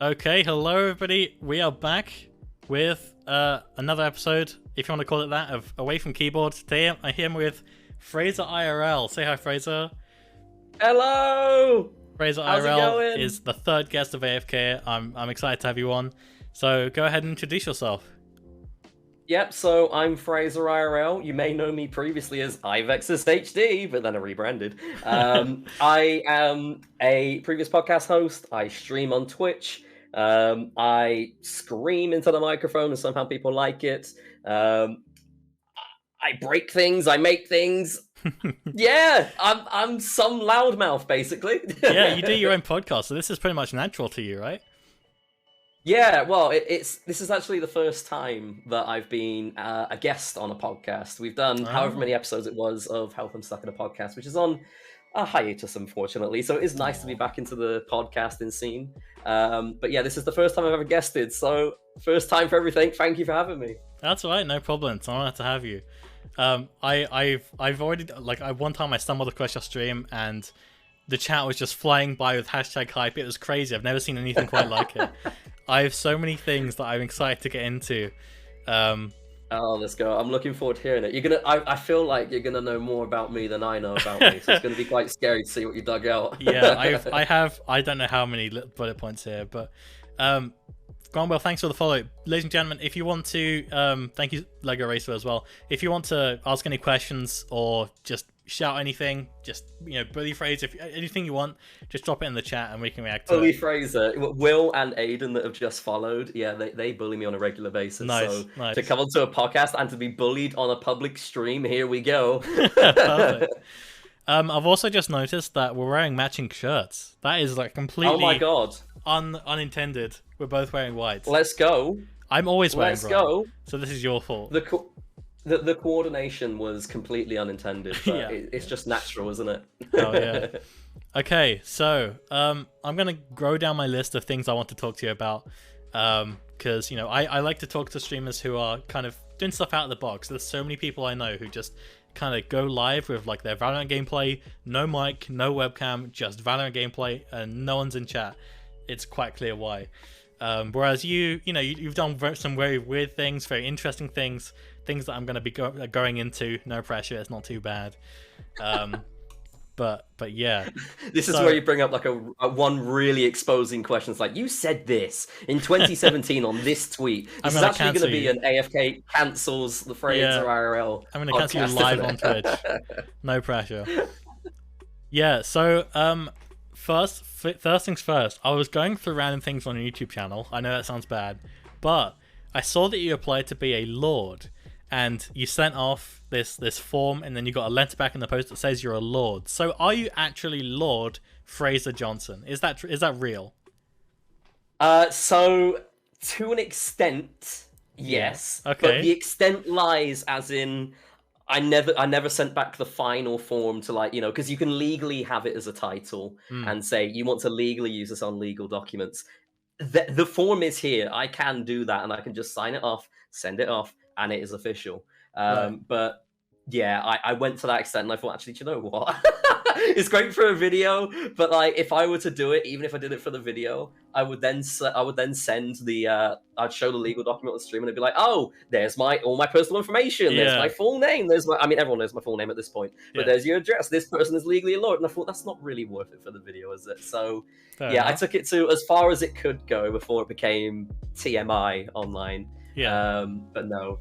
Okay, hello everybody. We are back with another episode, if you want to call it that, of Away from Keyboard. Today I'm here with FraserIRL. Say hi, Fraser. Hello! How's it FraserIRL going? is the third guest of AFK. I'm excited to have you on. So go ahead and introduce yourself. Yep, so I'm FraserIRL. You may know me previously as Ivex's HD, but then I rebranded. I am a previous podcast host. I stream on Twitch. I scream into the microphone and somehow people like it. I break things, I make things. Yeah, I'm some loudmouth, basically. Yeah, you do your own podcast, so this is pretty much natural to you, right? Yeah, well, this is actually the first time that I've been a guest on a podcast. We've done however many episodes it was of Help I'm Stuck in a Podcast, which is on a hiatus, unfortunately. So it is nice to be back into the podcasting scene. But yeah, this is the first time I've ever guested, so first time for everything. Thank you for having me. That's all right, no problem. It's an honor to have you. I've already one time I stumbled across your stream and the chat was just flying by with hashtag hype. It was crazy. I've never seen anything quite like it. I have so many things that I'm excited to get into. Oh, let's go. I'm looking forward to hearing it. I feel like you're gonna know more about me than I know about me, so it's gonna be quite scary to see what you dug out. Yeah, I don't know how many bullet points here, but Gromwell, thanks for the follow. Ladies and gentlemen, if you want to, thank you Lego Racer as well. If you want to ask any questions or just shout anything, just bully Fraser, if anything you want, just drop it in the chat and we can react to bully it. Fraser, Will and Aiden that have just followed, yeah, they bully me on a regular basis. Nice. To come onto a podcast and to be bullied on a public stream, here we go. Perfect. I've also just noticed that we're wearing matching shirts. That is like completely oh my god, unintended. We're both wearing white. Let's go. I'm always wearing Let's brown, go. so this is your fault. The coordination was completely unintended, but Yeah. it's just natural, isn't it? Oh yeah. Okay, so I'm gonna go down my list of things I want to talk to you about, because I like to talk to streamers who are kind of doing stuff out of the box. There's so many people I know who just kind of go live with like their Valorant gameplay, no mic, no webcam, just Valorant gameplay, and no one's in chat. It's quite clear why. Whereas you've done some very weird things, very interesting things that I'm going to be going into. No pressure, it's not too bad. But yeah, this is where you bring up like a one really exposing question. It's like, you said this in 2017 on this tweet. This is actually going to be an AFK cancels the FraserIRL. I'm going to cancel you live on Twitch. No pressure. Yeah. So first things first. I was going through random things on your YouTube channel. I know that sounds bad, but I saw that you applied to be a Lord. And you sent off this form, and then you got a letter back in the post that says you're a Lord. So are you actually Lord Fraser Johnson? Is that real? So to an extent, yes. Okay. But the extent lies as in I never sent back the final form to because you can legally have it as a title and say you want to legally use this on legal documents. The form is here. I can do that, and I can just sign it off, send it off, and it is official. Right. But yeah, I went to that extent, and I thought, actually, do you know what? It's great for a video, but if I were to do it, even if I did it for the video, I would then send I'd show the legal document on the stream, and it'd be like, oh, there's all my personal information, there's my full name, everyone knows my full name at this point, but there's your address, this person is legally a Lord, and I thought, that's not really worth it for the video, is it? So Fair enough. enough. I took it to as far as it could go before it became TMI online. Yeah. But no,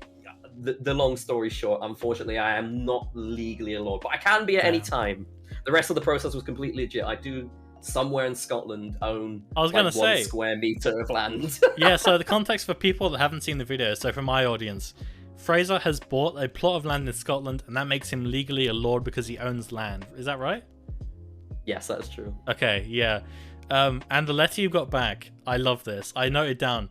the long story short, unfortunately, I am not legally a Lord, but I can be at any time. The rest of the process was completely legit. I do somewhere in Scotland own 1 square meter of land. Yeah, so the context for people that haven't seen the video, so for my audience, Fraser has bought a plot of land in Scotland, and that makes him legally a Lord because he owns land. Is that right? Yes, that's true. Okay, yeah. And the letter you got back, I love this. I noted down.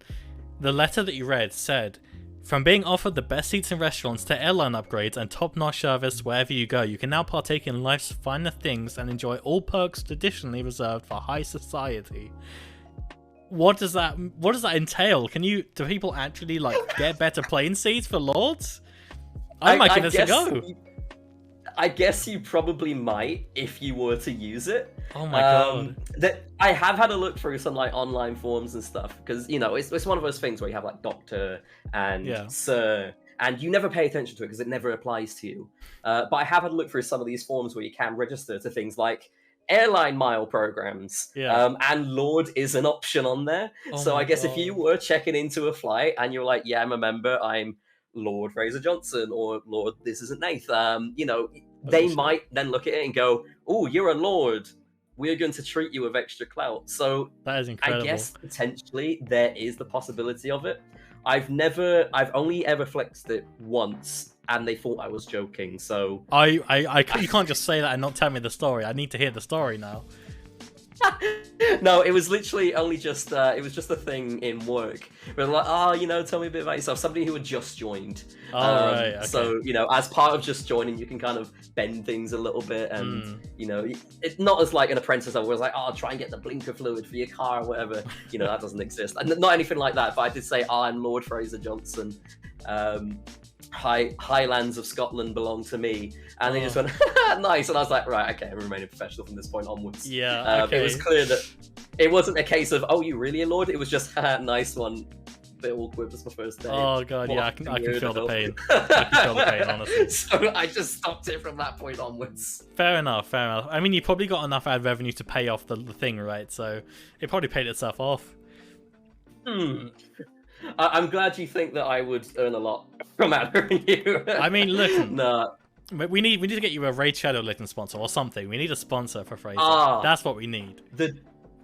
The letter that you read said, from being offered the best seats in restaurants to airline upgrades and top-notch service wherever you go, you can now partake in life's finer things and enjoy all perks traditionally reserved for high society. What does that entail? Do people actually get better plane seats for Lords? I'm making this a go. I guess you probably might if you were to use it. Oh my god. That I have had a look through some like online forums and stuff because it's one of those things where you have like doctor and sir, and you never pay attention to it because it never applies to you. But I have had a look through some of these forums where you can register to things like airline mile programs, and Lord is an option on there. So I guess if you were checking into a flight and you're like, yeah, I'm a member, I'm Lord Fraser Johnson or Lord ThisIsntNath, they might then look at it and go, oh, you're a Lord, we're going to treat you with extra clout. So that is incredible. I guess potentially there is the possibility of it. I've only ever flexed it once and they thought I was joking. So you can't just say that and not tell me the story. I need to hear the story now. No, it was literally only just it was just a thing in work. We're like, tell me a bit about yourself. Somebody who had just joined. Right. Okay. So as part of just joining, you can kind of bend things a little bit, and it's not as like an apprentice where it's like, oh, try and get the blinker fluid for your car or whatever. That doesn't exist, and not anything like that. But I did say, I'm Lord Fraser Johnson. Highlands of Scotland belong to me, and they just went nice, and I was like, right, okay, I'm remaining professional from this point onwards. Okay. It was clear that it wasn't a case of, oh, you really a lord, it was just nice one, bit awkward, this was my first day. Oh god, yeah, I can feel the pain. I can feel the pain, honestly. So I just stopped it from that point onwards. Fair enough. I mean, you probably got enough ad revenue to pay off the thing, right? So it probably paid itself off. I'm glad you think that I would earn a lot from ad revenue. I mean, look, no. We need to get you a Raid Shadow Legends sponsor or something. We need a sponsor for Fraser. That's what we need.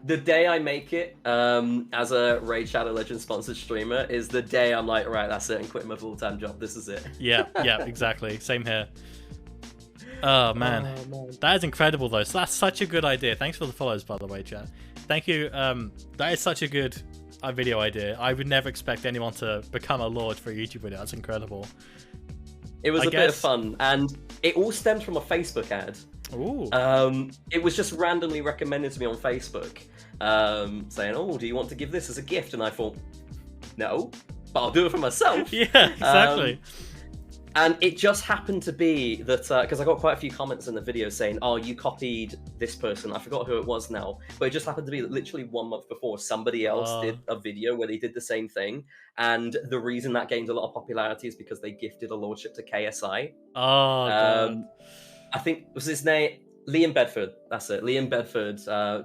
The day I make it as a Raid Shadow Legends sponsored streamer is the day I'm like, right, that's it, I'm quitting my full-time job. This is it. Yeah, exactly. Same here. Oh man. That is incredible though. So that's such a good idea. Thanks for the follows, by the way, chat. Thank you. That is such a good video idea. I would never expect anyone to become a Lord for a YouTube video. That's incredible. It was a bit of fun, and it all stemmed from a Facebook ad. Ooh. It was just randomly recommended to me on Facebook, saying, "Oh, do you want to give this as a gift?" And I thought, no, but I'll do it for myself. Yeah, exactly. And it just happened to be that, because I got quite a few comments in the video saying, oh, you copied this person. I forgot who it was now. But it just happened to be that literally 1 month before, somebody else did a video where they did the same thing. And the reason that gained a lot of popularity is because they gifted a lordship to KSI. God. I think, was his name? Liam Bedford. That's it. Liam Bedford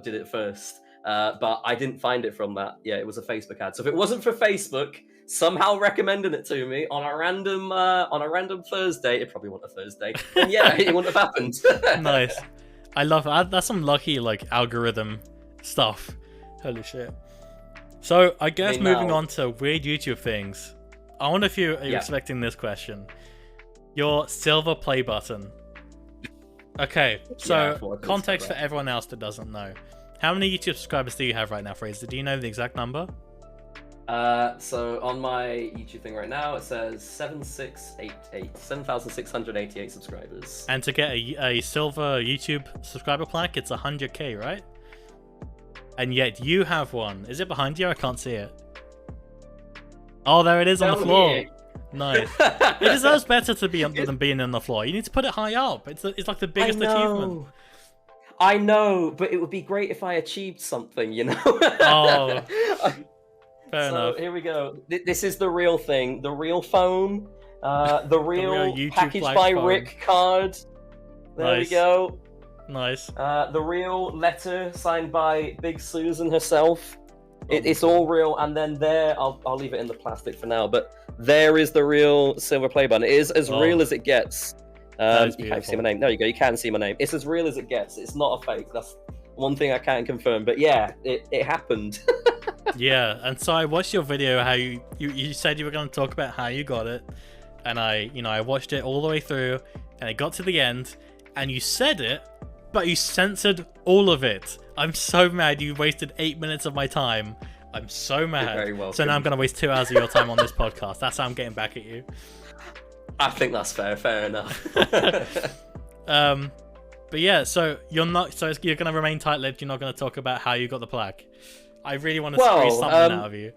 did it first. But I didn't find it from that. Yeah, it was a Facebook ad. So if it wasn't for Facebook somehow recommending it to me on a random Thursday, it probably wasn't a Thursday, then yeah, it wouldn't have happened. Nice. I love that. That's some lucky algorithm stuff. Holy shit. So I guess moving on to weird YouTube things. I wonder if you're expecting this question. Your silver play button. Okay, so context for everyone else that doesn't know. How many YouTube subscribers do you have right now, Fraser? Do you know the exact number? So on my YouTube thing right now, it says 7,688 subscribers. And to get a silver YouTube subscriber plaque, it's 100k, right? And yet you have one. Is it behind you? I can't see it. Oh, there it is on the floor. Nice. It deserves better to be than being on the floor. You need to put it high up. It's like the biggest achievement. I know, but it would be great if I achieved something, you know? Oh. Fair enough. Here we go. This is the real thing. The real phone. The real packaged by phone. Rick card. There we go. Nice. The real letter signed by Big Susan herself. It's all real. And then there, I'll leave it in the plastic for now. But there is the real silver play button. It is as real as it gets. You can't see my name. There you go. You can see my name. It's as real as it gets. It's not a fake. That's one thing I can't confirm. But yeah, it happened. Yeah, and so I watched your video how you said you were going to talk about how you got it, and I watched it all the way through, and it got to the end, and you said it, but you censored all of it. I'm so mad you wasted 8 minutes of my time. I'm so mad. You're very welcome. So now I'm going to waste 2 hours of your time on this podcast. That's how I'm getting back at you. I think that's fair enough. But yeah, so you're going to remain tight-lipped. You're not going to talk about how you got the plaque. I really want to squeeze something out of you.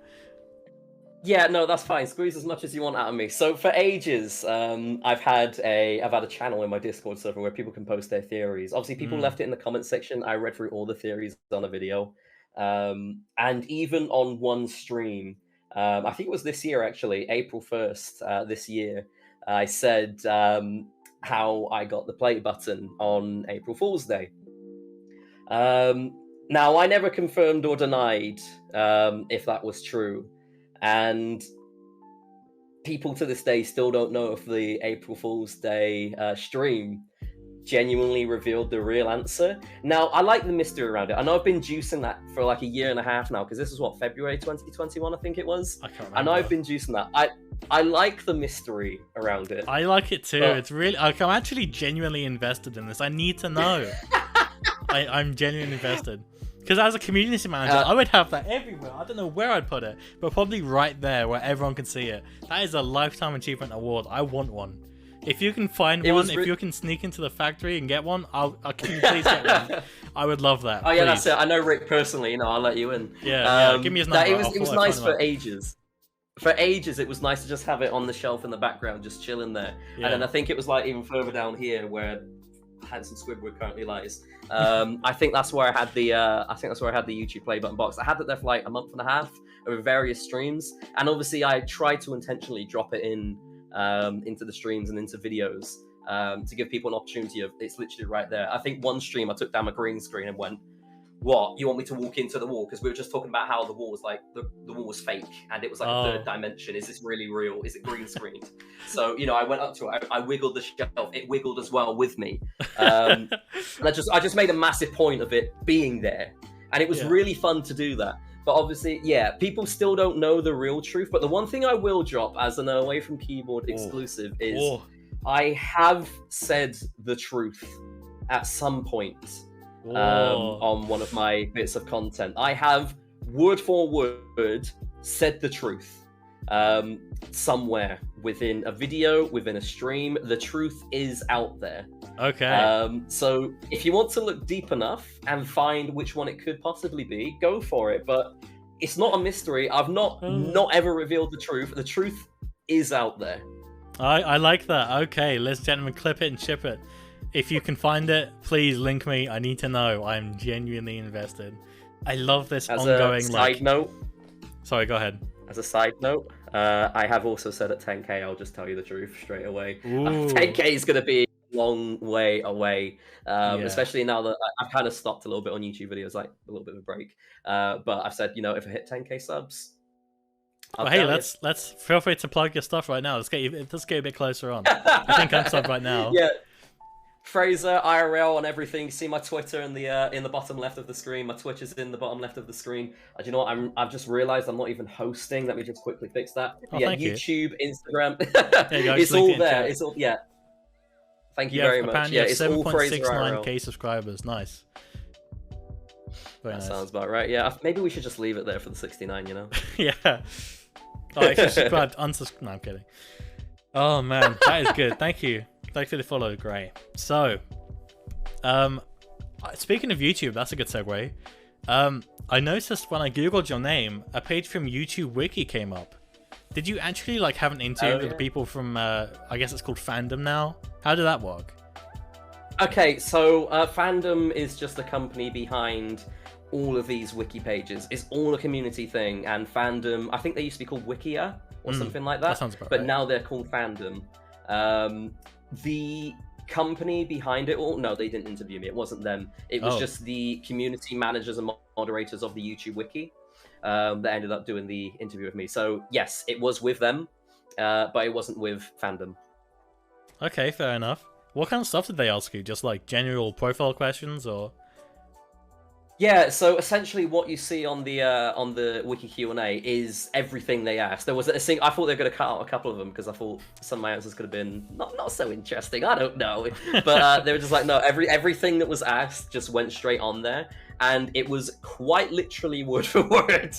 Yeah, no, that's fine. Squeeze as much as you want out of me. So for ages, I've had a channel in my Discord server where people can post their theories. Obviously, people Mm. left it in the comment section. I read through all the theories on a video, and even on one stream, I think it was this year actually, April 1st, this year. I said how I got the play button on April Fool's Day. Now, I never confirmed or denied if that was true. And people to this day still don't know if the April Fool's Day stream genuinely revealed the real answer. Now, I like the mystery around it. I know I've been juicing that for like a year and a half now, because this is what, February 2021, I think it was. I can't I know remember. I've been juicing that. I like the mystery around it. I like it too. But- It's really like, I'm actually genuinely invested in this. I need to know. I'm genuinely invested. Because as a community manager, I would have that everywhere. I don't know where I'd put it, but probably right there where everyone can see it. That is a lifetime achievement award. I want one. If you can find one, if you can sneak into the factory and get one, can you please get one? I would love that. Oh yeah, please. that's it. I know Rick personally. I'll let you in. Yeah, give me his number. It was nice for ages. For ages, it was nice to just have it on the shelf in the background, just chilling there. Yeah. And then I think it was like even further down here where Hanson Squidward currently lies. I think that's where I had the YouTube play button box. I had it there for like a month and a half over various streams, and obviously I tried to intentionally drop it in into the streams and into videos to give people an opportunity of it's literally right there. I think one stream I took down my green screen and went, "What? You want me to walk into the wall?" Because we were just talking about how the wall was like the wall was fake and it was like a third dimension. Is this really real? Is it green screened? So I went up to it. I wiggled the shelf. It wiggled as well with me. And I just made a massive point of it being there, and it was really fun to do that. But obviously, people still don't know the real truth. But the one thing I will drop as an Away from Keyboard exclusive is I have said the truth at some point. On one of my bits of content, I have word for word said the truth somewhere within a video, within a stream. The truth is out there. Okay. So if you want to look deep enough and find which one it could possibly be, go for it. But it's not a mystery. I've not ever revealed the truth. The truth is out there. I like that. Okay, ladies and gentlemen, clip it and ship it. If you can find it, please link me. I need to know. I'm genuinely invested. I love this ongoing. As a side note. Sorry, go ahead. As a side note, I have also said at 10k, I'll just tell you the truth straight away. 10k is going to be a long way away, especially now that I've kind of stopped a little bit on YouTube videos, like a little bit of a break. But I've said, if I hit 10k subs, well, hey, let's feel free to plug your stuff right now. Let's get a bit closer on. I think I'm subbed right now. Yeah. FraserIRL on everything. You see my Twitter in the bottom left of the screen. My Twitch is in the bottom left of the screen. Do you know what? I've just realized I'm not even hosting. Let me just quickly fix that. YouTube, Instagram. It's all there. It's all Thank you very much. Yeah, it's all FraserIRL. subscribers. Nice. That sounds about right. Yeah, maybe we should just leave it there for the 69. Yeah. Oh, if you subscribe, unsubscribe. No, I'm kidding. Oh man, that is good. Thank you. Thanks for the follow, Gray. So, speaking of YouTube, that's a good segue. I noticed when I googled your name, a page from YouTube Wiki came up. Did you actually have an interview with the people from? I guess it's called Fandom now. How did that work? Okay, so Fandom is just a company behind all of these wiki pages. It's all a community thing, and Fandom, I think they used to be called Wikia or something like that. That sounds about right. But now they're called Fandom. The company behind it all, no, they didn't interview me. It wasn't them. It was just the community managers and moderators of the YouTube Wiki that ended up doing the interview with me. So yes, it was with them, but it wasn't with Fandom. Okay, fair enough. What kind of stuff did they ask you? Just general profile questions, or? Yeah, so essentially what you see on the Wiki Q&A is everything they asked. There was I thought they were going to cut out a couple of them because I thought some of my answers could have been not so interesting. I don't know, but they were just like, no, everything that was asked just went straight on there, and it was quite literally word for word.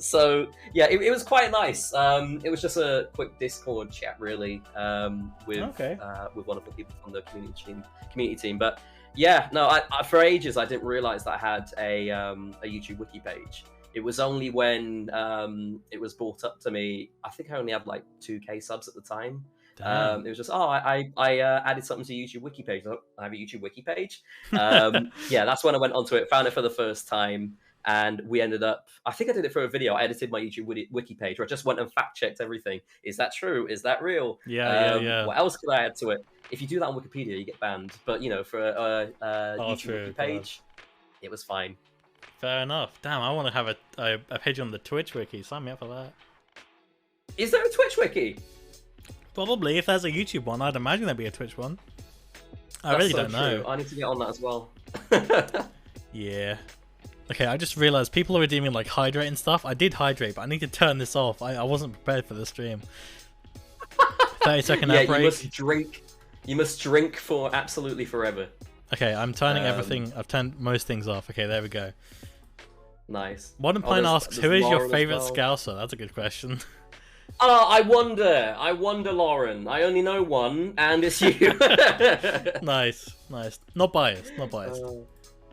So yeah, it was quite nice. It was just a quick Discord chat, really, with one of the people from the community team, but. Yeah, no, I for ages I didn't realize that I had a YouTube Wiki page. It was only when it was brought up to me. I think I only had like 2K subs at the time. Damn. It was just, I added something to YouTube wiki page. Oh, I have a YouTube wiki page. Yeah, that's when I went onto it, found it for the first time, and we ended up. I think I did it for a video. I edited my YouTube wiki page where I just went and fact checked everything. Is that true? Is that real? Yeah. What else could I add to it? If you do that on Wikipedia, you get banned. But for a YouTube true, wiki God. page, it was fine. Fair enough. Damn, I want to have a page on the Twitch wiki. Sign me up for that. Is there a Twitch wiki? Probably. If there's a YouTube one, I'd imagine there'd be a Twitch one. I really don't know. I need to get on that as well. Yeah. Okay, I just realized people are redeeming like hydrate and stuff. I did hydrate, but I need to turn this off. I wasn't prepared for the stream. 30-second ad break. You must drink for absolutely forever. Okay, I'm turning everything. I've turned most things off. Okay, there we go. Nice. Modern Pine asks, who is your Lauren favorite as well. Scouser? That's a good question. I wonder, Lauren. I only know one, and it's you. Nice. Not biased.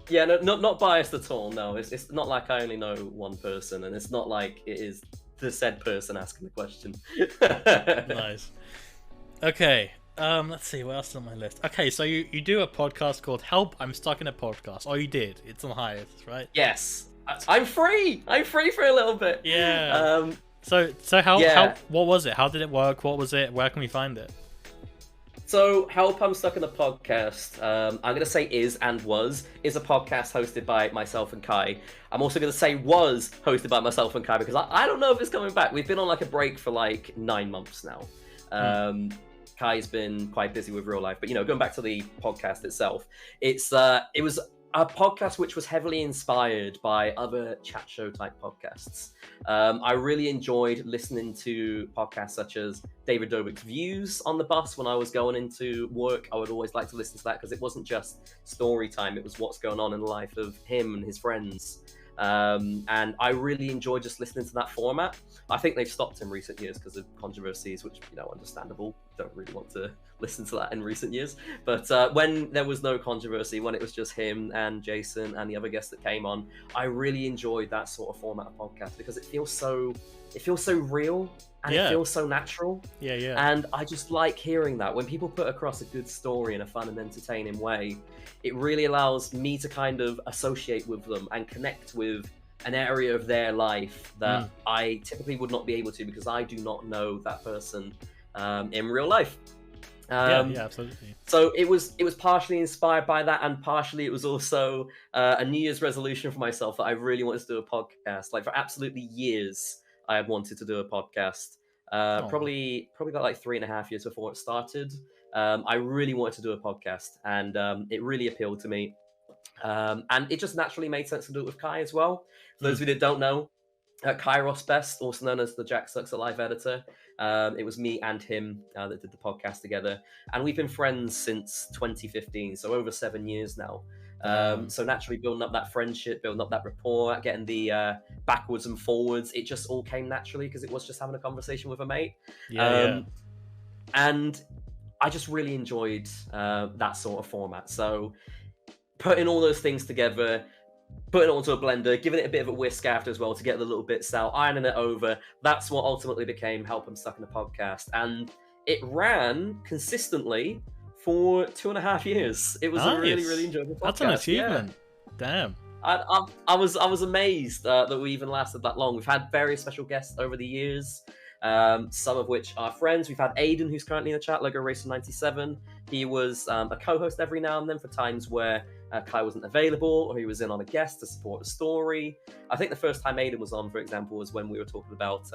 Yeah, no, not biased at all. No, it's not like I only know one person, and it's not like it is the said person asking the question. Nice. Okay. Let's see what else is on my list. Okay, so you do a podcast called Help, I'm Stuck in a Podcast. Oh, you did. It's on hiatus, right? Yes, I'm free. I'm free for a little bit. Yeah. So how what was it? How did it work? What was it? Where can we find it? So, Help, I'm Stuck in a Podcast, I'm going to say is a podcast hosted by myself and Kai. I'm also going to say was hosted by myself and Kai because I don't know if it's coming back. We've been on like a break for like 9 months now. Kai's been quite busy with real life, but going back to the podcast itself, it was a podcast which was heavily inspired by other chat show type podcasts. I really enjoyed listening to podcasts such as David Dobrik's Views on the bus when I was going into work. I would always like to listen to that because it wasn't just story time, it was what's going on in the life of him and his friends. And I really enjoyed just listening to that format. I think they've stopped in recent years because of controversies, which, understandable. Don't really want to listen to that in recent years. But when there was no controversy, when it was just him and Jason and the other guests that came on, I really enjoyed that sort of format of podcast because it feels so real and it feels so natural. Yeah. And I just like hearing that. When people put across a good story in a fun and entertaining way, it really allows me to kind of associate with them and connect with an area of their life that I typically would not be able to because I do not know that person in real life. Yeah, absolutely. So it was partially inspired by that, and partially it was also a New Year's resolution for myself that I really wanted to do a podcast. Like for absolutely years, I had wanted to do a podcast. Probably got like 3.5 years before it started. I really wanted to do a podcast, and it really appealed to me. And it just naturally made sense to do it with Kai as well. For those of you that don't know, Kai Ross Best, also known as the Jack Sucks at Life editor, it was me and him that did the podcast together, and we've been friends since 2015, so over 7 years now. So naturally building up that friendship, building up that rapport, getting the backwards and forwards, it just all came naturally because it was just having a conversation with a mate. And I just really enjoyed that sort of format. So putting all those things together, putting it onto a blender, giving it a bit of a whisk after as well to get the little bits out, ironing it over, that's what ultimately became Help I'm Stuck in a Podcast. And it ran consistently for 2.5 years. It was a really, really enjoyable podcast. That's an achievement. Yeah. Damn. I was amazed that we even lasted that long. We've had various special guests over the years, some of which are friends. We've had Aiden, who's currently in the chat, Lego Racer 97. He was a co-host every now and then for times where Kai wasn't available or he was in on a guest to support the story. I think the first time Aiden was on, for example, was when we were talking about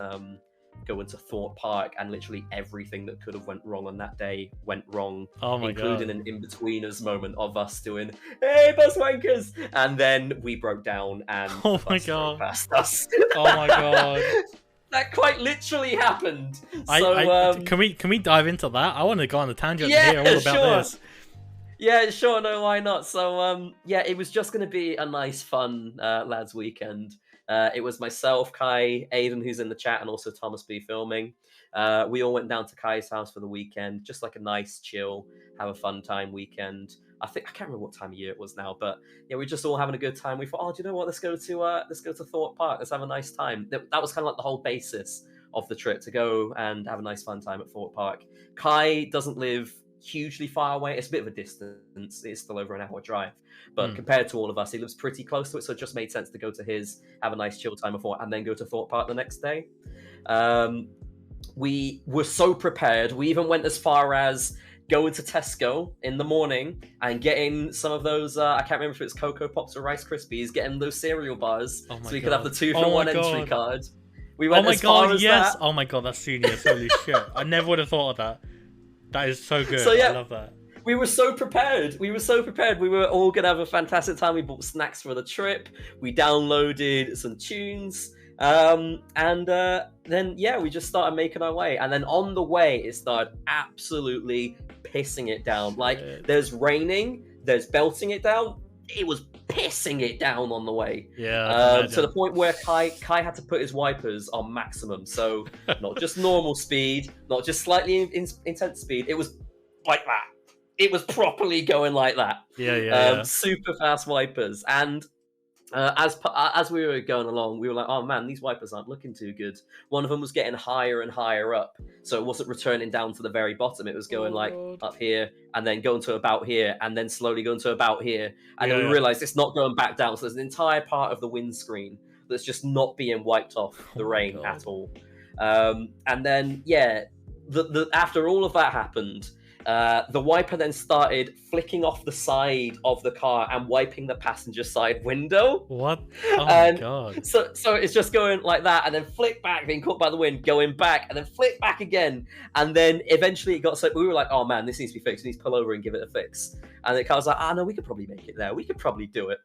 going to Thorpe Park, and literally everything that could have went wrong on that day went wrong, including an in-betweeners moment of us doing, "Hey, bus wankers!" And then we broke down and oh my god, past us. Oh my god. That quite literally happened. Can we dive into that? I want to go on a tangent and hear all about this. Yeah, sure. No, why not? So, it was just going to be a nice, fun lads' weekend. It was myself, Kai, Aiden, who's in the chat, and also Thomas B filming. We all went down to Kai's house for the weekend, just like a nice, chill, have a fun time weekend. I can't remember what time of year it was now, but yeah, we were just all having a good time. We thought, oh, do you know what? Let's go to Thorpe Park. Let's have a nice time. That was kind of like the whole basis of the trip, to go and have a nice fun time at Thorpe Park. Kai doesn't live hugely far away. It's a bit of a distance. It's still over an hour drive, but compared to all of us, he lives pretty close to it, so it just made sense to go to his, have a nice chill time before, and then go to Thorpe Park the next day. We were so prepared. We even went as far as going to Tesco in the morning and getting some of those, I can't remember if it's Cocoa Pops or Rice Krispies, getting those cereal bars so we could have the 2-for-1 entry card. We went as far as that. Oh my god, that's genius. Holy shit. I never would have thought of that. That is so good. So, yeah, I love that. We were so prepared. We were all going to have a fantastic time. We bought snacks for the trip. We downloaded some tunes. Then, yeah, we just started making our way. And then on the way, it started absolutely pissing it down. Like, there's raining, there's belting it down. It was pissing it down on the way. Yeah. To the point where Kai had to put his wipers on maximum. So not just normal speed, not just slightly intense speed. It was like that. It was properly going like that. Yeah. Super fast wipers. And as we were going along, we were like, oh man, these wipers aren't looking too good. One of them was getting higher and higher up, so it wasn't returning down to the very bottom. It was going up here, and then going to about here, and then slowly going to about here. And then we realized it's not going back down, so there's an entire part of the windscreen that's just not being wiped off the rain at all. And then, yeah, after all of that happened, the wiper then started flicking off the side of the car and wiping the passenger side window. What? Oh my god. So it's just going like that, and then flick back, being caught by the wind, going back, and then flick back again. And then eventually it got so we were like, oh man, this needs to be fixed. We need to pull over and give it a fix. And the car was like, no, we could probably make it there. We could probably do it.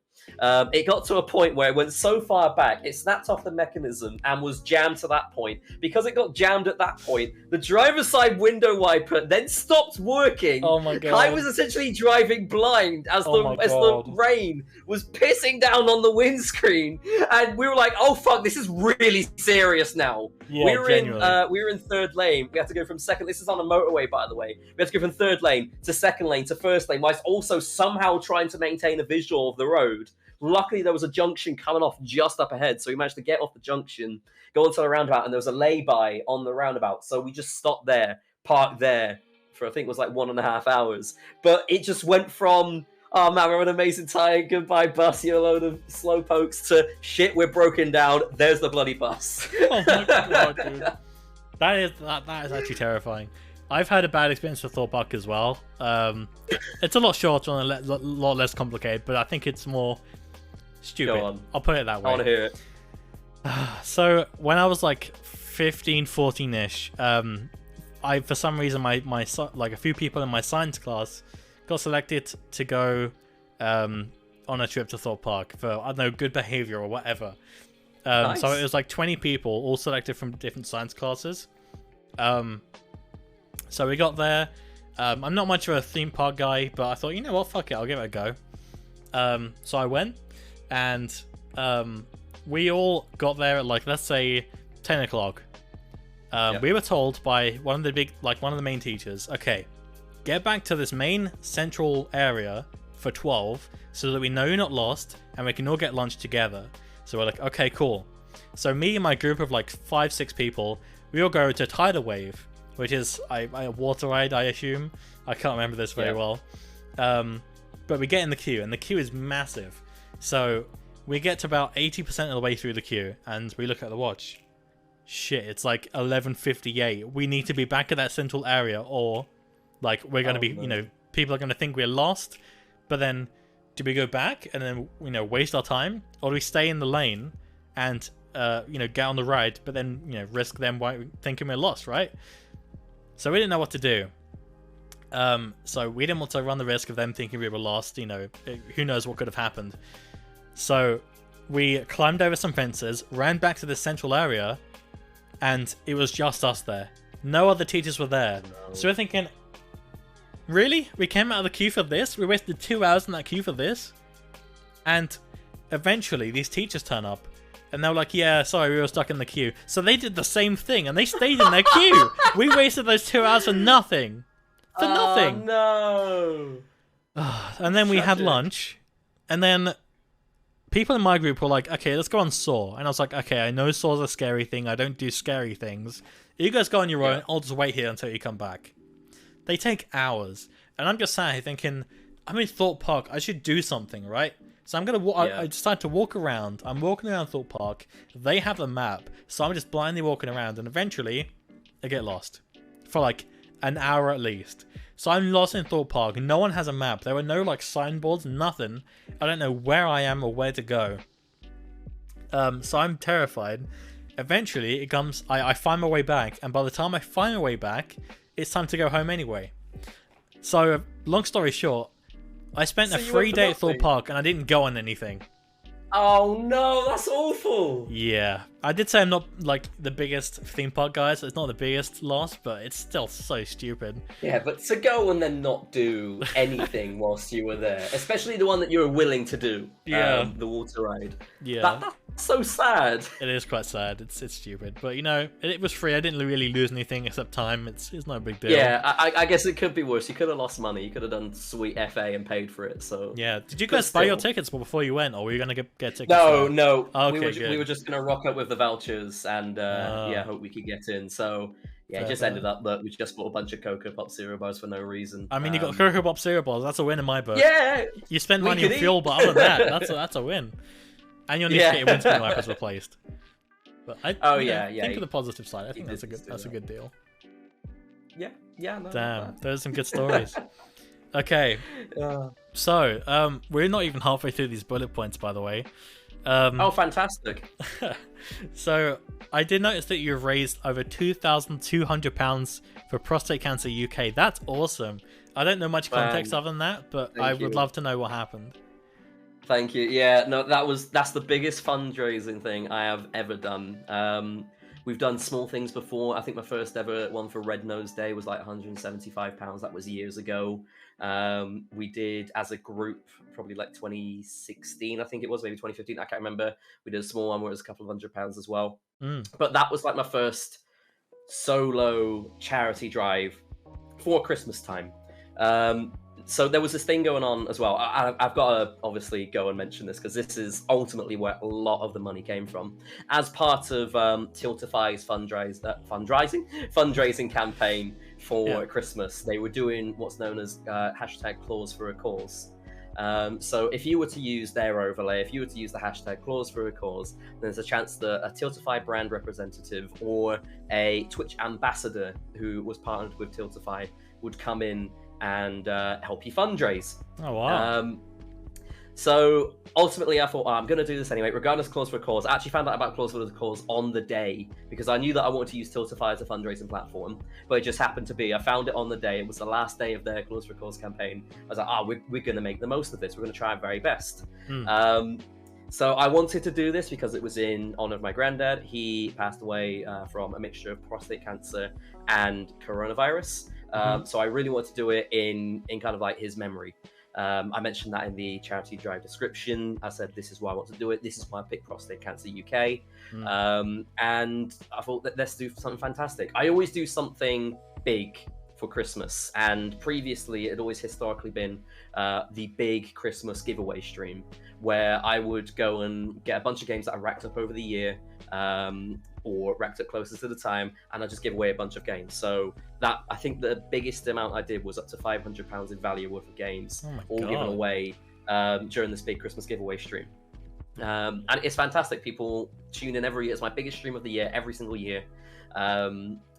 It got to a point where it went so far back, it snapped off the mechanism and was jammed to that point. Because it got jammed at that point, the driver's side window wiper then stopped working. Oh my god. Kai was essentially driving blind as the rain was pissing down on the windscreen. And we were like, oh fuck, this is really serious now. Yeah, we were in third lane. We had to go from second. This is on a motorway, by the way. We had to go from third lane to second lane to first lane, whilst also somehow trying to maintain a visual of the road. Luckily, there was a junction coming off just up ahead, so we managed to get off the junction, go onto the roundabout, and there was a lay-by on the roundabout. So we just stopped there, parked there for I think it was like 1.5 hours. But it just went from, oh man, we're an amazing time, goodbye bus, you're a load of slow pokes, to shit, we're broken down, there's the bloody bus. Oh my god, dude. That is actually terrifying. I've had a bad experience with Thorpe Park as well. It's a lot shorter and a lot less complicated, but I think it's more stupid. Go on. I'll put it that way. I want to hear it. So when I was like 15, 14-ish, for some reason my like a few people in my science class got selected to go on a trip to Thorpe Park for, I don't know, good behavior or whatever. Nice. So it was like 20 people, all selected from different science classes. So we got there. I'm not much of a theme park guy, but I thought, you know what, fuck it, I'll give it a go. So I went, and we all got there at like, let's say 10 o'clock. We were told by one of the main teachers, okay, get back to this main central area for 12 so that we know you're not lost and we can all get lunch together. So we're like, okay, cool. So me and my group of like 5-6 people, we all go to Tidal Wave, which is a water ride, I assume. I can't remember this very well. But we get in the queue, and the queue is massive. So we get to about 80% of the way through the queue, and we look at the watch. Shit, it's like 11:58. We need to be back at that central area, or like we're going to be, people are going to think we're lost. But then, do we go back and then, waste our time? Or do we stay in the lane and, get on the ride, but then, risk them thinking we're lost, right? So we didn't know what to do. So we didn't want to run the risk of them thinking we were lost. Who knows what could have happened. So we climbed over some fences, ran back to the central area, and it was just us there. No other teachers were there. No. So we're thinking, really? We came out of the queue for this? We wasted 2 hours in that queue for this? And eventually these teachers turn up. And they're like, yeah, sorry, we were stuck in the queue. So they did the same thing, and they stayed in their queue. We wasted those 2 hours for nothing. For nothing. No. And then we had Tragic. lunch, and then people in my group were like, okay, let's go on Saw. And I was like, okay, I know Saw's a scary thing. I don't do scary things. You guys go on your own. I'll just wait here until you come back. They take hours. And I'm just sat here thinking, I'm in Thorpe Park. I should do something, right? So I'm going to I decided to walk around. I'm walking around Thorpe Park. They have a map. So I'm just blindly walking around. And eventually, I get lost. For like an hour at least. So I'm lost in Thorpe Park. No one has a map. There were no like signboards, nothing. I don't know where I am or where to go. So I'm terrified. Eventually, it comes. I find my way back, and by the time I find my way back, it's time to go home anyway. So, long story short, I spent a free day at Thorpe Park, and I didn't go on anything. Oh no, that's awful. Yeah, I did say I'm not like the biggest theme park guy, so it's not the biggest loss, but it's still so stupid. Yeah, but to go and then not do anything whilst you were there, especially the one that you were willing to do, the water ride. Yeah, that's so sad. It is quite sad. It's stupid, but you know, it was free. I didn't really lose anything except time. It's no big deal. Yeah, I guess it could be worse. You could have lost money. You could have done sweet FA and paid for it. So yeah, did you guys buy your tickets before you went, or were you gonna get tickets? No. Okay, we were just gonna rock up with the vouchers and hope we could get in. So yeah, it just ended up that we just bought a bunch of Cocoa Pop cereal bars for no reason. I mean, you got Cocoa Pop cereal bars. That's a win in my book. Yeah, you spend money on fuel, but other than that, that's a win. And you'll need to get your windscreen wipers replaced. But think of the positive side. I think that's a good deal. Yeah. No, damn, those are some good stories. Okay, so we're not even halfway through these bullet points, by the way. Oh, fantastic! So I did notice that you've raised over £2,200 for Prostate Cancer UK. That's awesome. I don't know much context other than that, but I would love to know what happened. Thank you. Yeah, no, that's the biggest fundraising thing I have ever done. We've done small things before. I think my first ever one for Red Nose Day was like £175. That was years ago. We did as a group, probably like 2016, I think it was, maybe 2015. I can't remember. We did a small one where it was a couple of £100 as well. But that was like my first solo charity drive for Christmas time. So there was this thing going on as well. I've got to obviously go and mention this because this is ultimately where a lot of the money came from. As part of Tiltify's fundraising campaign for Christmas, they were doing what's known as hashtag Clause for a Cause. So if you were to use their overlay, if you were to use the hashtag Clause for a Cause, there's a chance that a Tiltify brand representative or a Twitch ambassador who was partnered with Tiltify would come in and help you fundraise. Oh wow. So ultimately I thought, I'm going to do this anyway, regardless of Clause for a Cause. I actually found out about Clause for a Cause on the day because I knew that I wanted to use Tiltify as a fundraising platform, but it just happened to be, I found it on the day. It was the last day of their Clause for a Cause campaign. I was like, we're going to make the most of this. We're going to try our very best. So I wanted to do this because it was in honor of my granddad. He passed away from a mixture of prostate cancer and coronavirus. So I really want to do it in kind of like his memory. I mentioned that in the charity drive description. I said, this is why I want to do it. This is why I picked Prostate Cancer UK. And I thought that let's do something fantastic. I always do something big for Christmas. And previously, it had always historically been the big Christmas giveaway stream where I would go and get a bunch of games that I racked up over the year. Or racked up closer to the time, and I just give away a bunch of games. So that, I think the biggest amount I did was up to £500 in value worth of games, all given away during this big Christmas giveaway stream. And it's fantastic. People tune in every year. It's my biggest stream of the year, every single year,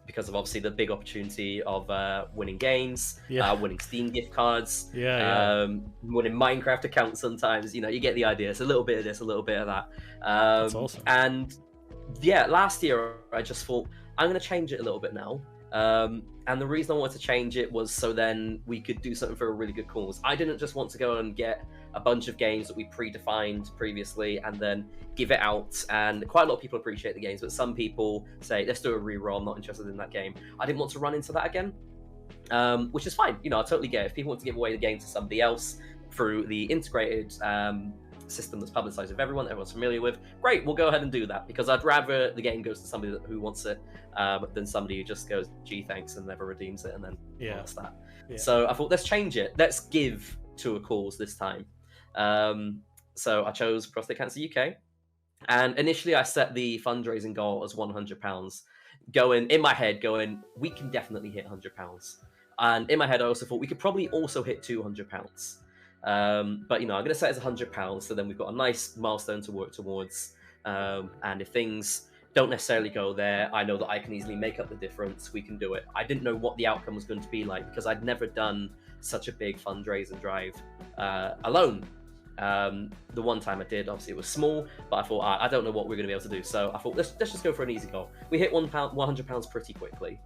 because of obviously the big opportunity of winning games, winning Steam gift cards, winning Minecraft accounts sometimes. You know, you get the idea. It's a little bit of this, a little bit of that. That's awesome. And yeah, last year I just thought I'm going to change it a little bit now. And the reason I wanted to change it was so then we could do something for a really good cause. I didn't just want to go and get a bunch of games that we predefined previously and then give it out. And quite a lot of people appreciate the games, but some people say, let's do a reroll, I'm not interested in that game. I didn't want to run into that again, which is fine. You know, I totally get it. If people want to give away the game to somebody else through the integrated system that's publicized with everyone's familiar with, great, we'll go ahead and do that, because I'd rather the game goes to somebody who wants it than somebody who just goes, gee, thanks, and never redeems it, and then lost that. So I thought, let's change it. Let's give to a cause this time. So I chose Prostate Cancer UK. And initially, I set the fundraising goal as £100. Going in my head, we can definitely hit £100. And in my head, I also thought we could probably also hit £200. But I'm going to set it as £100, so then we've got a nice milestone to work towards. And if things don't necessarily go there, I know that I can easily make up the difference. We can do it. I didn't know what the outcome was going to be like because I'd never done such a big fundraising drive alone. The one time I did, obviously it was small, but I thought I don't know what we're going to be able to do. So I thought let's just go for an easy goal. We hit £100 pretty quickly.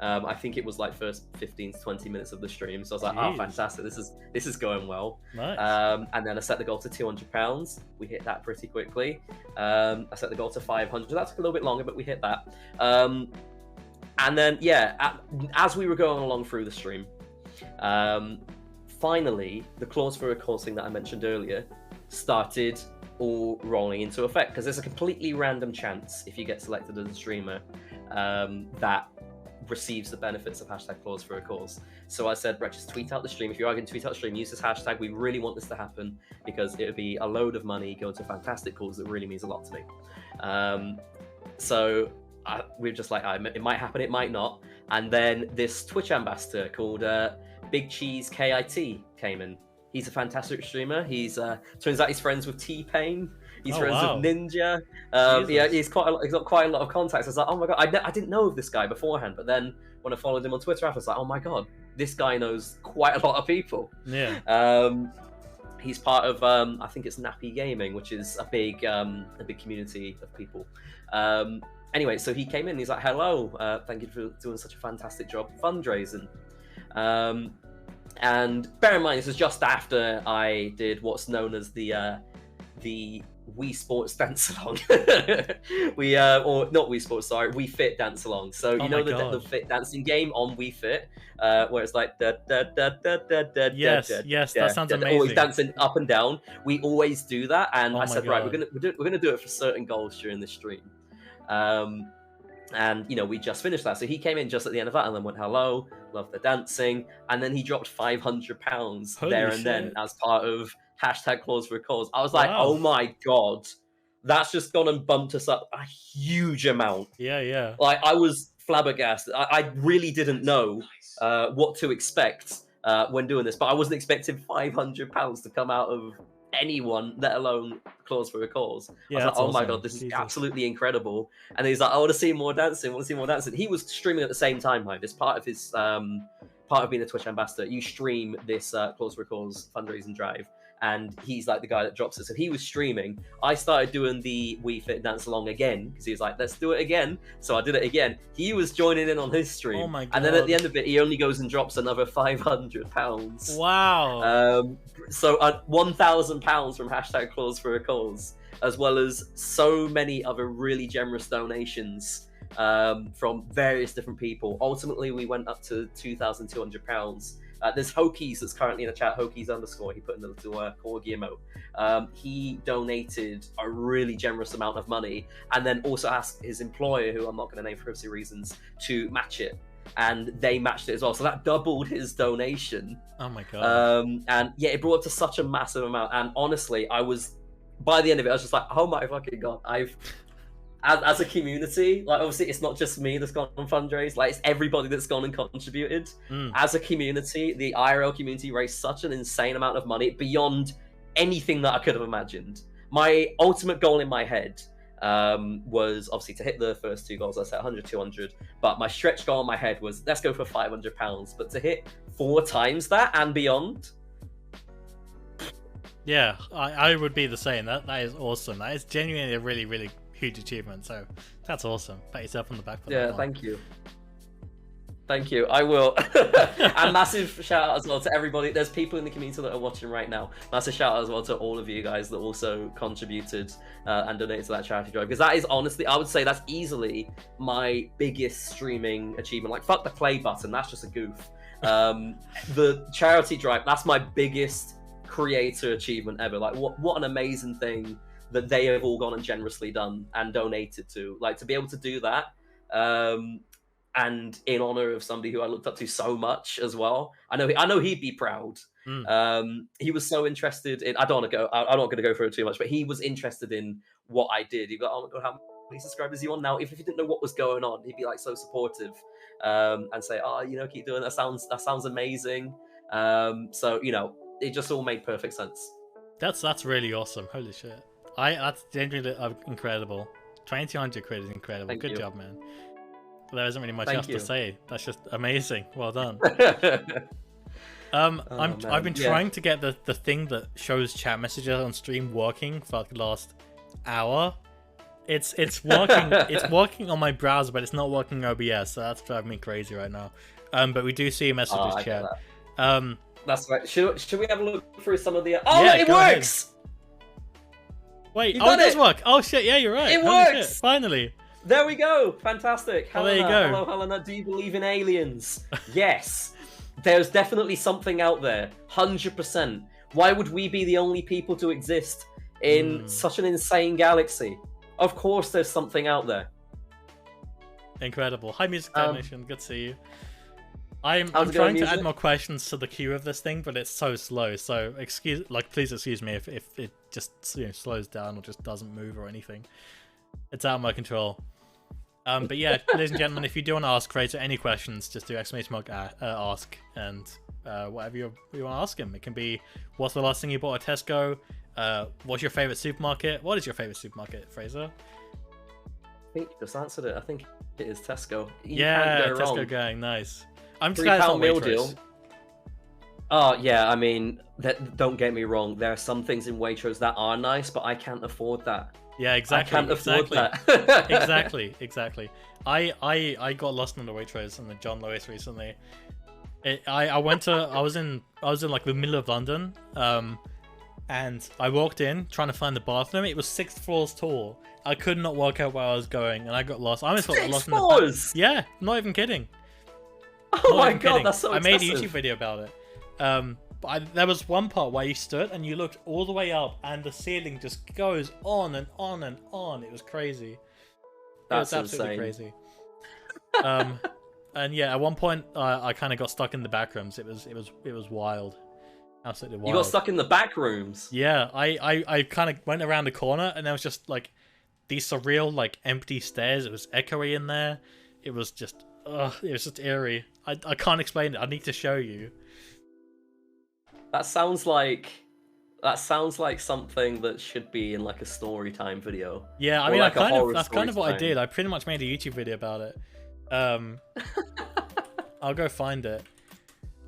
I think it was like first 15 to 20 minutes of the stream. So I was like, oh, fantastic. This is going well. Nice. And then I set the goal to £200. We hit that pretty quickly. I set the goal to 500. That took a little bit longer, but we hit that. And then, as we were going along through the stream, finally, the clause for a cause thing that I mentioned earlier started all rolling into effect, because there's a completely random chance if you get selected as a streamer that receives the benefits of hashtag clause for a cause. So I said, right, just tweet out the stream. If you are going to tweet out the stream, use this hashtag. We really want this to happen because it would be a load of money going to a fantastic cause that really means a lot to me. So we were just like, it might happen, it might not. And then this Twitch ambassador called Big Cheese KIT came in. He's a fantastic streamer. He's turns out he's friends with T-Pain. He's friends with Ninja. He's got quite a lot of contacts. I was like, oh my god, I didn't know of this guy beforehand. But then when I followed him on Twitter, I was like, oh my god, this guy knows quite a lot of people. Yeah. He's part of I think it's Nappy Gaming, which is a big community of people. Anyway, so he came in. He's like, hello, thank you for doing such a fantastic job fundraising. And bear in mind, this is just after I did what's known as the Wii Sports dance along. Or not Wii Sports, sorry, Wii Fit dance along. So the fit dancing game on Wii Fit, where it's like da da da da da da. Yes, that sounds amazing. Always dancing up and down. We always do that, and I said, right, we're gonna do it for certain goals during the stream. And we just finished that. So he came in just at the end of that and then went, hello, love the dancing. And then he dropped £500 there and then as part of hashtag clause for a cause. I was like, oh my god, that's just gone and bumped us up a huge amount. Yeah. Like, I was flabbergasted. I really didn't know what to expect when doing this, but I wasn't expecting £500 to come out of anyone, let alone clause for a cause. I was like, oh my god, this is absolutely incredible. And he's like, I want to see more dancing. He was streaming at the same time, like this part of his part of being a Twitch ambassador. You stream this clause for a cause fundraising drive, and he's like the guy that drops it. So he was streaming. I started doing the Wii Fit dance along again because he was like, let's do it again. So I did it again. He was joining in on his stream. Oh my god. And then at the end of it, he only goes and drops another £500. Wow. So £1,000 from hashtag clause for a cause, as well as so many other really generous donations from various different people. Ultimately, we went up to £2,200. There's Hokies that's currently in the chat, Hokies _ he put in the little corgi emote. He donated a really generous amount of money and then also asked his employer, who I'm not going to name for privacy reasons, to match it. And they matched it as well. So that doubled his donation. Oh my god. And yeah, it brought up to such a massive amount. And honestly, by the end of it, I was just like, oh my fucking god, as a community, like, obviously it's not just me that's gone on fundraise, like, it's everybody that's gone and contributed. As a community, the IRL community raised such an insane amount of money beyond anything that I could have imagined. My ultimate goal in my head was obviously to hit the first two goals. I set 100, 200, but my stretch goal in my head was, let's go for £500, but to hit 4 times that and beyond. Yeah, I would be the same. That is awesome. That is genuinely a really, really huge achievement. So that's awesome. Pat yourself on the back for that one. Thank you. I will. And massive shout out as well to everybody. There's people in the community that are watching right now. Massive shout out as well to all of you guys that also contributed and donated to that charity drive, because that is honestly, I would say that's easily my biggest streaming achievement. Like, fuck the play button, that's just a goof. The charity drive, that's my biggest creator achievement ever. Like, what an amazing thing that they have all gone and generously done and donated to. Like, to be able to do that, and in honor of somebody who I looked up to so much as well. I know he'd be proud. He was so interested in. I don't want to go. I'm not going to go through it too much, but he was interested in what I did. He'd be like, "Oh my god, how many subscribers are you on now?" If he didn't know what was going on, he'd be like so supportive and say, "Oh, keep doing that. Sounds amazing." So it just all made perfect sense. That's really awesome. Holy shit! That's genuinely incredible. 2,200 quid is incredible. Good job, man. There isn't really much else to say. That's just amazing. Well done. I've been trying to get the thing that shows chat messages on stream working for like the last hour. It's working. It's working on my browser, but it's not working OBS. So that's driving me crazy right now. But we do see messages chat. That's right. Should we have a look through some of the? Oh, yeah, it works. Ahead. Wait, it does work. Oh shit, yeah, you're right. It works. Shit, finally. There we go. Fantastic. Helena, there you go. Hello, Helena. Do you believe in aliens? Yes. There's definitely something out there. 100%. Why would we be the only people to exist in such an insane galaxy? Of course there's something out there. Incredible. Hi, Music Technician. Good to see you. I'm trying to add more questions to the queue of this thing, but it's so slow. So please excuse me if it just slows down or just doesn't move or anything. It's out of my control. But yeah, ladies and gentlemen, if you do want to ask Fraser any questions, just do !ask and whatever you want to ask him. It can be, what's the last thing you bought at Tesco? What's your favorite supermarket? What is your favorite supermarket, Fraser? I think you just answered it. I think it is Tesco. Yeah, Tesco gang, nice. I'm just glad it's not Waitrose. Oh yeah, I mean, don't get me wrong. There are some things in Waitrose that are nice, but I can't afford that. Yeah, exactly. I can't afford that. exactly. I got lost in the Waitrose and the John Lewis recently. I was in like the middle of London, and I walked in trying to find the bathroom. It was 6 floors tall. I could not work out where I was going, and I got lost. I almost got lost in the back. Yeah, not even kidding. Oh my god, that's so I made a YouTube video about it. But there was one part where you stood and you looked all the way up, and the ceiling just goes on and on and on. It was crazy. That's absolutely crazy. And yeah, at one point I kind of got stuck in the back rooms. It was wild, absolutely wild. You got stuck in the back rooms? Yeah, I kind of went around the corner, and there was just like these surreal like empty stairs. It was echoey in there. It was just eerie. I can't explain it. I need to show you. That sounds like something that should be in like a story time video. Yeah, I mean, like that's kind of what I did. I pretty much made a YouTube video about it. I'll go find it.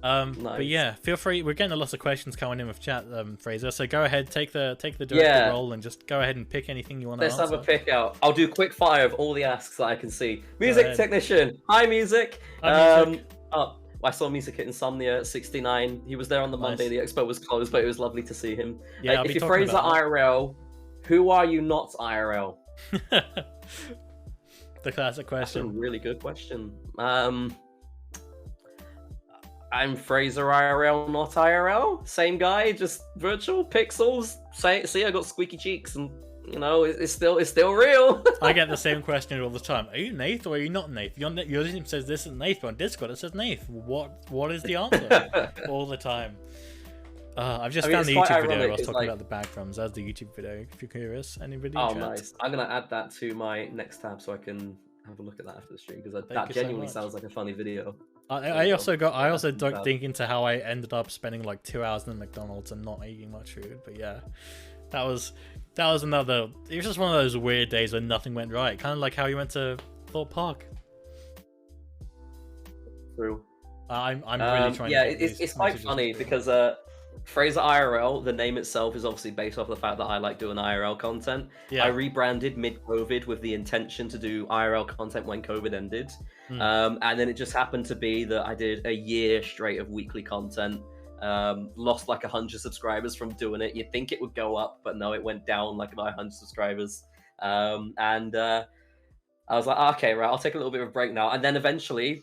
Nice. But yeah, feel free. We're getting a lot of questions coming in with chat, Fraser. So go ahead, take the director role, and just go ahead and pick anything you want to answer. Let's have a pick out. I'll do quick fire of all the asks that I can see. Music technician. Hi, music. Music. Oh, I saw Music at Insomnia at 69. He was there on the Monday. The expo was closed, but it was lovely to see him. Yeah, if you're Fraser IRL, who are you not IRL? The classic question. That's a really good question. I'm Fraser IRL, not IRL. Same guy, just virtual pixels. See, I got squeaky cheeks, and it's still real. I get the same question all the time. Are you Nath or are you not Nath? Your name says this is Nath, but on Discord it says Nath. What is the answer? All the time. I've just found the YouTube video where I was talking about the backgrounds. That's the YouTube video. If you're curious, anybody? Oh, nice. I'm gonna add that to my next tab so I can have a look at that after the stream, because that genuinely sounds like a funny video. I also dug deep into how I ended up spending like 2 hours in McDonald's and not eating much food. But yeah, that was another. It was just one of those weird days when nothing went right. Kind of like how you went to Thorpe Park. True. I'm really trying. Yeah, it's quite funny because Fraser IRL, the name itself is obviously based off the fact that I like doing IRL content. Yeah. I rebranded mid-COVID with the intention to do IRL content when COVID ended. And then it just happened to be that I did a year straight of weekly content. Lost like 100 subscribers from doing it. You'd think it would go up, but no, it went down like about 100 subscribers. And I was like, okay, right, I'll take a little bit of a break now. And then eventually,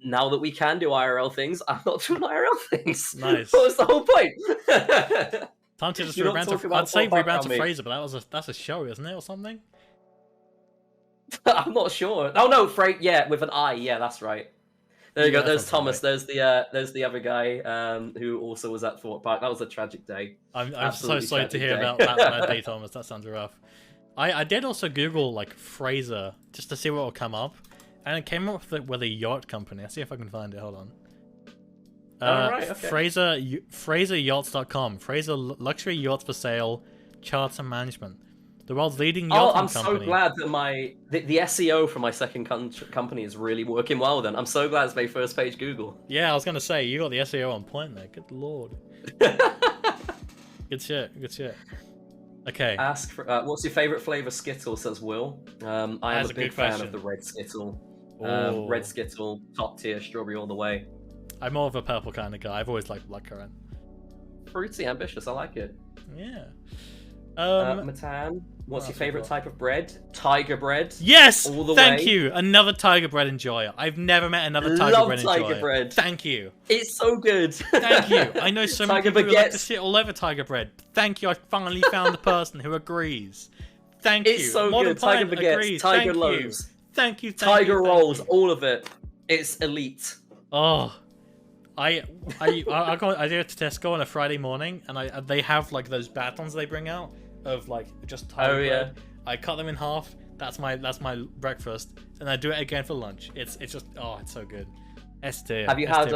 now that we can do IRL things, I'm not doing IRL things. Nice. What was the whole point? Time to just rebrand to Fraser, but that's a show, isn't it, or something? I'm not sure. Oh no, yeah, with an I. Yeah, that's right. There you Yeah, go. that There's sounds Thomas. right. There's the other guy who also was at Thorpe Park. That was a tragic day. I'm so Absolutely sorry to tragic hear day. about that day, Thomas. That sounds rough. I did also Google like Fraser just to see what will come up, and it came up with a yacht company. Let's see if I can find it. Hold on. All right. Okay. FraserYachts.com. Fraser luxury yachts for sale, charter management. The world's leading Oh, yachting I'm company. so glad that the SEO for my second company is really working well. Then I'm so glad it's made first page Google. Yeah, I was gonna say you got the SEO on point there. Good lord. Good shit. Good shit. Okay. Ask for what's your favorite flavor Skittle? Says Will. I am That's a a big good fan question. of the red Skittle. Oh. Red Skittle, top tier, strawberry all the way. I'm more of a purple kind of guy. I've always liked blackcurrant. Fruity, ambitious. I like it. Yeah. Matan, what's your favorite type of bread? Tiger bread. Yes! All the Thank way. you! Another tiger bread enjoyer. I've never met another tiger bread enjoyer. Tiger bread. Thank you. It's so good. Thank you. I know so many Tiger people who like to baguettes. shit all over tiger bread. Thank you. I finally found the person who agrees. Thank you. It's so Modern good. Tiger Pint baguettes, agrees. tiger Thank loaves, you. Thank you. tiger rolls, you. all of it. It's elite. Oh. I go to Tesco on a Friday morning, and they have like those batons they bring out of like just tiger bread. Yeah. I cut them in half. That's my breakfast, and I do it again for lunch. It's just it's so good. S tier. Have you had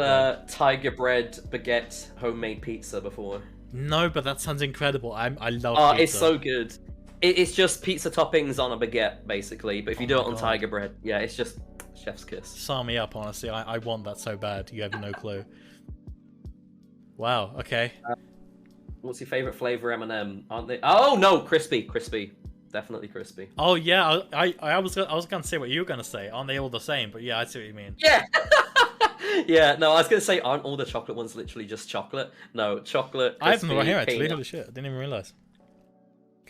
tiger bread baguette homemade pizza before? No, but that sounds incredible. I love pizza. It's so good. It's just pizza toppings on a baguette, basically. But if you do it on tiger bread, yeah, it's just chef's kiss. Sign me up, honestly. I want that so bad. You have no clue. Wow. Okay. What's your favorite flavor M&M? Aren't they? Oh no, crispy, definitely crispy. Oh yeah, I was gonna say what you were gonna say. Aren't they all the same? But yeah, I see what you mean. Yeah. Yeah. No, I was gonna say, aren't all the chocolate ones literally just chocolate? No, chocolate. I have them right crispy, here actually. peanut. Holy shit! I didn't even realize.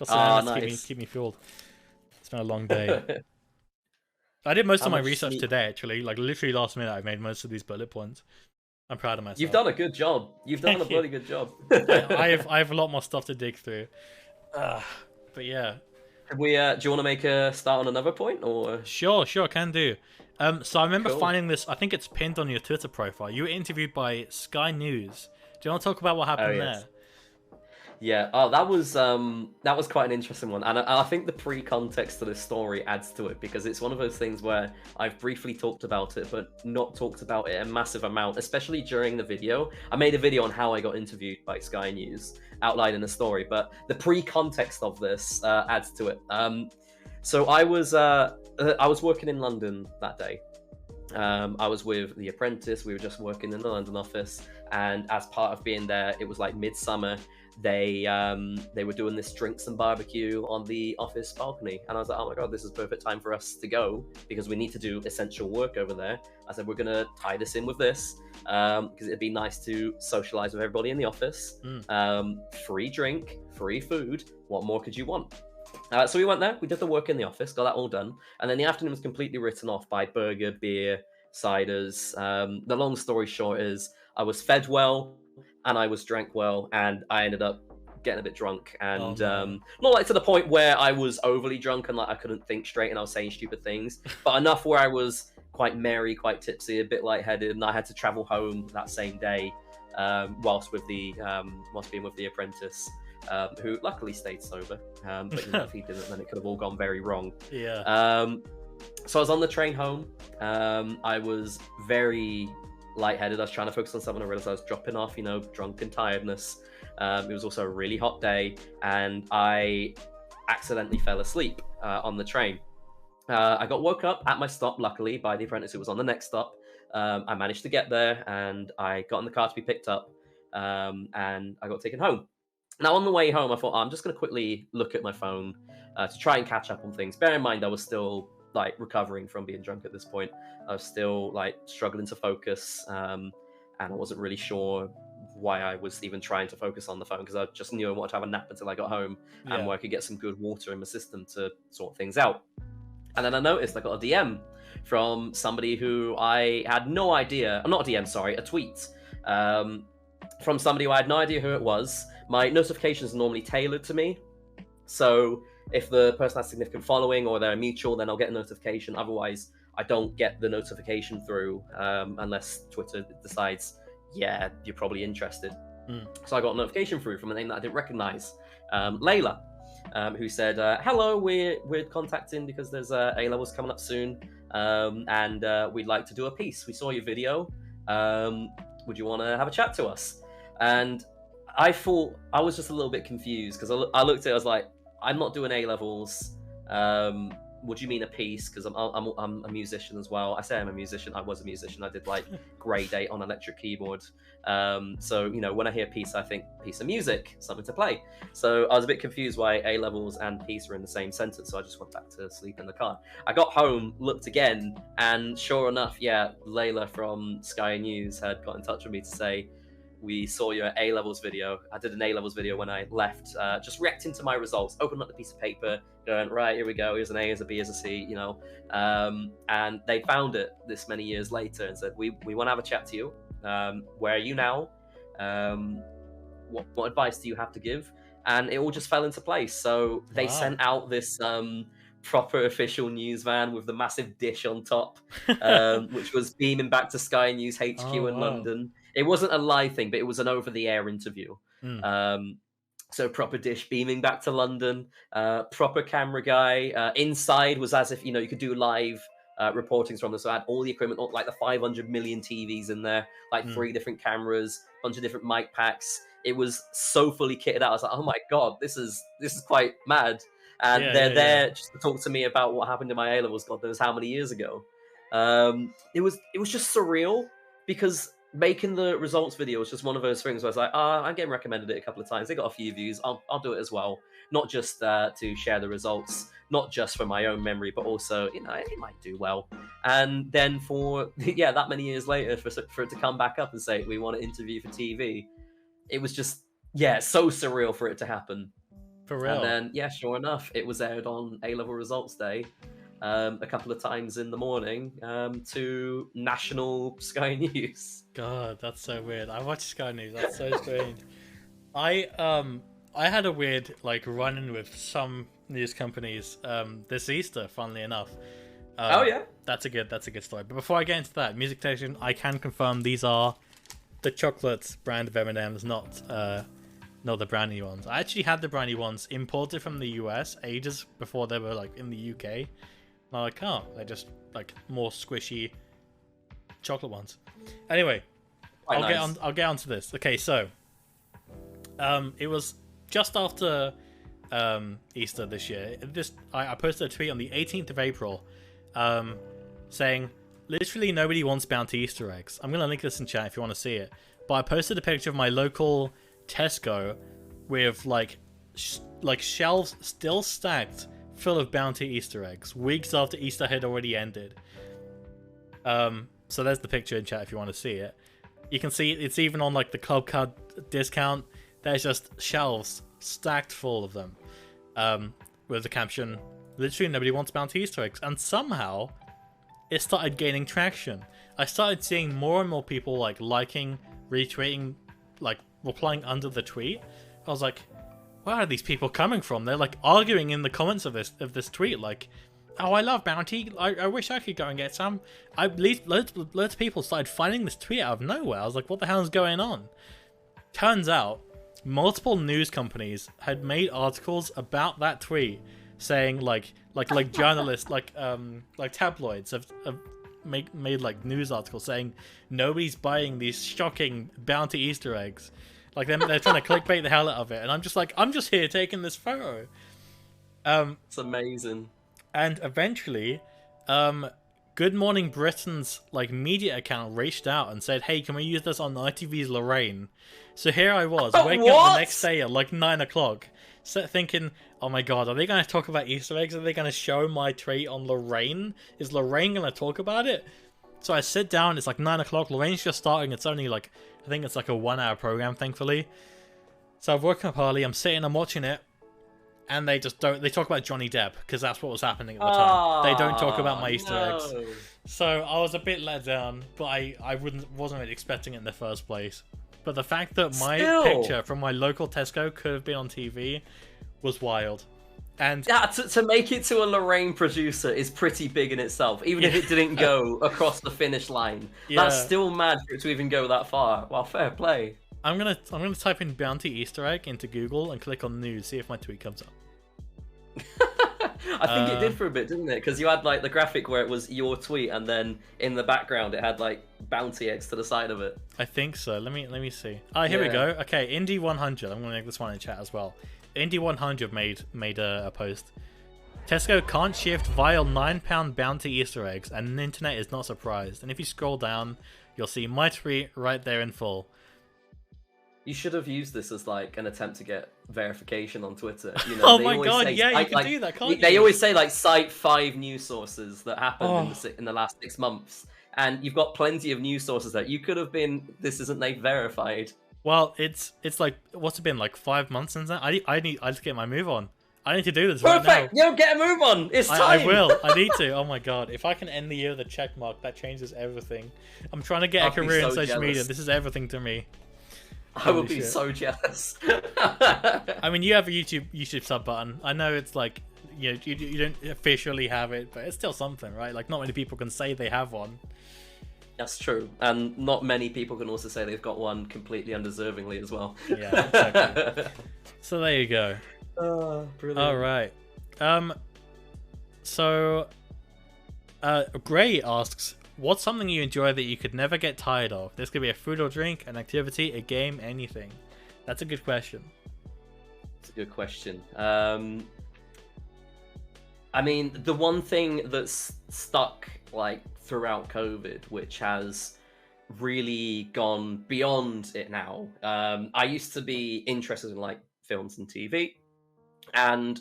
Nice. Keep me fueled. It's been a long day. I did most of my research today, actually. Like literally last minute, I made most of these bullet points. I'm proud of myself. You've done a good job. You've done a bloody good job. I have a lot more stuff to dig through. But yeah. Do you want to make a start on another point, or? Sure, can do. So I remember Cool. finding this. I think it's pinned on your Twitter profile. You were interviewed by Sky News. Do you want to talk about what happened there? Yeah, that was quite an interesting one, and I think the pre-context to this story adds to it, because it's one of those things where I've briefly talked about it, but not talked about it a massive amount, especially during the video. I made a video on how I got interviewed by Sky News, outlining the story, but the pre-context of this adds to it. So I was working in London that day. I was with The Apprentice. We were just working in the London office, and as part of being there, it was like midsummer. They were doing this drinks and barbecue on the office balcony, and I was like, oh my god, this is perfect time for us to go, because we need to do essential work over there. I said, we're gonna tie this in with this, because it'd be nice to socialize with everybody in the office. Free drink, free food, what more could you want? So we went there, we did the work in the office, got that all done, and then the afternoon was completely written off by burger, beer, ciders. The long story short is I was fed well, and I was drank well, and I ended up getting a bit drunk, and not like to the point where I was overly drunk and like I couldn't think straight and I was saying stupid things, but enough where I was quite merry, quite tipsy, a bit lightheaded, and I had to travel home that same day whilst being with the apprentice, who luckily stayed sober. But if he didn't, then it could have all gone very wrong. Yeah. So I was on the train home. I was very lightheaded. I was trying to focus on something. I realized I was dropping off, drunken tiredness. It was also a really hot day, and I accidentally fell asleep on the train. I got woke up at my stop, luckily, by the apprentice who was on the next stop. I managed to get there, and I got in the car to be picked up, and I got taken home. Now, on the way home, I thought, I'm just going to quickly look at my phone to try and catch up on things. Bear in mind, I was still recovering from being drunk at this point. I was still struggling to focus, and I wasn't really sure why I was even trying to focus on the phone, because I just knew I wanted to have a nap until I got home, and where I could get some good water in my system to sort things out. And then I noticed I got a DM from somebody who I had no idea. Not a DM, sorry, a tweet from somebody who I had no idea who it was. My notifications are normally tailored to me, so If the person has significant following or they're mutual, then I'll get a notification. Otherwise, I don't get the notification through unless Twitter decides, yeah, you're probably interested. So I got a notification through from a name that I didn't recognize, Layla, who said, hello, we're contacting because there's A-levels coming up soon, and we'd like to do a piece. We saw your video. Would you want to have a chat to us? And I thought, I was just a little bit confused because I looked at it, I was like, I'm not doing A-levels. Would you mean a piece? Because I'm a musician as well. I say I'm a musician. I was a musician. I did like grade 8 on electric keyboard. So, you know, when I hear piece, I think piece of music, something to play. So I was a bit confused why A-levels and piece were in the same sentence. So I just went back to sleep in the car. I got home, looked again, and sure enough, yeah, Layla from Sky News had got in touch with me to say, we saw your A-levels video. I did an A-levels video when I left, just reacting to my results, opened up the piece of paper, going, right, here we go, here's an A, here's a B, here's a C, you know. And they found it this many years later and said, we want to have a chat to you. Where are you now? What advice do you have to give? And it all just fell into place. So they sent out this proper official news van with the massive dish on top, which was beaming back to Sky News HQ in London. It wasn't a live thing, but it was an over-the-air interview. So proper dish beaming back to London, proper camera guy. Inside was as if, you know, you could do live reportings from them. So I had all the equipment, like the 500 million TVs in there, like 3 different cameras, bunch of different mic packs. It was so fully kitted out. I was like, oh my God, this is quite mad. And they're there just to talk to me about what happened in my A-levels, God knows how many years ago. It was just surreal because making the results video was just one of those things where I was like, I'm getting recommended it a couple of times. They got a few views. I'll do it as well. Not just to share the results, not just for my own memory, but also, you know, it might do well. And then for, that many years later, for it to come back up and say, we want to interview for TV, it was just, so surreal for it to happen. For real. And then, sure enough, it was aired on A-level results day a couple of times in the morning to national Sky News. God, that's so weird. I watch Sky News. That's so strange. I had a weird like run-in with some news companies this Easter, funnily enough. That's a good story. But before I get into that, music station, I can confirm these are the chocolate brand of M&Ms, not the brownie ones. I actually had the brownie ones imported from the US ages before they were like in the UK. And I'm like, oh, they're just like more squishy chocolate ones. Anyway, I'll get onto this. Okay, so it was just after Easter this year. I posted a tweet on the 18th of April saying, literally nobody wants bounty Easter eggs. I'm going to link this in chat if you want to see it. But I posted a picture of my local Tesco with like shelves still stacked full of bounty Easter eggs weeks after Easter had already ended. So there's the picture in chat if you want to see it. You can see it's even on like the Club Card discount. There's just shelves stacked full of them with the caption, literally nobody wants bounty Easter eggs. And somehow it started gaining traction. I started seeing more and more people like liking, retweeting, like replying under the tweet. I was like, where are these people coming from? They're like arguing in the comments of this tweet, like, oh, I love bounty. I wish I could go and get some. Loads of people started finding this tweet out of nowhere. I was like, what the hell is going on? Turns out, multiple news companies had made articles about that tweet, saying like journalists, like tabloids have made like news articles saying nobody's buying these shocking bounty Easter eggs. Like they're trying to clickbait the hell out of it, and I'm just here taking this photo. It's amazing. And eventually, Good Morning Britain's like media account reached out and said, "Hey, can we use this on ITV's Lorraine?" So here I was waking up the next day at like 9 o'clock, thinking, "Oh my God, are they going to talk about Easter eggs? Are they going to show my tweet on Lorraine? Is Lorraine going to talk about it?" So I sit down. It's like 9 o'clock. Lorraine's just starting. It's only like, I think it's like a 1-hour program, thankfully. So I've woken up early. I'm sitting. I'm watching it. And they just don't. They talk about Johnny Depp because that's what was happening at the time. They don't talk about my Easter eggs. So I was a bit let down, but I wasn't really expecting it in the first place. But the fact that my picture from my local Tesco could have been on TV was wild. And yeah, to make it to a Lorraine producer is pretty big in itself, even if it didn't go across the finish line. That's still mad for it to even go that far. Well, fair play. I'm gonna type in bounty Easter egg into Google and click on news, see if my tweet comes up. I think it did for a bit, didn't it? Because you had like the graphic where it was your tweet, and then in the background it had like bounty eggs to the side of it. I think so. Let me see. Oh, here we go. Okay, Indie 100. I'm gonna make this one in chat as well. Indie 100 made a post. Tesco can't shift vile £9 bounty Easter eggs, and the internet is not surprised. And if you scroll down, you'll see my tweet right there in full. You should have used this as like an attempt to get verification on Twitter. You know, oh my god, yeah, you can do that, can't you? They always say like cite 5 news sources that happened in the last 6 months, and you've got plenty of news sources that you could have been. This isn't Nath verified. Well, it's like, what's it been, like 5 months since that? I need to get my move on. I need to do this Perfect. right now. Yo, get a move on. It's time. I will. I need to. Oh my god. If I can end the year with a check mark, that changes everything. I'm trying to get a career in social media. This is everything to me. I would be so jealous. I mean, you have a YouTube sub button. I know it's like, you don't officially have it, but it's still something, right? Like, not many people can say they have one. That's true, and not many people can also say they've got one completely undeservingly as well. Yeah, exactly. So there you go. Brilliant. All right. So, Gray asks, what's something you enjoy that you could never get tired of? This could be a food or drink, an activity, a game, anything. That's a good question. It's a good question. I mean, the one thing that's stuck like throughout COVID, which has really gone beyond it now. I used to be interested in like films and TV, and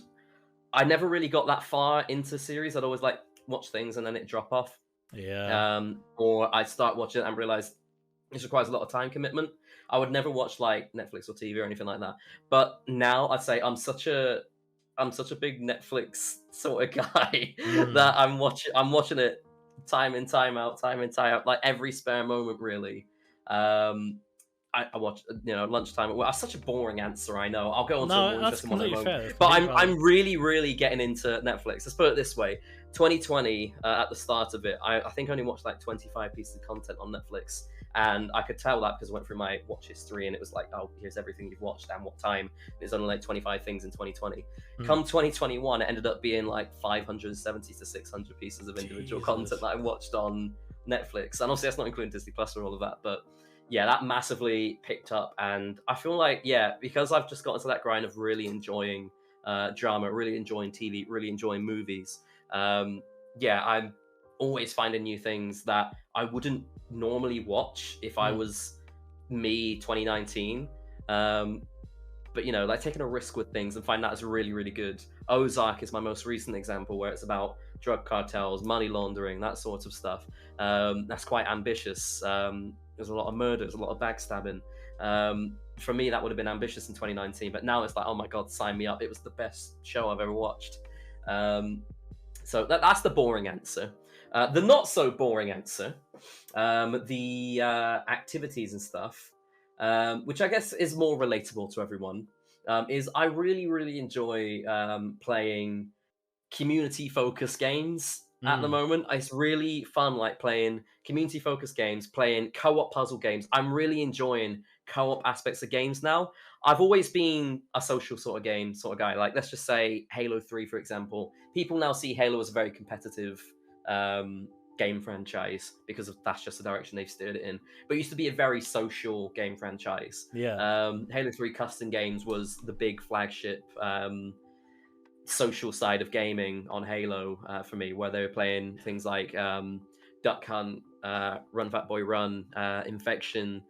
I never really got that far into series. I'd always like watch things and then it drop off. Yeah. Or I'd start watching it and realize this requires a lot of time commitment. I would never watch like Netflix or TV or anything like that. But now I'd say I'm such a big Netflix sort of guy that I'm watching it time in, time out, like every spare moment, really. I watch, lunchtime. Well, that's such a boring answer, I know. I'll go on to a more interesting one in a moment. But I'm really, really getting into Netflix. Let's put it this way. 2020, at the start of it, I think I only watched like 25 pieces of content on Netflix. And I could tell that because I went through my watch history and it was like, oh, here's everything you've watched and what time. There's only like 25 things in 2020. Come 2021, it ended up being like 570 to 600 pieces of individual content that I watched on Netflix. And obviously that's not including Disney Plus or all of that, but yeah, that massively picked up. And I feel like, yeah, because I've just gotten to that grind of really enjoying drama, really enjoying TV, really enjoying movies. Yeah, I'm always finding new things that I wouldn't normally watch if I was me 2019. But, like taking a risk with things and find that is really, really good. Ozark is my most recent example where it's about drug cartels, money laundering, that sort of stuff. That's quite ambitious. There's a lot of murder, there's a lot of backstabbing. For me, that would have been ambitious in 2019, but now it's like, oh my God, sign me up. It was the best show I've ever watched. So that's the boring answer. The not so boring answer, the activities and stuff, which I guess is more relatable to everyone, is I really, really enjoy playing community-focused games at the moment. It's really fun, like playing community-focused games, playing co-op puzzle games. I'm really enjoying co-op aspects of games now. I've always been a social sort of guy. Like, let's just say Halo 3, for example. People now see Halo as a very competitive game franchise because that's just the direction they've steered it in. But it used to be a very social game franchise. Yeah. Halo 3 custom games was the big flagship social side of gaming on Halo for me, where they were playing things like Duck Hunt, Run Fat Boy Run, Infection,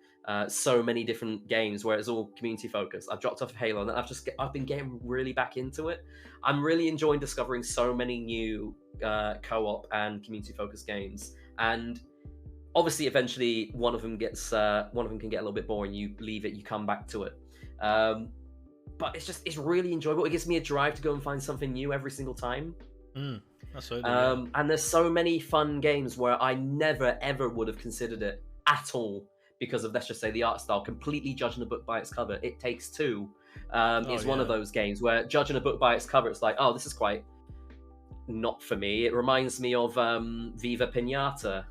so many different games where it's all community focused. I've dropped off of Halo and I've been getting really back into it. I'm really enjoying discovering so many new co-op and community focused games, and obviously eventually one of them can get a little bit boring. You leave it, you come back to it. But it's really enjoyable. It gives me a drive to go and find something new every single time. That's so and there's so many fun games where I never ever would have considered it at all because of, let's just say, the art style, completely judging a book by its cover. It Takes Two is one of those games where judging a book by its cover, it's like, oh, this is quite not for me. It reminds me of Viva Pinata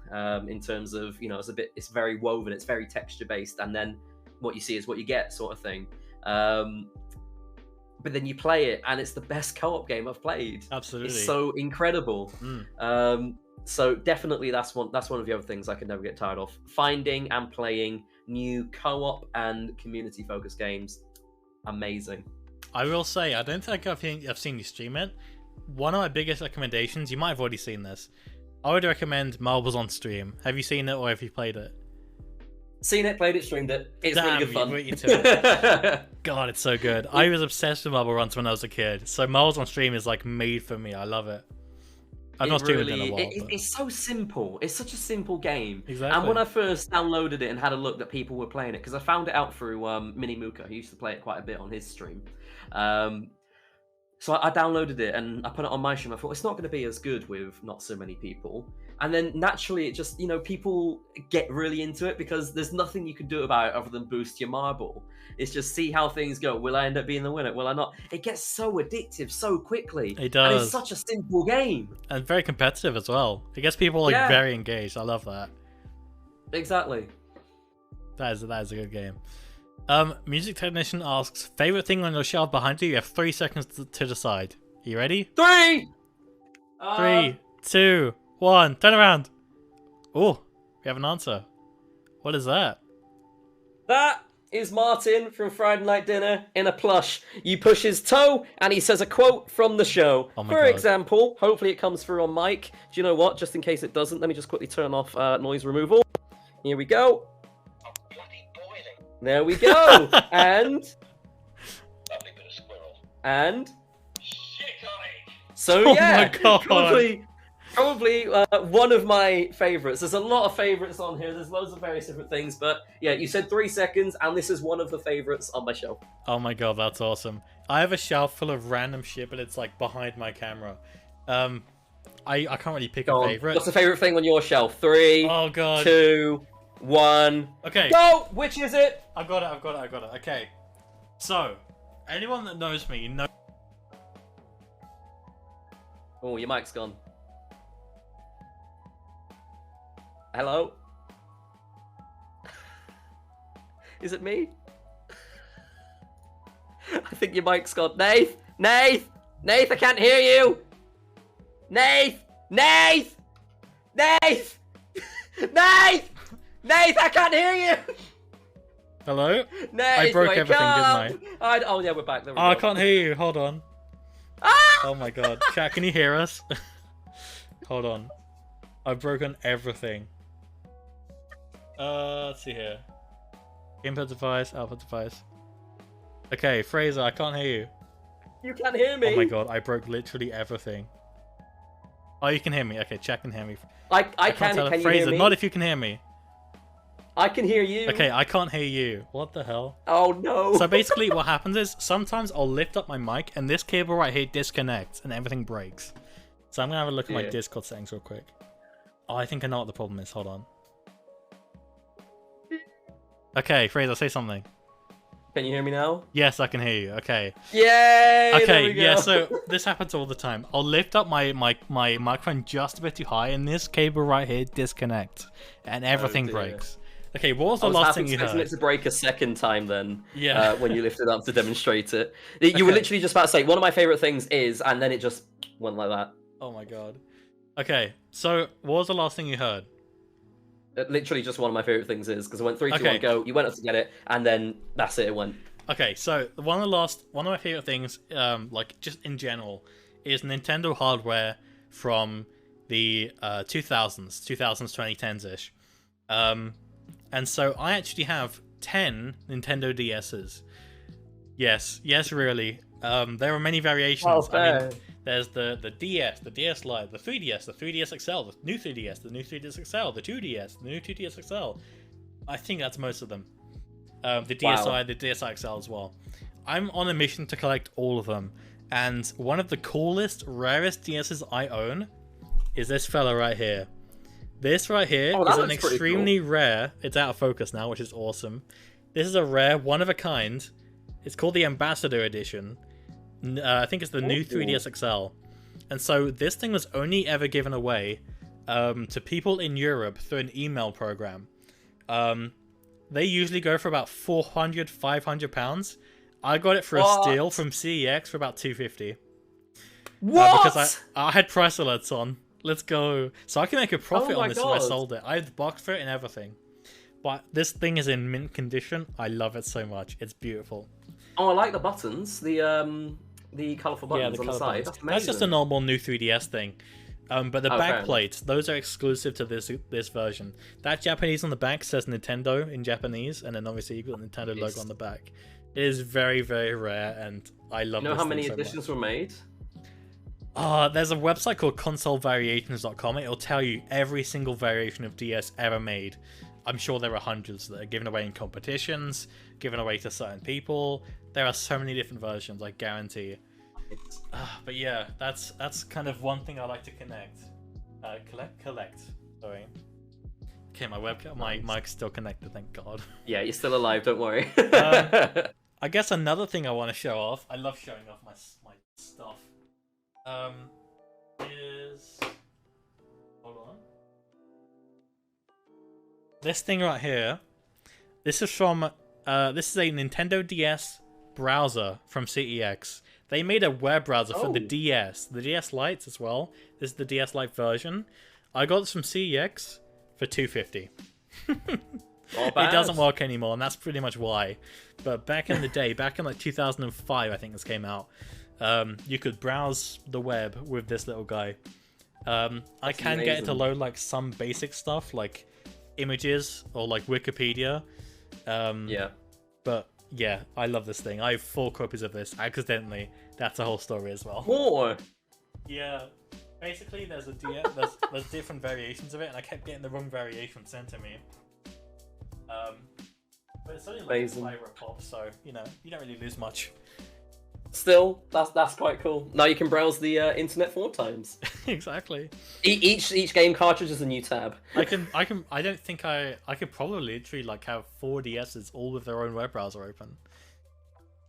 in terms of, you know, it's very woven, it's very texture based, and then what you see is what you get, sort of thing. But then you play it, and it's the best co-op game I've played. Absolutely, it's so incredible. So definitely that's one of the other things I could never get tired of. Finding and playing new co-op and community focused games, amazing. I will say, I don't think I've seen you stream it. One of my biggest recommendations, you might have already seen this. I would recommend Marbles on Stream. Have you seen it or have you played it? Seen it, played it, streamed it. It's really good fun. You to it. God, it's so good. I was obsessed with Marble Runs when I was a kid. So Marbles on Stream is like made for me. I love it. I've not streamed it in a while. It's so simple. It's such a simple game. Exactly. And when I first downloaded it and had a look that people were playing it, because I found it out through Mini Mooka, who used to play it quite a bit on his stream. So I downloaded it and I put it on my stream. I thought it's not going to be as good with not so many people. And then naturally, it just, you know, people get really into it because there's nothing you can do about it other than boost your marble. It's just see how things go. Will I end up being the winner? Will I not? It gets so addictive so quickly. It does. And it's such a simple game. And very competitive as well. It gets people like very engaged. I love that. Exactly. That is a good game. Music Technician asks, favorite thing on your shelf behind you? You have 3 seconds to decide. Are you ready? 3! 3, 2, 1. Turn around. Oh, we have an answer. What is that? That is Martin from Friday Night Dinner in a plush. You push his toe and he says a quote from the show. Oh my For God. example, hopefully it comes through on mic. Do you know what? Just in case it doesn't, let me just quickly turn off noise removal. Here we go. There we go. And Lovely bit of squirrel. And Shit on it. so Oh yeah, my God. probably one of my favorites. There's a lot of favorites on here. There's loads of various different things, but yeah, you said 3 seconds, and this is one of the favorites on my shelf. Oh my God, that's awesome. I have a shelf full of random shit, but it's like behind my camera. I can't really pick a favorite. What's the favorite thing on your shelf? 3, Oh God. 2, 1. Okay. Go! Which is it? I've got it. Okay. So, anyone that knows me knows. Oh, your mic's gone. Hello? Is it me? I think your mic's gone. Nath! Nath! Nath, I can't hear you! Nath! Nath! Nath! Nath! Nath, I can't hear you! Hello? Nath, I broke wake everything, up! didn't I? Oh, yeah, we're back. There we Oh, I go. can't hear you. Hold on. Ah! Oh my God. Chat, can you hear us? Hold on. I've broken everything. Let's see here. Input device, output device. Okay, Fraser, I can't hear you. You can't hear me? Oh my God, I broke literally everything. Oh, you can hear me. Okay, chat can hear me. I can't can tell. you Fraser, hear me? not if you can hear me. I can hear you. Okay, I can't hear you. What the hell? Oh no. So basically what happens is sometimes I'll lift up my mic and this cable right here disconnects and everything breaks. So I'm going to have a look at my Discord settings real quick. Oh, I think I know what the problem is. Hold on. Okay, Fraser, say something. Can you hear me now? Yes, I can hear you. Okay. Yay! Okay, there we go. yeah, so this happens all the time. I'll lift up my microphone just a bit too high and this cable right here disconnects and everything dear. breaks. Okay, what was I the was last half thing you expecting heard? it to break a second time then. Yeah. When you lifted up to demonstrate it. You were Okay. literally just about to say, one of my favourite things is, and then it just went like that. Oh my God. Okay, so what was the last thing you heard? Literally just one of my favourite things is, because I went 3, 2, Okay. 1, go, you went up to get it, and then that's it went. Okay, so one of my favorite things, like just in general, is Nintendo hardware from the 2000s, 2010s ish. And so I actually have 10 Nintendo DSs. Yes, really. There are many variations. I mean, there's the DS, the DS Lite, the 3DS, the 3DS XL, the new 3DS, the new 3DS XL, the 2DS, the new 2DS XL. I think that's most of them. The DSi, the DSi XL as well. I'm on a mission to collect all of them. And one of the coolest, rarest DSs I own is this fella right here. This right here is an extremely rare... It's out of focus now, which is awesome. This is a rare, one-of-a-kind It's called the Ambassador Edition. I think it's the new 3DS XL. And so this thing was only ever given away to people in Europe through an email program. They usually go for about £400-500. I got it for a steal from CEX for about $250. What? Because I had price alerts on. Let's go. So I can make a profit on this if I sold it. I had the box for it and everything. But this thing is in mint condition. I love it so much. It's beautiful. Oh, I like the buttons. The colourful buttons on the side. That's amazing. That's just a normal new 3DS thing. But the back plates, those are exclusive to this version. That Japanese on the back says Nintendo in Japanese, and then obviously you've got the Nintendo logo on the back. It is very, very rare, and I love it. You know how many editions were made? There's a website called consolevariations.com. It'll tell you every single variation of DS ever made. I'm sure there are hundreds that are given away in competitions, given away to certain people. There are so many different versions, I guarantee. But yeah, that's kind of one thing I like to collect. Sorry. Okay, my mic's still connected, thank God. Yeah, you're still alive, don't worry. I guess another thing I want to show off, I love showing off my stuff, is... Hold on. This thing right here, this is from, this is a Nintendo DS browser from CEX. They made a web browser for the DS Lite as well. This is the DS Lite version. I got this from CEX for $250. It doesn't work anymore, and that's pretty much why. But back in the day, back in like 2005, I think this came out, you could browse the web with this little guy. I can get it to load like some basic stuff, like images or like Wikipedia. Yeah. But yeah, I love this thing. I have 4 copies of this accidentally. That's a whole story as well. 4? Yeah. Basically, there's there's different variations of it, and I kept getting the wrong variation sent to me. But it's only like a pop, so you know you don't really lose much. Still, that's quite cool. Now you can browse the internet 4 times. Exactly. Each game cartridge is a new tab. I don't think I could probably literally like have 4 DSs all with their own web browser open.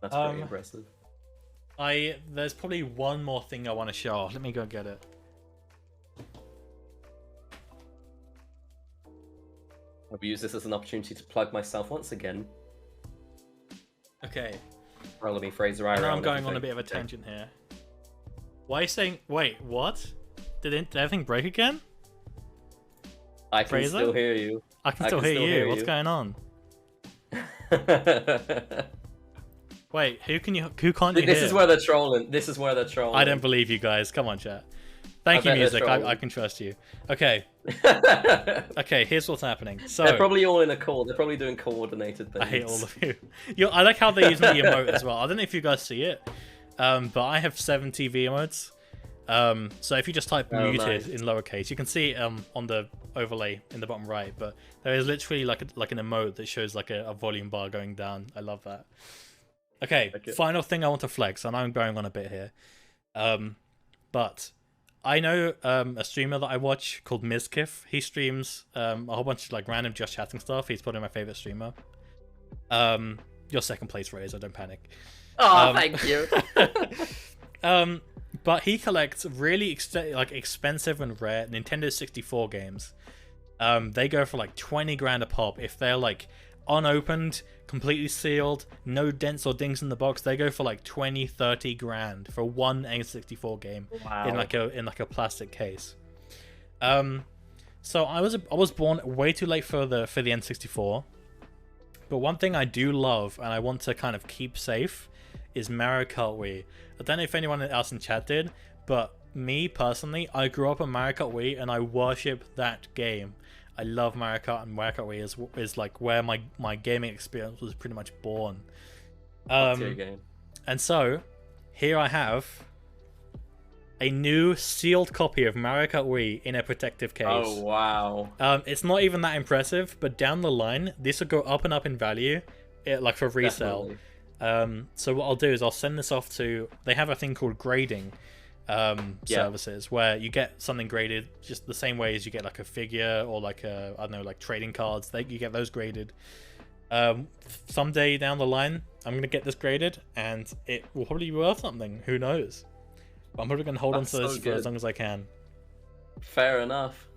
That's pretty impressive. There's probably one more thing I want to show off. Let me go get it. I'll use this as an opportunity to plug myself once again. Okay. Follow me, FraserIRL. Now I'm going on a bit of a tangent here. Why are you saying... Wait, what? Did everything break again? I can Fraser? still hear you. I can still hear you. What's going on? Wait, who can't you hear? This is where they're trolling. This is where they're trolling. I don't believe you guys. Come on, chat. Thank you, music. I can trust you. Okay. Okay, here's what's happening. So they're probably all in a call. They're probably doing coordinated things. I hate all of you. I like how they're using the emote as well. I don't know if you guys see it, but I have 7 TV emotes. So if you just type muted in lowercase, you can see it on the overlay in the bottom right. But there is literally like an emote that shows like a volume bar going down. I love that. Okay, final thing I want to flex, and I'm going on a bit here. But I know a streamer that I watch called Mizkif. He streams a whole bunch of like random just chatting stuff. He's probably my favorite streamer. Your second place, Razor. Don't panic. Oh, thank you. But he collects really expensive and rare Nintendo 64 games. They go for like 20 grand a pop. If they're like unopened, completely sealed, no dents or dings in the box, they go for like 20-30 grand for one N64 game. Wow. in like a plastic case. So I was born way too late for the N64. But one thing I do love and I want to kind of keep safe is Mario Kart Wii. I don't know if anyone else in chat did, but me personally, I grew up on Mario Kart Wii and I worship that game. I love Mario Kart, and Mario Kart Wii is like where my gaming experience was pretty much born. Game. And so, here I have a new sealed copy of Mario Kart Wii in a protective case. Oh, wow. It's not even that impressive, but down the line, this will go up and up in value, like for resale. So what I'll do is I'll send this off to... They have a thing called grading services where you get something graded just the same way as you get like a figure or like I don't know, like trading cards. You get those graded. Someday down the line, I'm gonna get this graded, and it will probably be worth something. Who knows? But I'm probably gonna hold on That's to this so for as good. long as I can. Fair enough.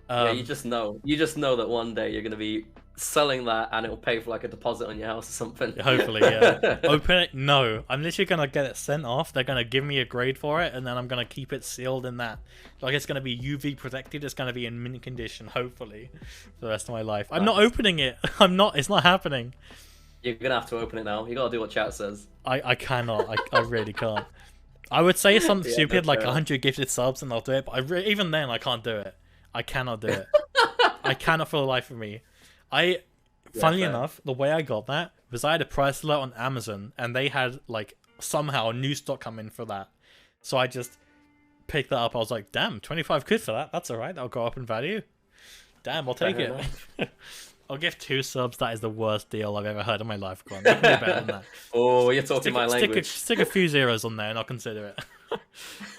Yeah, you Um, just know. You just know that one day you're gonna be selling that, and it'll pay for like a deposit on your house or something. hopefully, yeah. Open it? No, I'm literally gonna get it sent off. They're gonna give me a grade for it, and then I'm gonna keep it sealed in that. Like it's gonna be UV protected. It's gonna be in mint condition, hopefully, for the rest of my life. I'm not Nice. opening it. I'm not. It's not happening. You're gonna have to open it now. You gotta do what chat says. I cannot. I really can't. I would say something Yeah, stupid no, like fair enough. 100 gifted subs and I'll do it, but even then I can't do it. I cannot do it. I cannot for the life of me. Funnily fair. enough, the way I got that was I had a price alert on Amazon and they had like somehow new stock come in for that. So I just picked that up. I was like, damn, 25 quid for that. That's alright. I'll go up in value. Damn, I'll take Fair it. I'll give 2 subs. That is the worst deal I've ever heard in my life. Go on, you can do better than that. Oh, you're talking my language. Stick a few zeros on there and I'll consider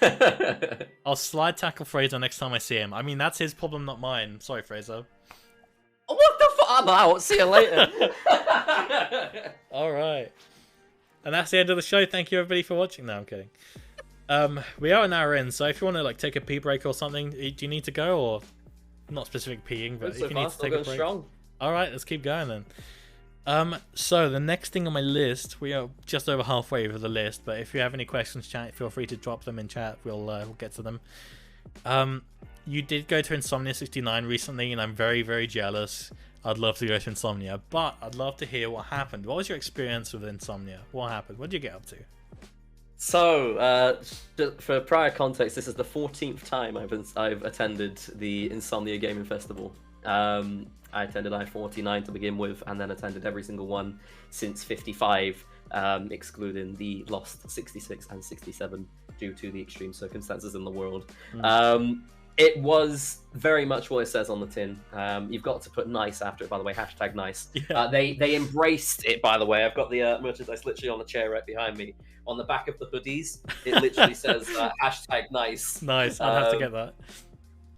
it. I'll slide tackle Fraser next time I see him. I mean, that's his problem, not mine. Sorry, Fraser. What the fuck? I'm out. See you later. All right. And that's the end of the show. Thank you, everybody, for watching. No, I'm kidding. We are an hour in, so if you want to like take a pee break or something, do you need to go, or not specific peeing, but So if you far, need to still take a going break. strong. All right, let's keep going then. So the next thing on my list, we are just over halfway with the list, but if you have any questions, chat, feel free to drop them in chat. We'll get to them. You did go to Insomnia 69 recently, and I'm very, very jealous. I'd love to go to Insomnia, but I'd love to hear what happened. What was your experience with Insomnia? What happened? What did you get up to? So, for prior context, this is the 14th time I've attended the Insomnia Gaming Festival. I attended I-49 to begin with, and then attended every single one since 55, excluding the lost 66 and 67 due to the extreme circumstances in the world. It was very much what it says on the tin. You've got to put nice after it, by the way, hashtag nice. Yeah. They embraced it, by the way. I've got the merchandise literally on the chair right behind me. On the back of the hoodies, it literally says hashtag nice. Nice, I'd have to get that.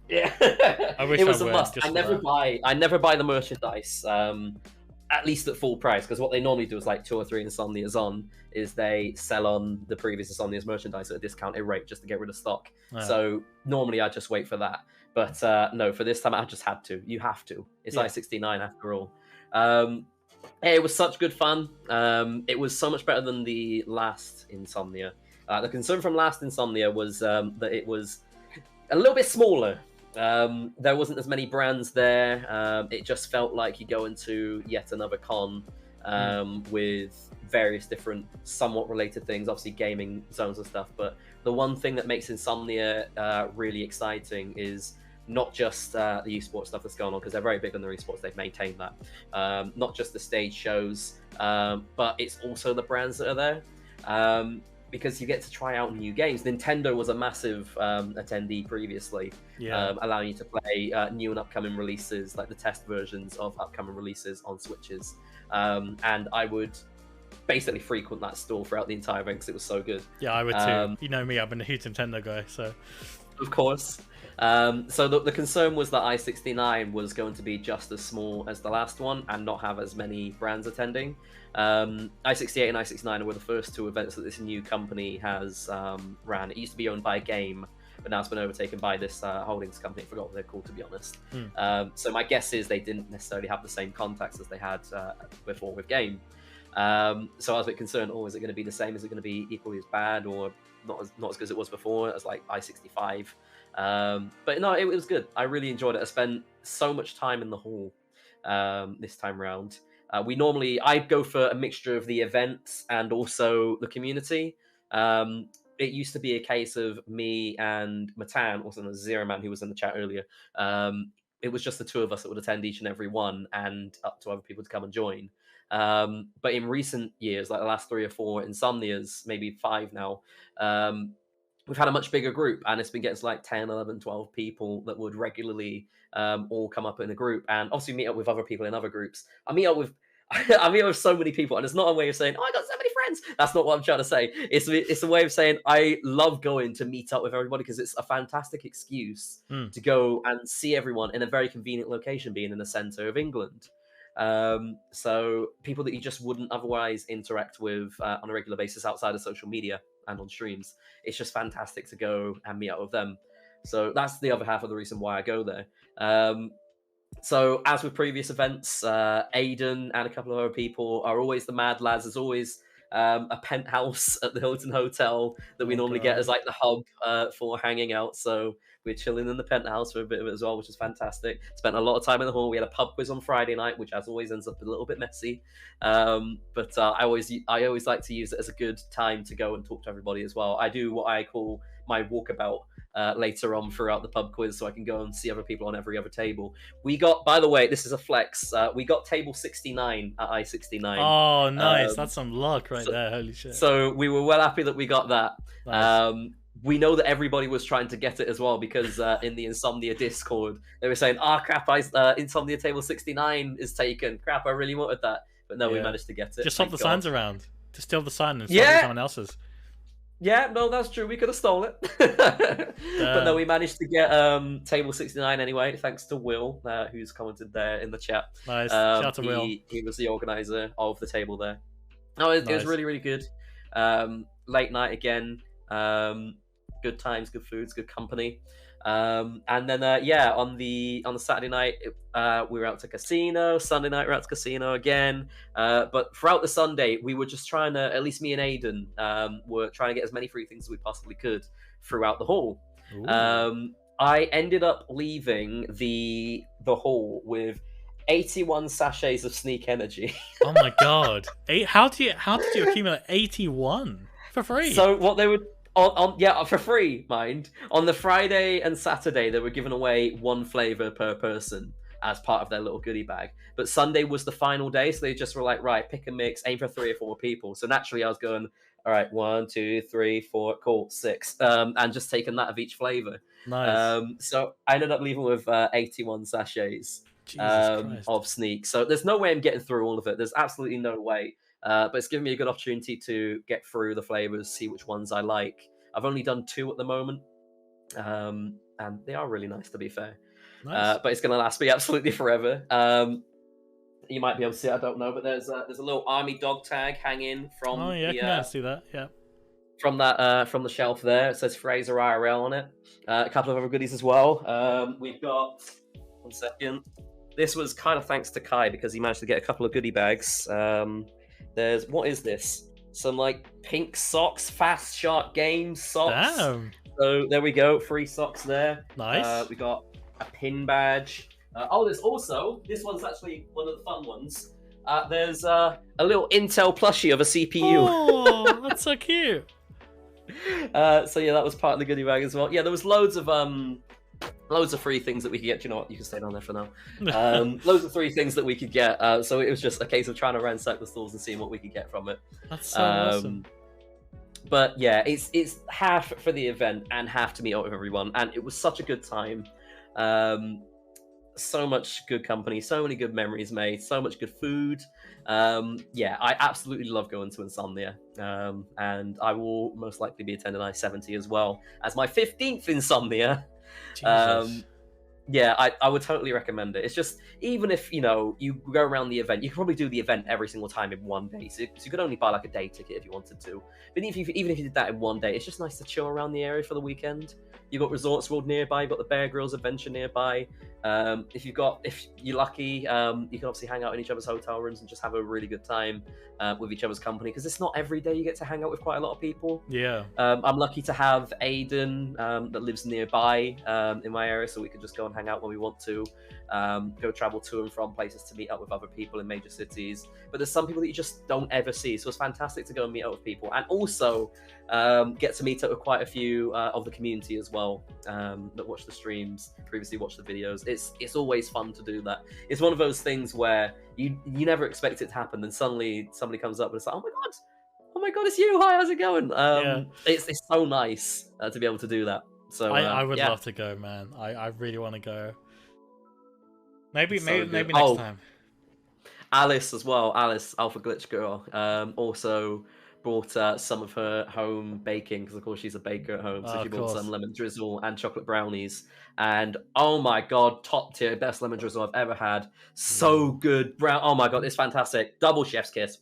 Yeah, I wish it was I a would, must. just I for never that. buy the merchandise, at least at full price, because what they normally do is like 2 or 3 Insomnias on, is they sell on the previous Insomnia's merchandise at a discounted rate just to get rid of stock. Yeah. So normally I just wait for that, but no, for this time I just had to. You have to. It's Yeah. I-69 after all. It was such good fun. It was so much better than the last Insomnia. The concern from last Insomnia was that it was a little bit smaller. There wasn't as many brands there. It just felt like you go into yet another con with various different somewhat related things, obviously gaming zones and stuff. But the one thing that makes Insomnia really exciting is not just the esports stuff that's going on, because they're very big on their esports. They've maintained that. Not just the stage shows, but it's also the brands that are there. Because you get to try out new games. Nintendo was a massive attendee previously, allowing you to play new and upcoming releases, like the test versions of upcoming releases on Switches. And I would basically frequent that store throughout the entire event because it was so good. Yeah, I would too. You know me, I've been a huge Nintendo guy, so. Of course. So the concern was that I-69 was going to be just as small as the last one and not have as many brands attending. I-68 and I-69 were the first 2 events that this new company has ran. It used to be owned by a game, but now it's been overtaken by this holdings company. I forgot what they're called, to be honest. So my guess is they didn't necessarily have the same contacts as they had before with Game. So I was a bit concerned, is it going to be the same? Is it going to be equally as bad, or not as good as it was before, as like I-65? But no, it was good. I really enjoyed it. I spent so much time in the hall this time around. I go for a mixture of the events and also the community. It used to be a case of me and Matan, also known as Zero Man, who was in the chat earlier. It was just the 2 of us that would attend each and every one, and up to other people to come and join. But in recent years, like the last 3 or 4 Insomnias, maybe 5 now, we've had a much bigger group, and it's been getting to like 10, 11, 12 people that would regularly all come up in a group, and obviously meet up with other people in other groups. I meet up with so many people, and it's not a way of saying, I got so many friends. That's not what I'm trying to say. It's a way of saying I love going to meet up with everybody, because it's a fantastic excuse to go and see everyone in a very convenient location, being in the centre of England. So people that you just wouldn't otherwise interact with on a regular basis outside of social media and on streams. It's just fantastic to go and meet up with them. So that's the other half of the reason why I go there. So as with previous events, Aiden and a couple of other people are always the mad lads. There's always a penthouse at the Hilton Hotel that we normally get as like the hub for hanging out. So we're chilling in the penthouse for a bit of it as well, which is fantastic. Spent a lot of time in the hall. We had a pub quiz on Friday night, which as always ends up a little bit messy. But I always like to use it as a good time to go and talk to everybody as well. I do what I call my walkabout later on throughout the pub quiz, so I can go and see other people on every other table. We got, by the way, this is a flex. We got table 69 at I-69. Oh, nice! That's some luck right there. Holy shit! So we were well happy that we got that. Nice. We know that everybody was trying to get it as well because in the Insomnia Discord they were saying, "Ah, crap! Insomnia table 69 is taken. Crap! I really wanted that." But no, we managed to get it. Just swap the signs around. Just steal the sign and swap Yeah. it someone else's. Yeah, no, that's true. We could have stole it. But no, we managed to get table 69 anyway, thanks to Will, who's commented there in the chat. Nice. Shout out to Will. He was the organizer of the table there. No, it was Nice. really, really good. Late night again. Good times, good foods, good company. And then on the Saturday night we were out to casino. Sunday night we were out to casino again. But throughout the Sunday we were just trying to, at least me and Aiden, were trying to get as many free things as we possibly could throughout the hall. I ended up leaving the hall with 81 sachets of Sneak Energy. Oh my god! How did you accumulate 81 for free? So what they would for free, mind. On the Friday and Saturday, they were giving away one flavor per person as part of their little goodie bag. But Sunday was the final day, so they just were like, right, pick a mix, aim for 3 or 4 people. So naturally, I was going, all right, 1, 2, 3, 4, cool, 6, and just taking that of each flavor. Nice. So I ended up leaving with 81 sachets of Sneak. So there's no way I'm getting through all of it. There's absolutely no way. But it's given me a good opportunity to get through the flavors, see which ones I like. I've only done 2 at the moment, and they are really nice, to be fair. Nice. But it's going to last me absolutely forever. You might be able to see it, I don't know, but there's a little army dog tag hanging from I can see that. Yeah. From the shelf there. It says FraserIRL on it. A couple of other goodies as well. We've got, one second. This was kind of thanks to Kai because he managed to get a couple of goodie bags. There's, what is this? Some like pink socks, Fast Shark Games socks. Damn. So there we go, 3 socks there. Nice. We got a pin badge. There's also, this one's actually one of the fun ones. There's a little Intel plushie of a CPU. Oh, that's so cute. So yeah, that was part of the goodie bag as well. Yeah, there was loads of free things that we could get. Do you know what? You can stay down there for now. Loads of free things that we could get. So it was just a case of trying to ransack the stores and seeing what we could get from it. That's so awesome. But yeah, it's half for the event and half to meet up with everyone, and it was such a good time. So much good company, so many good memories made, so much good food. Yeah, I absolutely love going to Insomnia, and I will most likely be attending I-70 as well as my 15th Insomnia. Yeah, I would totally recommend it. It's just, even if, you go around the event, you could probably do the event every single time in one day. So you could only buy like a day ticket if you wanted to. But even if you did that in one day, it's just nice to chill around the area for the weekend. You've got Resorts World nearby, you've got the Bear Grylls Adventure nearby. If you're lucky, you can obviously hang out in each other's hotel rooms and just have a really good time with each other's company, because it's not every day you get to hang out with quite a lot of people. Yeah. I'm lucky to have Aiden that lives nearby in my area, so we could just go and hang out when we want to. Go travel to and from places to meet up with other people in major cities. But there's some people that you just don't ever see, so it's fantastic to go and meet up with people, and also get to meet up with quite a few of the community as well, that watch the streams, previously watched the videos. It's always fun to do that. It's one of those things where you never expect it to happen, then suddenly somebody comes up and it's like, oh my god, it's you, hi, how's it going? It's so nice to be able to do that. So I would love to go, man. I really want to go. Maybe next time. Alice as well. Alice, Alpha Glitch Girl, also brought some of her home baking, because of course she's a baker at home. So Oh, she of brought some course. lemon drizzle and chocolate brownies. And oh my god, top tier, best lemon drizzle I've ever had. So good. Oh my god, it's fantastic. Double chef's kiss.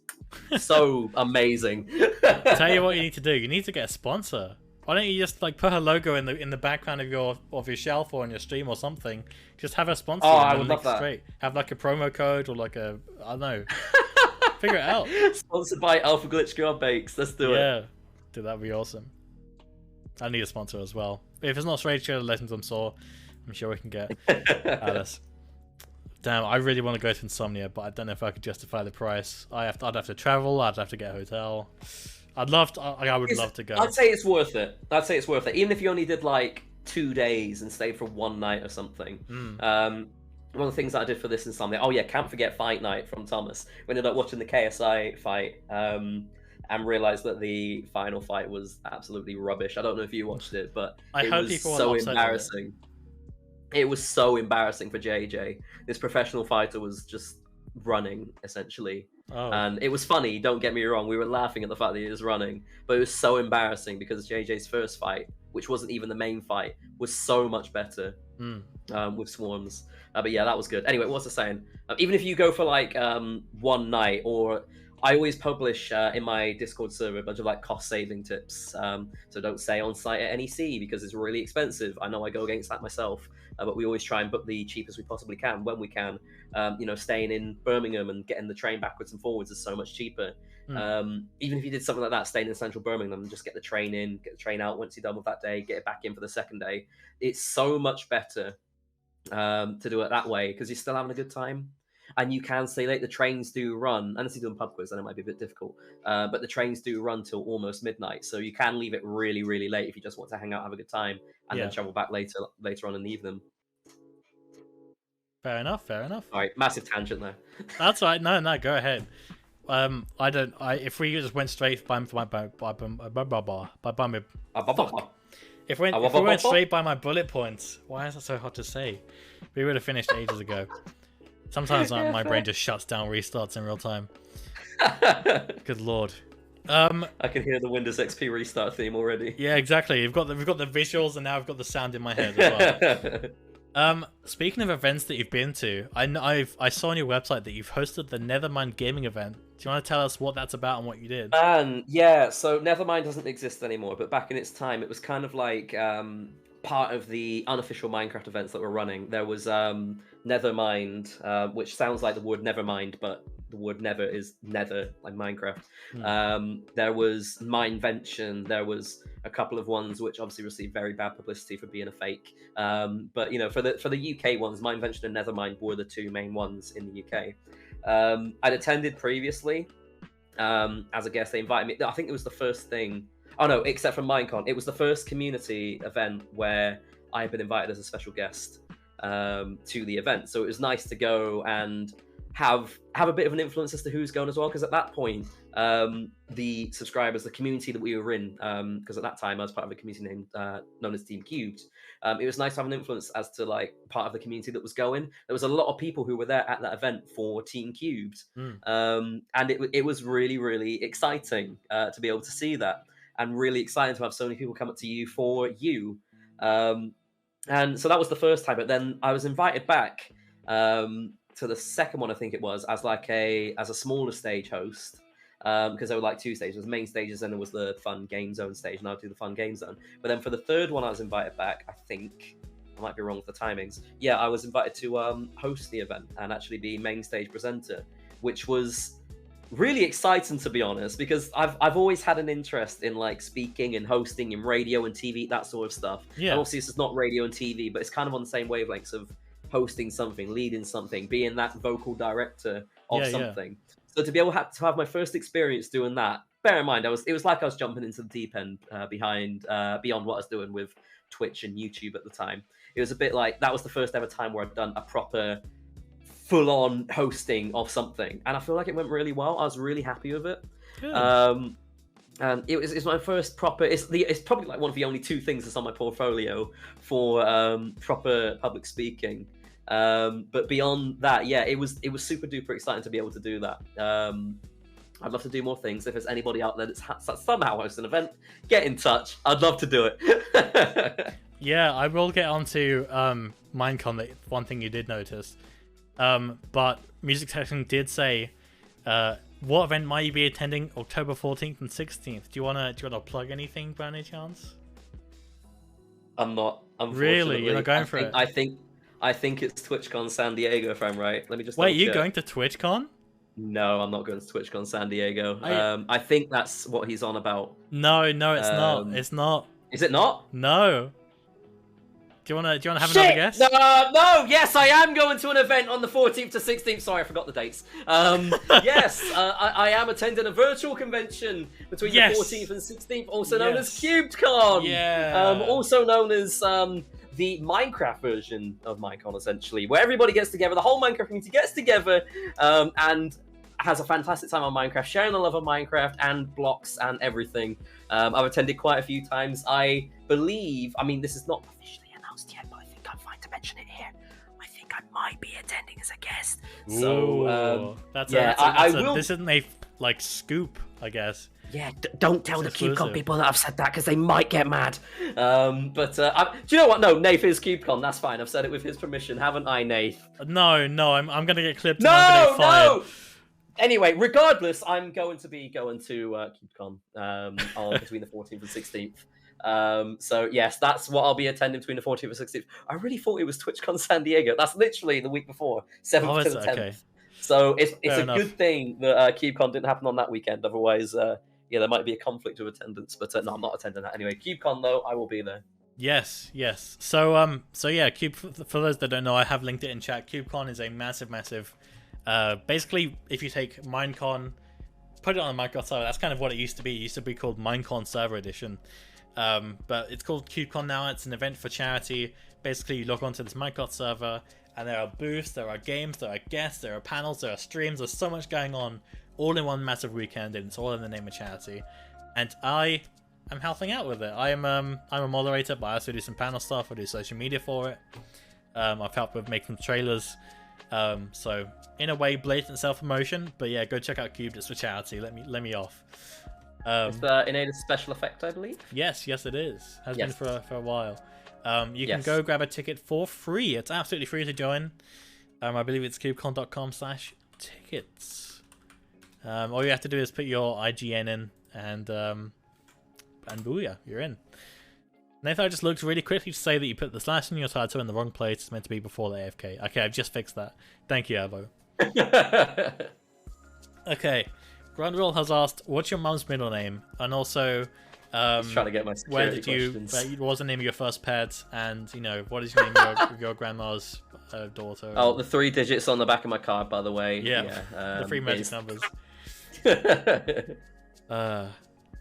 So amazing. Tell you what you need to do. You need to get a sponsor. Why don't you just like put her logo in the background of your shelf or on your stream or something? Just have her sponsor. Oh, you and I then would link love that. straight. Have like a promo code or like a I don't know. Figure it out. Sponsored by Alpha Glitch Jar Bakes. Let's do it. Yeah, dude, that'd be awesome. I need a sponsor as well. If it's not Straight Shooter Legends, I'm sure we can get Alice. Damn, I really want to go to Insomnia, but I don't know if I could justify the price. I'd have to travel. I'd have to get a hotel. I would love to go. I'd say it's worth it. Even if you only did like 2 days and stayed for one night or something. One of the things that I did for this Insomnia, can't forget Fight Night from Thomas. We ended up watching the KSI fight and realized that the final fight was absolutely rubbish. I don't know if you watched it, but I heard was people were so upset with it. embarrassing. It was so embarrassing for JJ. This professional fighter was just running, essentially. Oh. And it was funny, don't get me wrong. We were laughing at the fact that he was running, but it was so embarrassing because JJ's first fight, which wasn't even the main fight, was so much better with Swarms. But yeah, that was good. Anyway, what was I saying? Even if you go for like one night, or I always publish in my Discord server a bunch of like cost saving tips. So don't stay on site at NEC because it's really expensive. I know I go against that myself, but we always try and book the cheapest we possibly can when we can. Staying in Birmingham and getting the train backwards and forwards is so much cheaper. Even if you did something like that, staying in central Birmingham and just get the train in, get the train out once you're done with that day, get it back in for the second day. It's so much better to do it that way because you're still having a good time. And you can stay late. The trains do run, unless you're doing pub quiz, then it might be a bit difficult. But the trains do run till almost midnight, so you can leave it really, really late if you just want to hang out, have a good time, and then travel back later on in the evening. Fair enough. All right, massive tangent there. That's all right. No, go ahead. If we just went straight by my if we went straight by my bullet points, why is that so hard to say? We would have finished ages ago. Sometimes my brain just shuts down, restarts in real time. Good lord. I can hear the Windows XP restart theme already. Yeah, exactly. We've got the visuals, and now I've got the sound in my head as well. Speaking of events that you've been to, I saw on your website that you've hosted the Nethermind gaming event. Do you want to tell us what that's about and what you did? Yeah, so Nethermind doesn't exist anymore, but back in its time, it was kind of like part of the unofficial Minecraft events that were running. There was Nethermind, which sounds like the word Nevermind, but the word never is nether, like Minecraft. There was Mindvention. There was a couple of ones which obviously received very bad publicity for being a fake. But for the UK ones, Mindvention and Nethermind were the two main ones in the UK. I'd attended previously as a guest. They invited me. I think it was the first thing. Oh no, except for Minecon, it was the first community event where I had been invited as a special guest to the event. So it was nice to go and have a bit of an influence as to who's going as well, because at that point the subscribers, the community that we were in, because at that time I was part of a community named known as Team Cubed, it was nice to have an influence as to like part of the community that was going. There was a lot of people who were there at that event for Team Cubed, and it was really, really exciting to be able to see that, and really exciting to have so many people come up to you for you. And so that was the first time, but then I was invited back to the second one, I think it was, as a smaller stage host, because there were like two stages. There was main stages, and there was the fun game zone stage, and I would do the fun game zone. But then for the third one, I was invited back. I think I might be wrong with the timings. Yeah, I was invited to host the event and actually be main stage presenter, which was really exciting, to be honest, because I've always had an interest in like speaking and hosting in radio and TV, that sort of stuff. Yeah. And obviously this is not radio and TV, but it's kind of on the same wavelengths of hosting something, leading something, being that vocal director of something. So to be able to have my first experience doing that, bear in mind, it was like I was jumping into the deep end beyond what I was doing with Twitch and YouTube at the time. It was a bit like that was the first ever time where I'd done a proper full-on hosting of something, and I feel like it went really well. I was really happy with it. And it's my first proper. It's probably like one of the only two things that's on my portfolio for proper public speaking. But beyond that, yeah, it was super duper exciting to be able to do that. I'd love to do more things. If there's anybody out there that's somehow hosts an event, get in touch. I'd love to do it. Yeah, I will get onto Minecon. That one thing you did notice, but Music Section did say, what event might you be attending October 14th and 16th? Do you wanna plug anything by any chance? I'm not. Really, you're not going for it? I think it's TwitchCon San Diego, if I'm right. Let me just. Wait, you going to TwitchCon? No, I'm not going to TwitchCon San Diego. I think that's what he's on about. No, it's not. It's not. Is it not? No. Do you wanna have another guess? No, yes, I am going to an event on the 14th to 16th. Sorry, I forgot the dates. Yes, I am attending a virtual convention between the 14th and 16th, also known as CubedCon. Yeah. Also known as the Minecraft version of Minecon, essentially, where everybody gets together, the whole Minecraft community gets together, and has a fantastic time on Minecraft, sharing the love of Minecraft and blocks and everything. I've attended quite a few times. I believe, I mean, this is not officially announced yet, but I think I'm fine to mention it here. I think I might be attending as a guest. So, I will. This isn't a scoop, I guess. Yeah, don't tell the CubeCon people that I've said that because they might get mad. Do you know what? No, Nath is CubeCon. That's fine. I've said it with his permission, haven't I, Nath? No, I'm gonna get clipped. No. Anyway, regardless, I'm going to be going to CubeCon on between the 14th and 16th. So yes, that's what I'll be attending between the 14th and 16th. I really thought it was TwitchCon San Diego. That's literally the week before, 7th to the 10th. Okay. So it's a good thing that CubeCon didn't happen on that weekend. Otherwise, there might be a conflict of attendance. But no, I'm not attending that anyway. CubeCon though, I will be there. Yes. So yeah, for those that don't know, I have linked it in chat. CubeCon is a massive. Basically, if you take Minecon, put it on the Minecon server, that's kind of what it used to be. It used to be called Minecon Server Edition. But it's called CubeCon now. It's an event for charity. Basically, you log onto this Minecon server, and there are booths, there are games, there are guests, there are panels, there are streams. There's so much going on, all in one massive weekend, and it's all in the name of charity. And I am helping out with it. I'm a moderator, but I also do some panel stuff. I do social media for it. I've helped with making trailers. So in a way, blatant self-promotion, but yeah, go check out Cubed. It's for charity. Let me off. It's the innate special effect, I believe. Yes, it is. Has been for a while. You can go grab a ticket for free. It's absolutely free to join. I believe it's cubecon.com/tickets. All you have to do is put your IGN in, and booyah, you're in. Nathan, I just looked really quickly to say that you put the slash in your title in the wrong place. It's meant to be before the AFK. Okay, I've just fixed that. Thank you, Avo. Okay, Grundrel has asked, what's your mum's middle name? And also, trying to get my questions. What was the name of your first pet? And, what is the name of your grandma's daughter? Oh, the 3 digits on the back of my card, by the way. Yeah. The 3 magic numbers.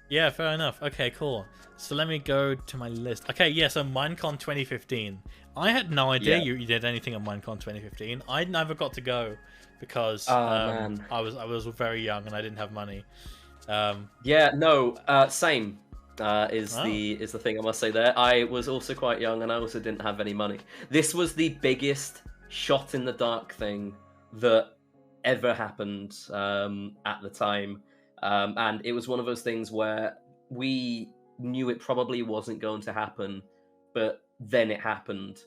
Yeah, fair enough. Okay, cool. So let me go to my list. Okay, yeah, so Minecon 2015. I had no idea you did anything at Minecon 2015. I never got to go because I was very young and I didn't have money. Same. Is the thing I must say there. I was also quite young and I also didn't have any money. This was the biggest shot in the dark thing that ever happened at the time. And it was one of those things where we knew it probably wasn't going to happen, but then it happened.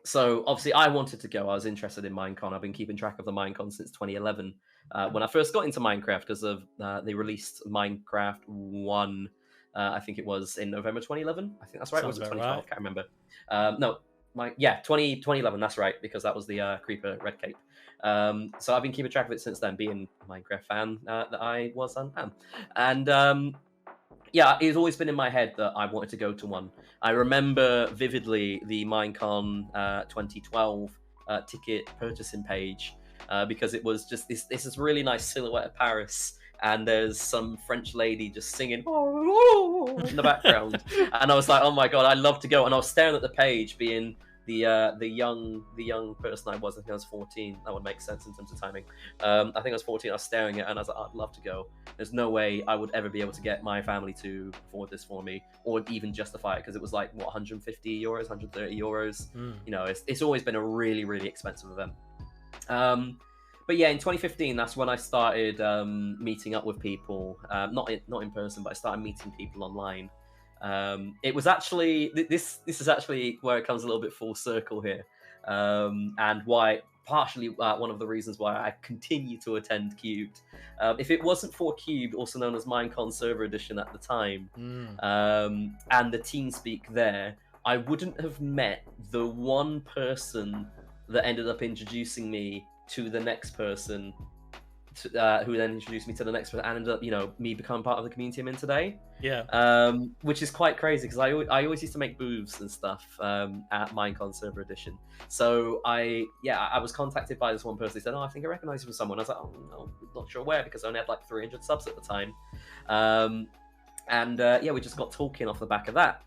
So obviously I wanted to go. I was interested in Minecon. I've been keeping track of the Minecon since 2011. When I first got into Minecraft, because of they released Minecraft 1, I think it was in November 2011. I think that's right. Sounds was it 2012? right. Can't remember. 2011. That's right, because that was the Creeper Red Cape. So I've been keeping track of it since then, being a Minecraft fan that I was and am. And it's always been in my head that I wanted to go to one. I remember vividly the Minecon 2012 ticket purchasing page because it was just this really nice silhouette of Paris, and there's some French lady just singing in the background, and I was like, oh my god, I'd love to go. And I was staring at the page, being the young person I was. I think I was 14. That would make sense in terms of timing. I think I was 14. I was staring at it and I was like, I'd love to go. There's no way I would ever be able to get my family to afford this for me, or even justify it, because it was like 150 euros, 130 euros. It's always been a really, really expensive event. but yeah, in 2015, that's when I started meeting up with people. Not in person, but I started meeting people online. It was actually this is actually where it comes a little bit full circle here, and why partially one of the reasons why I continue to attend Cubed. If it wasn't for Cubed, also known as Minecon Server Edition at the time, and the TeamSpeak there, I wouldn't have met the one person that ended up introducing me to the next person, who then introduced me to the next person, and ended up, me becoming part of the community I'm in today. Yeah. Which is quite crazy because I always used to make booths and stuff at Minecon Server Edition. So I was contacted by this one person. They said, "Oh, I think I recognize you from someone." I was like, "Oh no, not sure where," because I only had like 300 subs at the time. We just got talking off the back of that.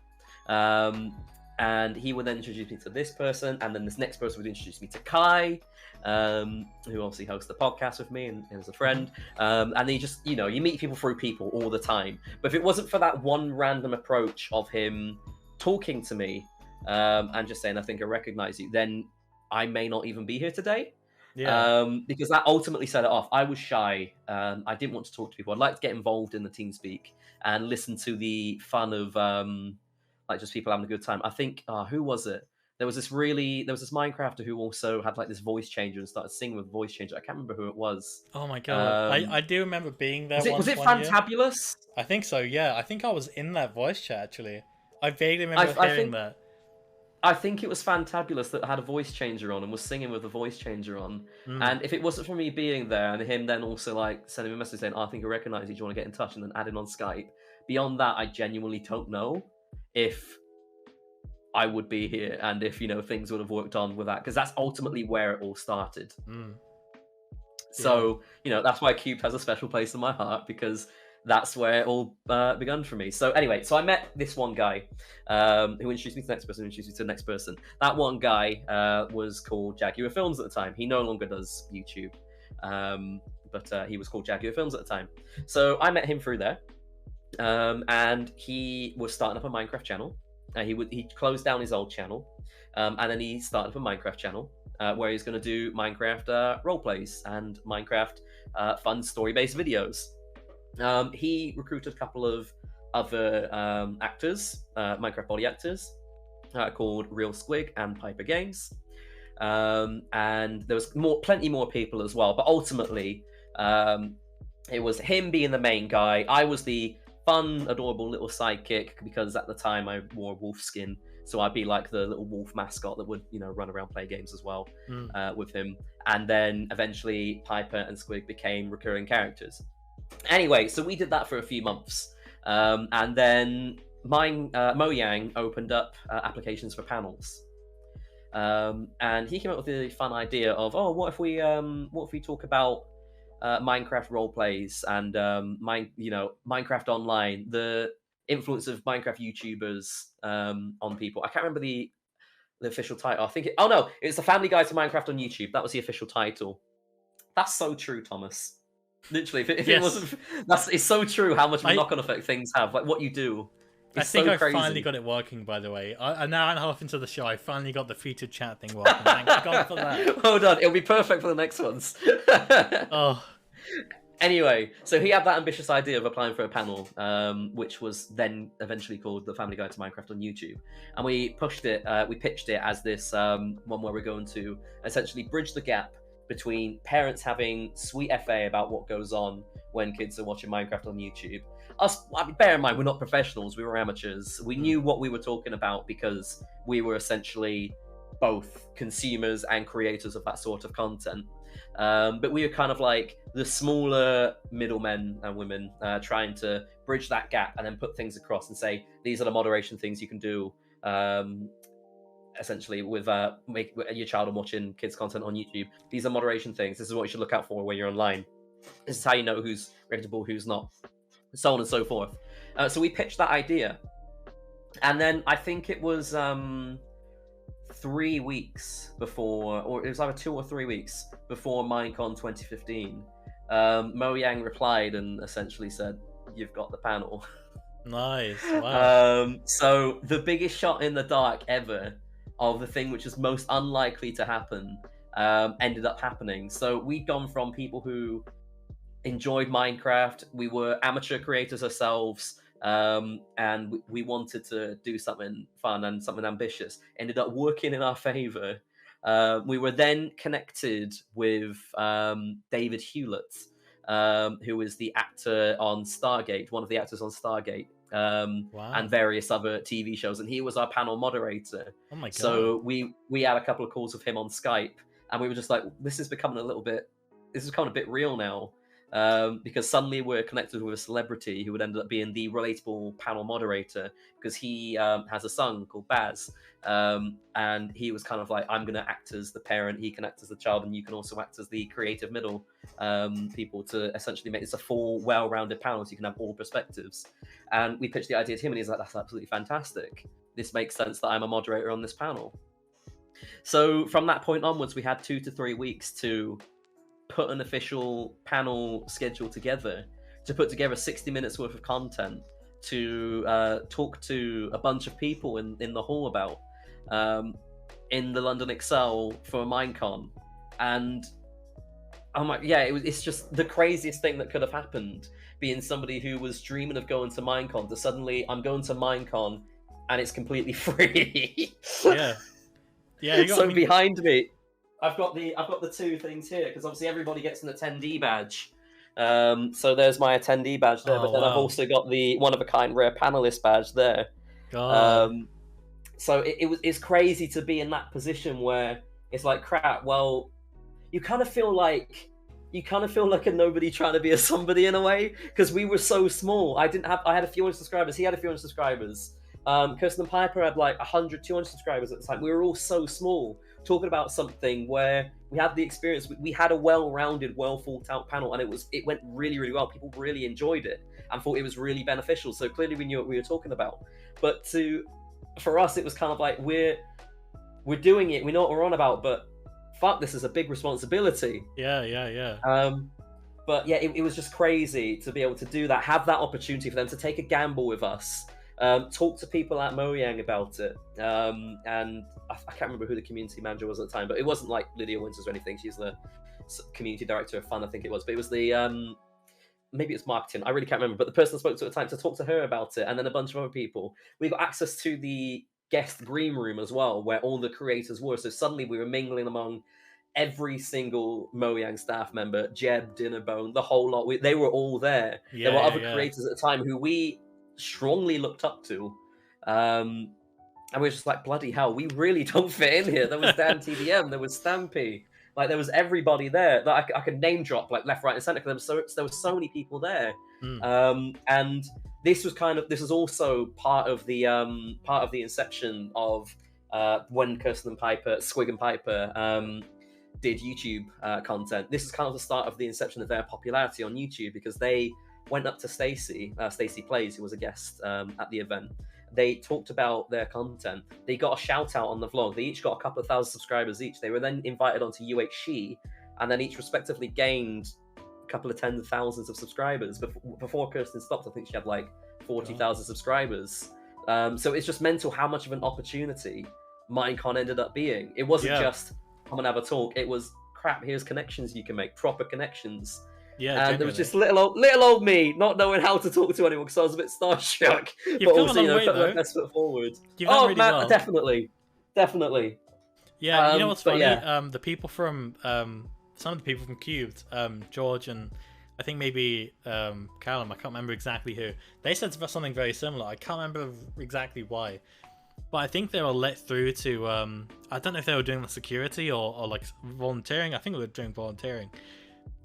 And he would then introduce me to this person, and then this next person would introduce me to Kai, who obviously hosts the podcast with me and is a friend. And then you just, you meet people through people all the time. But if it wasn't for that one random approach of him talking to me and just saying, "I think I recognize you," then I may not even be here today. Yeah. Because that ultimately set it off. I was shy. I didn't want to talk to people. I'd like to get involved in the TeamSpeak and listen to the fun of just people having a good time. I think who was it? There was this Minecrafter who also had like this voice changer and started singing with voice changer. I can't remember who it was. Oh my god, I do remember being there. Was it one year. Fantabulous? I think so. Yeah, I think I was in that voice chat actually. I vaguely remember hearing that. I think it was Fantabulous that had a voice changer on and was singing with a voice changer on. And if it wasn't for me being there and him then also like sending me a message saying, "Oh, I think I recognize you, do you want to get in touch?" and then adding on Skype. Beyond that, I genuinely don't know if I would be here and if things would have worked on with that, because that's ultimately where it all started. So that's why Cube has a special place in my heart, because that's where it all begun for me. So anyway, I met this one guy who introduced me to the next person, who introduced me to the next person. That one guy was called Jaguar Films at the time. He no longer does YouTube, but he was called Jaguar Films at the time. So I met him through there. And he was starting up a Minecraft channel. He closed down his old channel, and then he started up a Minecraft channel where he's going to do Minecraft role plays and Minecraft fun story-based videos. He recruited a couple of other actors, Minecraft body actors, called Real Squig and Piper Games, and there was plenty more people as well. But ultimately, it was him being the main guy. I was the fun, adorable little sidekick, because at the time I wore wolf skin, so I'd be like the little wolf mascot that would, run around play games as well with him. And then eventually Piper and Squig became recurring characters. Anyway, so we did that for a few months, and then Mojang opened up applications for panels, and he came up with the fun idea of, what if we talk about Minecraft role plays and Minecraft Online, the influence of Minecraft YouTubers on people. I can't remember the official title. I think it's the Family Guide to Minecraft on YouTube. That was the official title. That's so true, Thomas. Literally, if it wasn't, it's so true how much of a knock-on effect things have. Like what you do. I think I finally got it working, by the way. An hour and a half into the show, I finally got the featured chat thing working. Thank God for that. Hold on, it'll be perfect for the next ones. Oh. Anyway, so he had that ambitious idea of applying for a panel, which was then eventually called the Family Guide to Minecraft on YouTube. And we pitched it as this one where we're going to essentially bridge the gap between parents having sweet FA about what goes on when kids are watching Minecraft on YouTube. Bear in mind, we're not professionals, we were amateurs. We knew what we were talking about because we were essentially both consumers and creators of that sort of content. But we were kind of like the smaller middlemen and women trying to bridge that gap and then put things across and say, these are the moderation things you can do, essentially, with your child watching kids content on YouTube. These are moderation things. This is what you should look out for when you're online. This is how you know who's reputable, who's not, so on and so forth. So we pitched that idea. And then I think it was 3 weeks before, or it was either 2 or 3 weeks before Minecon 2015, Mojang replied and essentially said, "You've got the panel." Nice. Wow. So the biggest shot in the dark ever of the thing which is most unlikely to happen ended up happening. So we'd gone from people who enjoyed Minecraft, we were amateur creators ourselves, and we wanted to do something fun and something ambitious. Ended up working in our favor. We were then connected with David Hewlett, who is the actor on Stargate, one of the actors on Stargate, Wow. and various other TV shows, and he was our panel moderator. Oh my god. So we had a couple of calls with him on Skype, and we were just like, this is becoming a bit real now. Because suddenly we're connected with a celebrity who would end up being the relatable panel moderator, because he has a son called Baz, and he was kind of like, I'm going to act as the parent, he can act as the child, and you can also act as the creative middle people to essentially make this a full, well-rounded panel so you can have all perspectives. And we pitched the idea to him, and he's like, that's absolutely fantastic. This makes sense that I'm a moderator on this panel. So from that point onwards, we had 2 to 3 weeks to put an official panel schedule together, to put together 60 minutes worth of content, to talk to a bunch of people in the hall about in the London Excel for a Minecon. And I'm like, yeah, it's just the craziest thing that could have happened, being somebody who was dreaming of going to Minecon to suddenly, I'm going to Minecon and it's completely free. Yeah. So behind me, I've got the 2 things here, because obviously everybody gets an attendee badge. So there's my attendee badge there, but then I've also got the one-of-a-kind rare panelist badge there. God. So it's crazy to be in that position where it's like, crap, well, you kind of feel like a nobody trying to be a somebody in a way, because we were so small. I had a few hundred subscribers, he had a few hundred subscribers. Kirsten and Piper had like 100, 200 subscribers at the time. We were all so small, talking about something where we had the experience. We had a well-rounded, well-thought-out panel, and it went really, really well. People really enjoyed it and thought it was really beneficial. So clearly we knew what we were talking about. But for us, it was kind of like, we're doing it. We know what we're on about, but fuck, this is a big responsibility. Yeah. But yeah, it was just crazy to be able to do that, have that opportunity for them to take a gamble with us. Talk to people at Mojang about it, and I can't remember who the community manager was at the time, but it wasn't like Lydia Winters or anything. She's the community director of fun, I think it was, but it was the maybe it's marketing, I really can't remember, but the person I spoke to at the time, to talk to her about it, and then a bunch of other people. We got access to the guest green room as well, where all the creators were, so suddenly we were mingling among every single Mojang staff member, Jeb, Dinnerbone, the whole lot. They were all there. There were other creators at the time who we strongly looked up to, and we were just like, bloody hell, we really don't fit in here. There was Dan TDM, there was Stampy, like there was everybody there that I could name drop like left, right, and center, because there was so many people there. And this was also part of the inception of when Kirsten and Piper, Squig and Piper, did YouTube content. This is kind of the start of the inception of their popularity on YouTube, because they went up to Stacey Plays, who was a guest at the event. They talked about their content. They got a shout out on the vlog. They each got a couple of thousand subscribers each. They were then invited onto UHC, and then each respectively gained a couple of tens of thousands of subscribers. Before Kirsten stopped, I think she had like 40,000 subscribers. So it's just mental how much of an opportunity Minecon ended up being. It wasn't just come and have a talk. It was, crap, here's connections you can make, proper connections. Yeah, and there was just little old me not knowing how to talk to anyone, because I was a bit starstruck. You've but come also, a long way, put though. my best foot forward. You've done really Matt, well. definitely. Yeah, you know what's funny? Yeah. The people from some of the people from Cubed, George and I think maybe Callum, I can't remember exactly who. They said something very similar. I can't remember exactly why, but I think they were let through to. I don't know if they were doing the security or like volunteering. I think they were doing volunteering.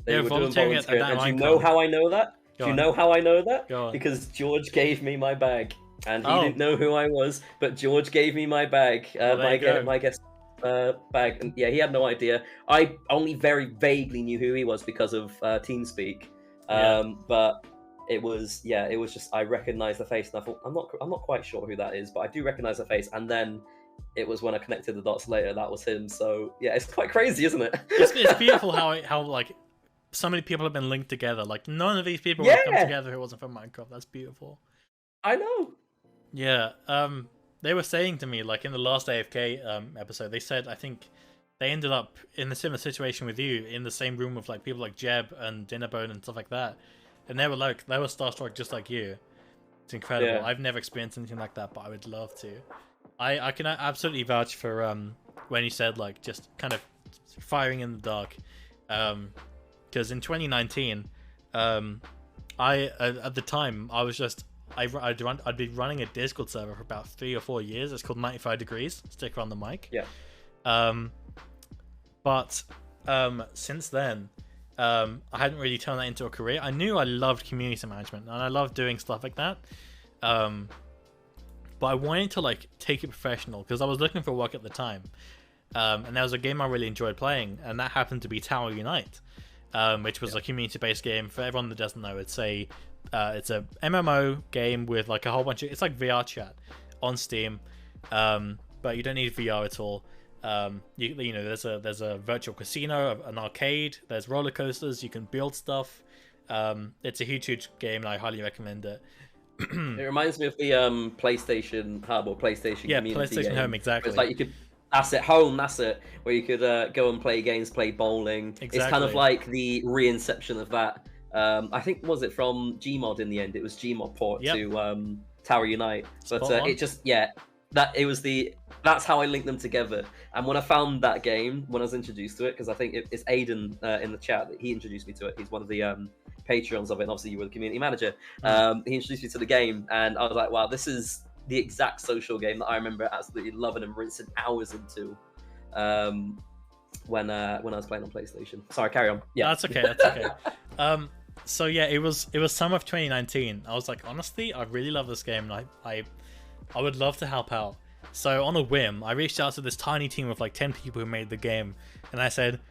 They were volunteering doing volunteering. at that And do you know how I know that? Go on. know how I know that? Go on. Because George gave me my bag, and he didn't know who I was, but George gave me my bag, my guest bag, and yeah, he had no idea. I only very vaguely knew who he was because of TeamSpeak, but it was just, I recognized the face, and I thought, I'm not quite sure who that is, but I do recognize the face, and then it was when I connected the dots later, that was him. So yeah, it's quite crazy, isn't it? It's beautiful how like so many people have been linked together. Like none of these people would have come together if it wasn't for Minecraft. That's beautiful. I know. Yeah. They were saying to me, like in the last AFK episode, they said, I think they ended up in a similar situation with you, in the same room with like people like Jeb and Dinnerbone and stuff like that, and they were starstruck just like you. It's incredible. Yeah. I've never experienced anything like that, but I would love to. I can absolutely vouch for when you said like just kind of firing in the dark, because in 2019, I at the time I was just I'd been running a Discord server for about 3 or 4 years. It's called 95 Degrees. Stick around the mic. Yeah. But since then, I hadn't really turned that into a career. I knew I loved community management and I loved doing stuff like that. But I wanted to like take it professional because I was looking for work at the time. And there was a game I really enjoyed playing, and that happened to be Tower Unite, which was a community-based game. For everyone that doesn't know, it's a MMO game with like a whole bunch of, it's like VR chat on Steam, but you don't need VR at all. You know, there's a virtual casino, an arcade, there's roller coasters, you can build stuff. It's a huge game, and I highly recommend it. It reminds me of the PlayStation Hub or PlayStation Community PlayStation game. Home, exactly. It's like you could, that's it, home, that's it, where you could go and play games, play bowling. Exactly. It's kind of like the re-inception of that. I think, was it from Gmod in the end? It was Gmod port to Tower Unite. But it just, that's how I linked them together. And when I found that game, when I was introduced to it, because I think it's Aiden in the chat that he introduced me to it. He's one of the Patreons of it, and obviously you were the community manager. He introduced me to the game, and I was like, wow, this is the exact social game that I remember absolutely loving and rinsing hours into when I was playing on PlayStation. Sorry, carry on. Yeah, that's okay. So yeah, it was summer of 2019. I was like, honestly, I really love this game, and I would love to help out. So on a whim, I reached out to this tiny team of like 10 people who made the game, and I said,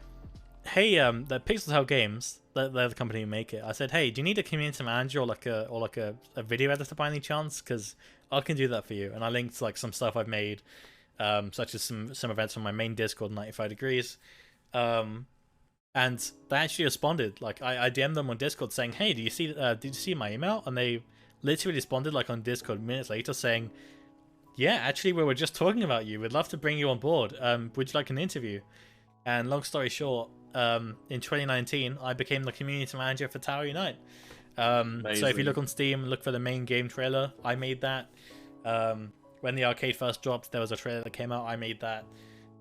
hey, the Pixel Hell Games, they're the company who make it. I said, hey, do you need a community manager or like a video editor by any chance? Because I can do that for you. And I linked like some stuff I've made, such as some events from my main Discord, 95 Degrees. And they actually responded. Like I DM'd them on Discord saying, hey, did you see my email? And they literally responded like on Discord minutes later saying, yeah, actually we were just talking about you. We'd love to bring you on board. Would you like an interview? And long story short, in 2019, I became the community manager for Tower Unite. So if you look on Steam, look for the main game trailer, I made that. When the arcade first dropped, there was a trailer that came out, I made that.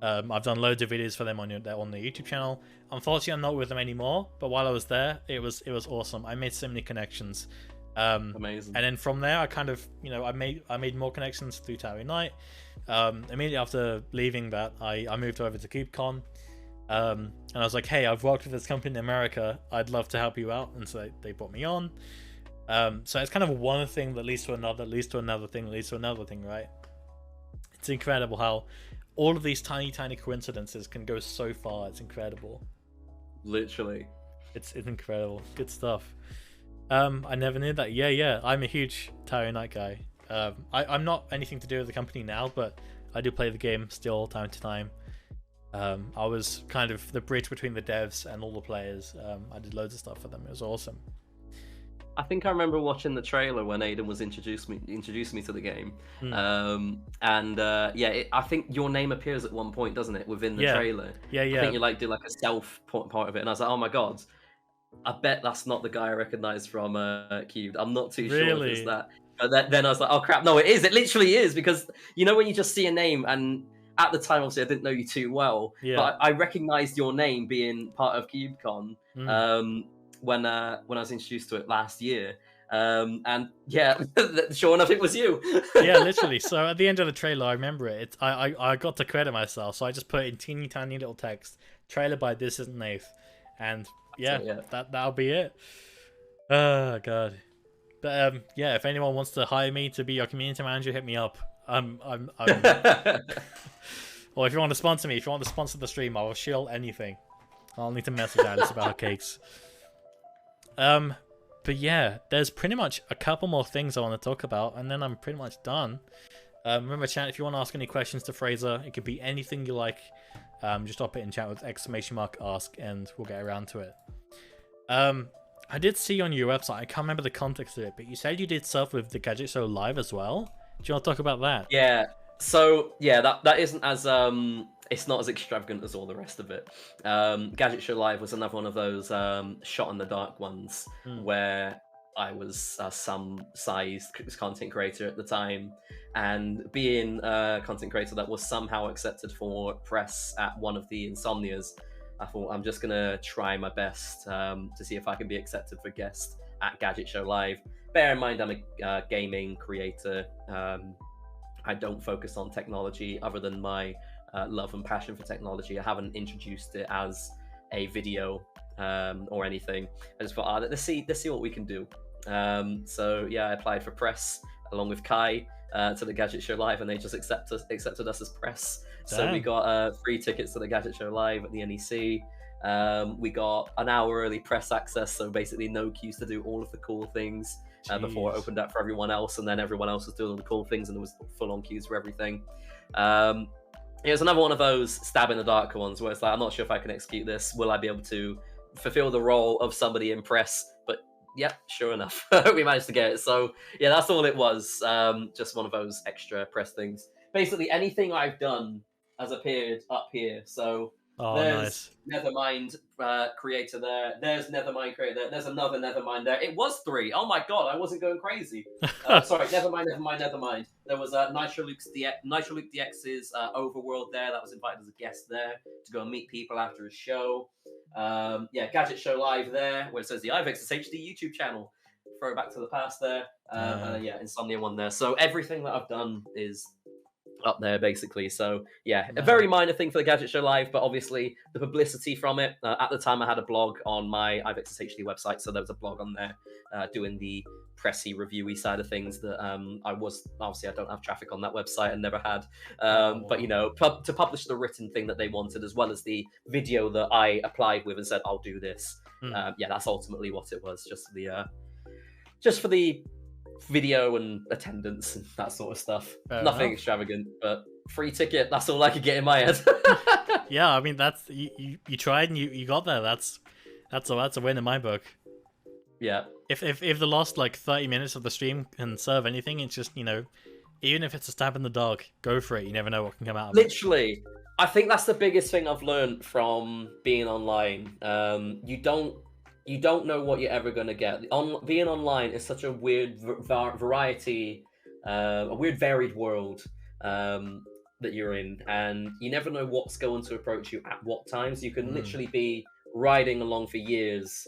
I've done loads of videos for them on the YouTube channel. Unfortunately, I'm not with them anymore, but while I was there, it was awesome. I made so many connections. Amazing. And then from there, I kind of, I made more connections through Tower Unite. Immediately after leaving that, I moved over to KubeCon. And I was like, hey, I've worked with this company in America, I'd love to help you out. And so they brought me on. So it's kind of one thing that leads to another, leads to another thing, leads to another thing, right? It's incredible how all of these tiny coincidences can go so far. It's incredible. Literally. It's incredible. Good stuff. I never knew that. Yeah, I'm a huge Tower Unite guy. I'm not anything to do with the company now, but I do play the game still time to time. I was kind of the bridge between the devs and all the players. I did loads of stuff for them. It was awesome. I think I remember watching the trailer when Aiden was introduced me to the game. I think your name appears at one point, doesn't it, within the trailer? Yeah. I think you do like a stealth part of it, and I was like, oh my god, I bet that's not the guy I recognized from Cubed. I'm not too sure if it's that. But then I was like, oh crap, no, it is. It literally is, because when you just see a name, and at the time, obviously, I didn't know you too well, but I recognized your name being part of CubeCon when I was introduced to it last year. And yeah, sure enough, it was you. Yeah, literally. So at the end of the trailer, I remember it. I got to credit myself, so I just put in teeny tiny little text, trailer by ThisIsntNath, and that'll be it. Oh god. But if anyone wants to hire me to be your community manager, hit me up. I'm or if you want to sponsor me, if you want to sponsor the stream, I will shill anything. I'll need to message Alice about her cakes. But yeah, there's pretty much a couple more things I want to talk about, and then I'm pretty much done. Remember, chat, if you want to ask any questions to Fraser, it could be anything you like. Just drop it in chat with !ask, and we'll get around to it. I did see on your website, I can't remember the context of it, but you said you did stuff with the Gadget Show Live as well. Do you want to talk about that? Yeah. So yeah, that isn't as it's not as extravagant as all the rest of it. Gadget Show Live was another one of those shot in the dark ones where I was some sized content creator at the time, and being a content creator that was somehow accepted for press at one of the Insomnias, I thought I'm just gonna try my best to see if I can be accepted for guest at Gadget Show Live. Bear in mind, I'm a gaming creator. I don't focus on technology other than my love and passion for technology. I haven't introduced it as a video or anything. I just thought, let's see what we can do. So yeah, I applied for press along with Kai to the Gadget Show Live, and they just accepted us as press. So we got free tickets to the Gadget Show Live at the NEC. We got an hour early press access, so basically no queues to do all of the cool things before it opened up for everyone else, and then everyone else was doing all the cool things, and there was full-on queues for everything. It was another one of those stab in the dark ones where it's like, I'm not sure if I can execute this. Will I be able to fulfill the role of somebody in press? But yeah, sure enough, we managed to get it. So yeah, that's all it was. Just one of those extra press things. Basically, anything I've done has appeared up here. So there's Nethermind creator there. There's Nethermind creator there. There's another Nethermind there. It was 3. Oh my god, I wasn't going crazy. Sorry, Nevermind. There was Nitroluke DX's Overworld there. That was invited as a guest there to go and meet people after a show. Yeah, Gadget Show Live there, where it says the iVex's HD YouTube channel. Throw back to the past there. And yeah, Insomnia one there. So everything that I've done is up there basically. So yeah, a very minor thing for the Gadget Show Live, but obviously the publicity from it. At the time I had a blog on my iVex's HD website, so there was a blog on there doing the pressy reviewy side of things that I don't have traffic on that website and never had, but you know, to publish the written thing that they wanted as well as the video that I applied with and said I'll do this. Yeah, that's ultimately what it was, just for the video and attendance and that sort of stuff. Nothing extravagant, but free ticket, that's all I could get in my head. Yeah, I mean, that's you tried and you got there. That's a win in my book. Yeah. If the last like 30 minutes of the stream can serve anything, it's just, you know, even if it's a stab in the dark, go for it. You never know what can come out of it. Literally, I think that's the biggest thing I've learned from being online. You don't know what you're ever going to get. Being online is such a weird variety, a weird varied world that you're in, and you never know what's going to approach you at what times. You can literally be riding along for years.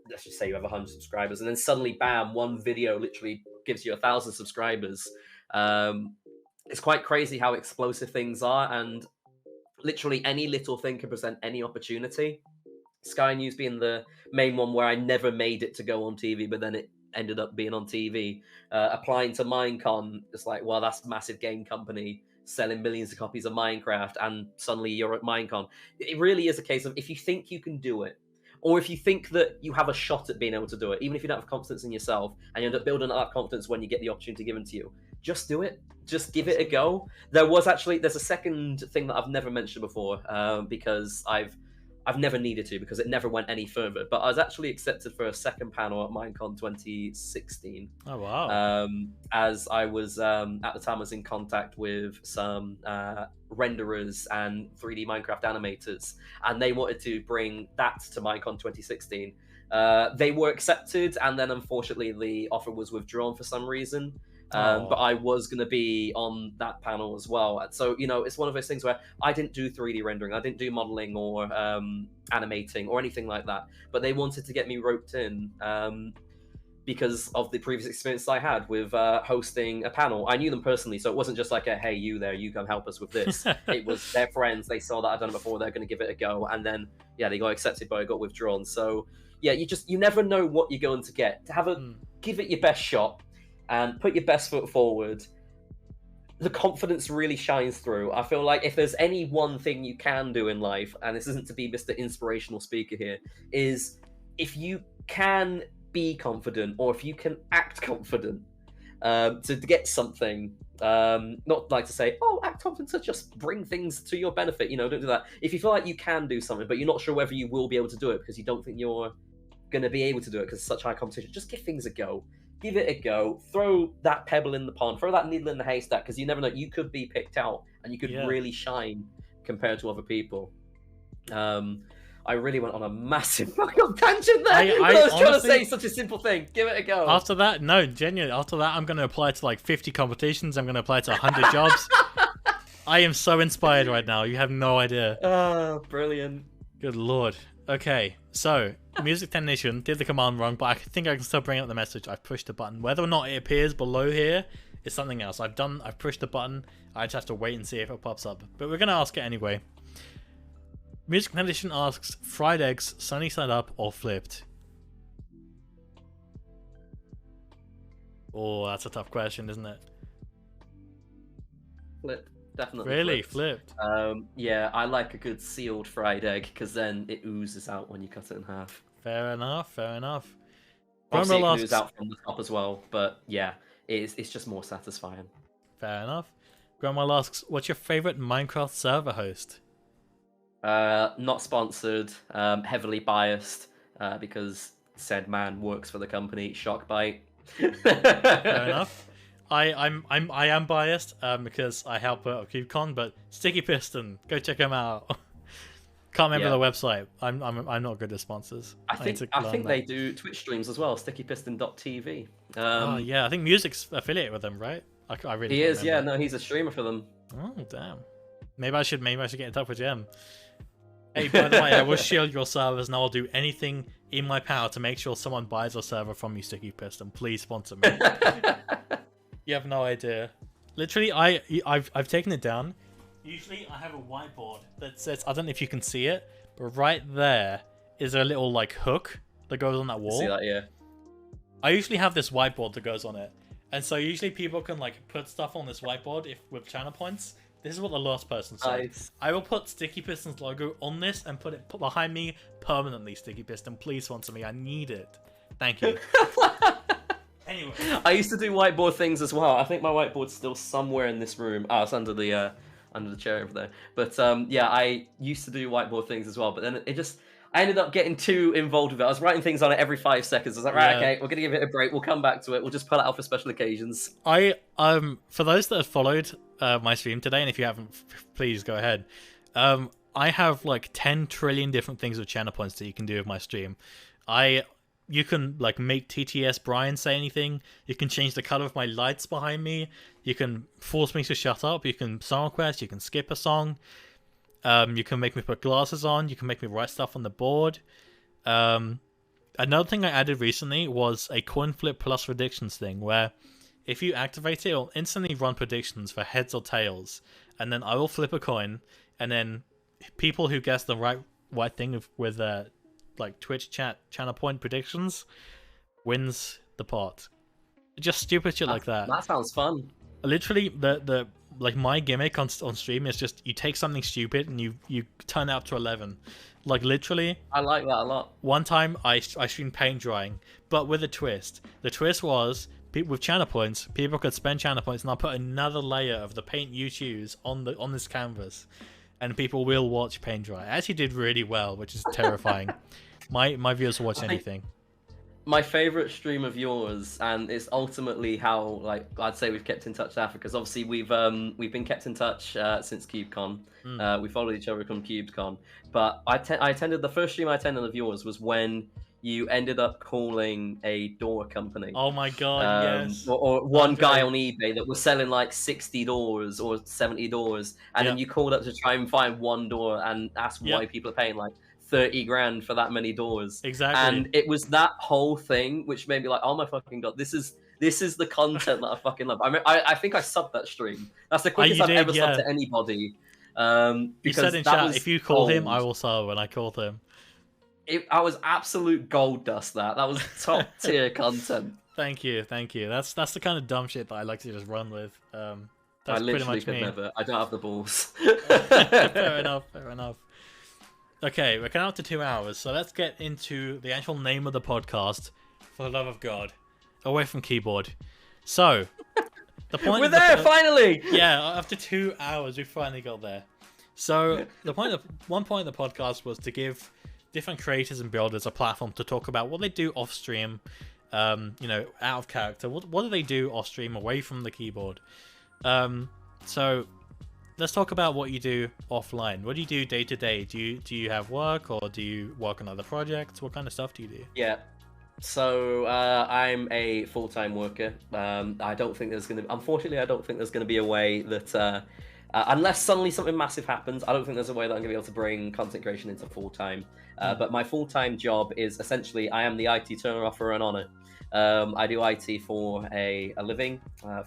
Let's just say you have 100 subscribers, and then suddenly, bam, one video literally gives you 1,000 subscribers. It's quite crazy how explosive things are, and literally any little thing can present any opportunity. Sky News being the main one where I never made it to go on TV, but then it ended up being on TV. Applying to Minecon, it's like, well, that's a massive game company selling millions of copies of Minecraft, and suddenly you're at Minecon. It really is a case of, if you think you can do it, or if you think that you have a shot at being able to do it, even if you don't have confidence in yourself, and you end up building up that confidence when you get the opportunity given to you, just do it. Just give it a go. There's a second thing that I've never mentioned before, because I've never needed to, because it never went any further. But I was actually accepted for a second panel at Minecon 2016. Oh, wow. As I was, at the time, I was in contact with some renderers and 3D Minecraft animators, and they wanted to bring that to Minecon 2016. They were accepted, and then unfortunately the offer was withdrawn for some reason. But I was going to be on that panel as well. So, you know, it's one of those things where I didn't do 3D rendering, I didn't do modeling or animating or anything like that. But they wanted to get me roped in because of the previous experience I had with hosting a panel. I knew them personally, so it wasn't just like hey, you there, you come help us with this. It was their friends. They saw that I'd done it before. They're going to give it a go. And then, yeah, they got accepted, but I got withdrawn. So, yeah, you never know what you're going to get. Give it your best shot. And put your best foot forward. The confidence really shines through. I feel like if there's any one thing you can do in life, and this isn't to be Mr. Inspirational Speaker here, is if you can be confident, or if you can act confident to get something, not like to say, oh, act confident to just bring things to your benefit, you know, don't do that. If you feel like you can do something, but you're not sure whether you will be able to do it because you don't think you're going to be able to do it because it's such high competition, just give things a go. Give it a go. Throw that pebble in the pond. Throw that needle in the haystack, because you never know. You could be picked out and you could Yeah. really shine compared to other people. I really went on a massive fucking tangent there. I But I was trying to honestly- say such a simple thing. Give it a go. After that, no, genuinely. After that, I'm going to apply to like 50 competitions. I'm going to apply to 100 jobs. I am so inspired right now. You have no idea. Oh, brilliant. Good lord. Okay, so music technician did the command wrong, but I think I can still bring up the message. I've pushed the button. Whether or not it appears below here is something else. I've pushed the button. I just have to wait and see if it pops up. But we're going to ask it anyway. Music technician asks, fried eggs sunny side up or flipped? Oh, that's a tough question, isn't it? Flipped. Definitely. Really? Flipped? Yeah, I like a good sealed fried egg because then it oozes out when you cut it in half. Fair enough, fair enough. Obviously, it Grumble can ooze asks, out from the top as well, but yeah, it's just more satisfying. fair enough. Grandma asks, what's your favorite Minecraft server host? Not sponsored, heavily biased, because said man works for the company. Shockbite. Fair enough. I am biased because I help put up KubeCon, but Sticky Piston, go check them out. Can't remember the website. I'm not good at sponsors. I need think to learn they that. do Twitch streams as well. StickyPiston.tv. Oh yeah, I think Music's affiliated with them, right? I really. He can't is. Yeah, remember. no, he's a streamer for them. Oh damn. Maybe I should get in touch with Jem. Hey, by the way, I will shield your servers, and I will do anything in my power to make sure someone buys a server from you, Sticky Piston. Please sponsor me. You have no idea. Literally, I've taken it down. Usually, I have a whiteboard that says, I don't know if you can see it, but right there is a little like hook that goes on that wall. See that? Yeah. I usually have this whiteboard that goes on it, and so usually people can like put stuff on this whiteboard with channel points. This is what the last person said. Nice. I will put Sticky Piston's logo on this and put it behind me permanently. Sticky Piston, please sponsor me. I need it. Thank you. Anyway, I used to do whiteboard things as well. I think my whiteboard's still somewhere in this room. Oh, it's under the chair over there. But yeah, I used to do whiteboard things as well. But then I ended up getting too involved with it. I was writing things on it every 5 seconds. I was like, right, okay, we're gonna give it a break. We'll come back to it. We'll just pull it out for special occasions. For those that have followed my stream today, and if you haven't, please go ahead. I have like 10 trillion different things with channel points that you can do with my stream. You can like make TTS Brian say anything. You can change the color of my lights behind me. You can force me to shut up. You can song request. You can skip a song. You can make me put glasses on. You can make me write stuff on the board. Another thing I added recently was a coin flip plus predictions thing, where if you activate it, it'll instantly run predictions for heads or tails, and then I will flip a coin, and then people who guess the right thing with like Twitch chat channel point predictions wins the pot. Just stupid shit like that. That sounds fun. Literally, the like my gimmick on stream is just you take something stupid and you turn it up to 11. Like literally, I like that a lot. one time I streamed paint drying, but with a twist. The twist was with channel points, people could spend channel points, and I'll put another layer of the paint you choose on this canvas, and people will watch paint dry. I actually did really well, which is terrifying. My viewers will watch anything. My favorite stream of yours, and it's ultimately how, like, I'd say we've kept in touch after, because obviously we've been kept in touch since CubeCon. We followed each other from CubeCon, but I attended the first stream I attended of yours was when you ended up calling a door company. Oh my god, yes. Or one guy on eBay that was selling like 60 doors or 70 doors, and then you called up to try and find one door and ask why people are paying like 30 grand for that many doors. Exactly. And it was that whole thing which made me like, oh my fucking god, this is the content that I fucking love. I think I subbed that stream. That's the quickest I've ever subbed to anybody. You said in chat, if you call him, I will sub, and I called him. I was absolute gold dust. That was top tier content. Thank you. That's the kind of dumb shit that I like to just run with. That's I literally pretty much could me. never. I don't have the balls. Fair enough. Okay, we're coming up to 2 hours, so let's get into the actual name of the podcast. For the love of God, away from keyboard. So, the point. We're there finally. Yeah, after 2 hours, we finally got there. So, one point of the podcast was to give different creators and builders a platform to talk about what they do off stream, out of character. What do they do off stream away from the keyboard? So let's talk about what you do offline. What do you do day to day? Do you have work, or do you work on other projects? What kind of stuff do you do? Yeah. So I'm a full-time worker. I don't think there's going to, unfortunately, I don't think there's going to be a way that, unless suddenly something massive happens, I don't think there's a way that I'm going to be able to bring content creation into full-time. But my full-time job is essentially, I am the IT turner-off for an honor. I do IT for a living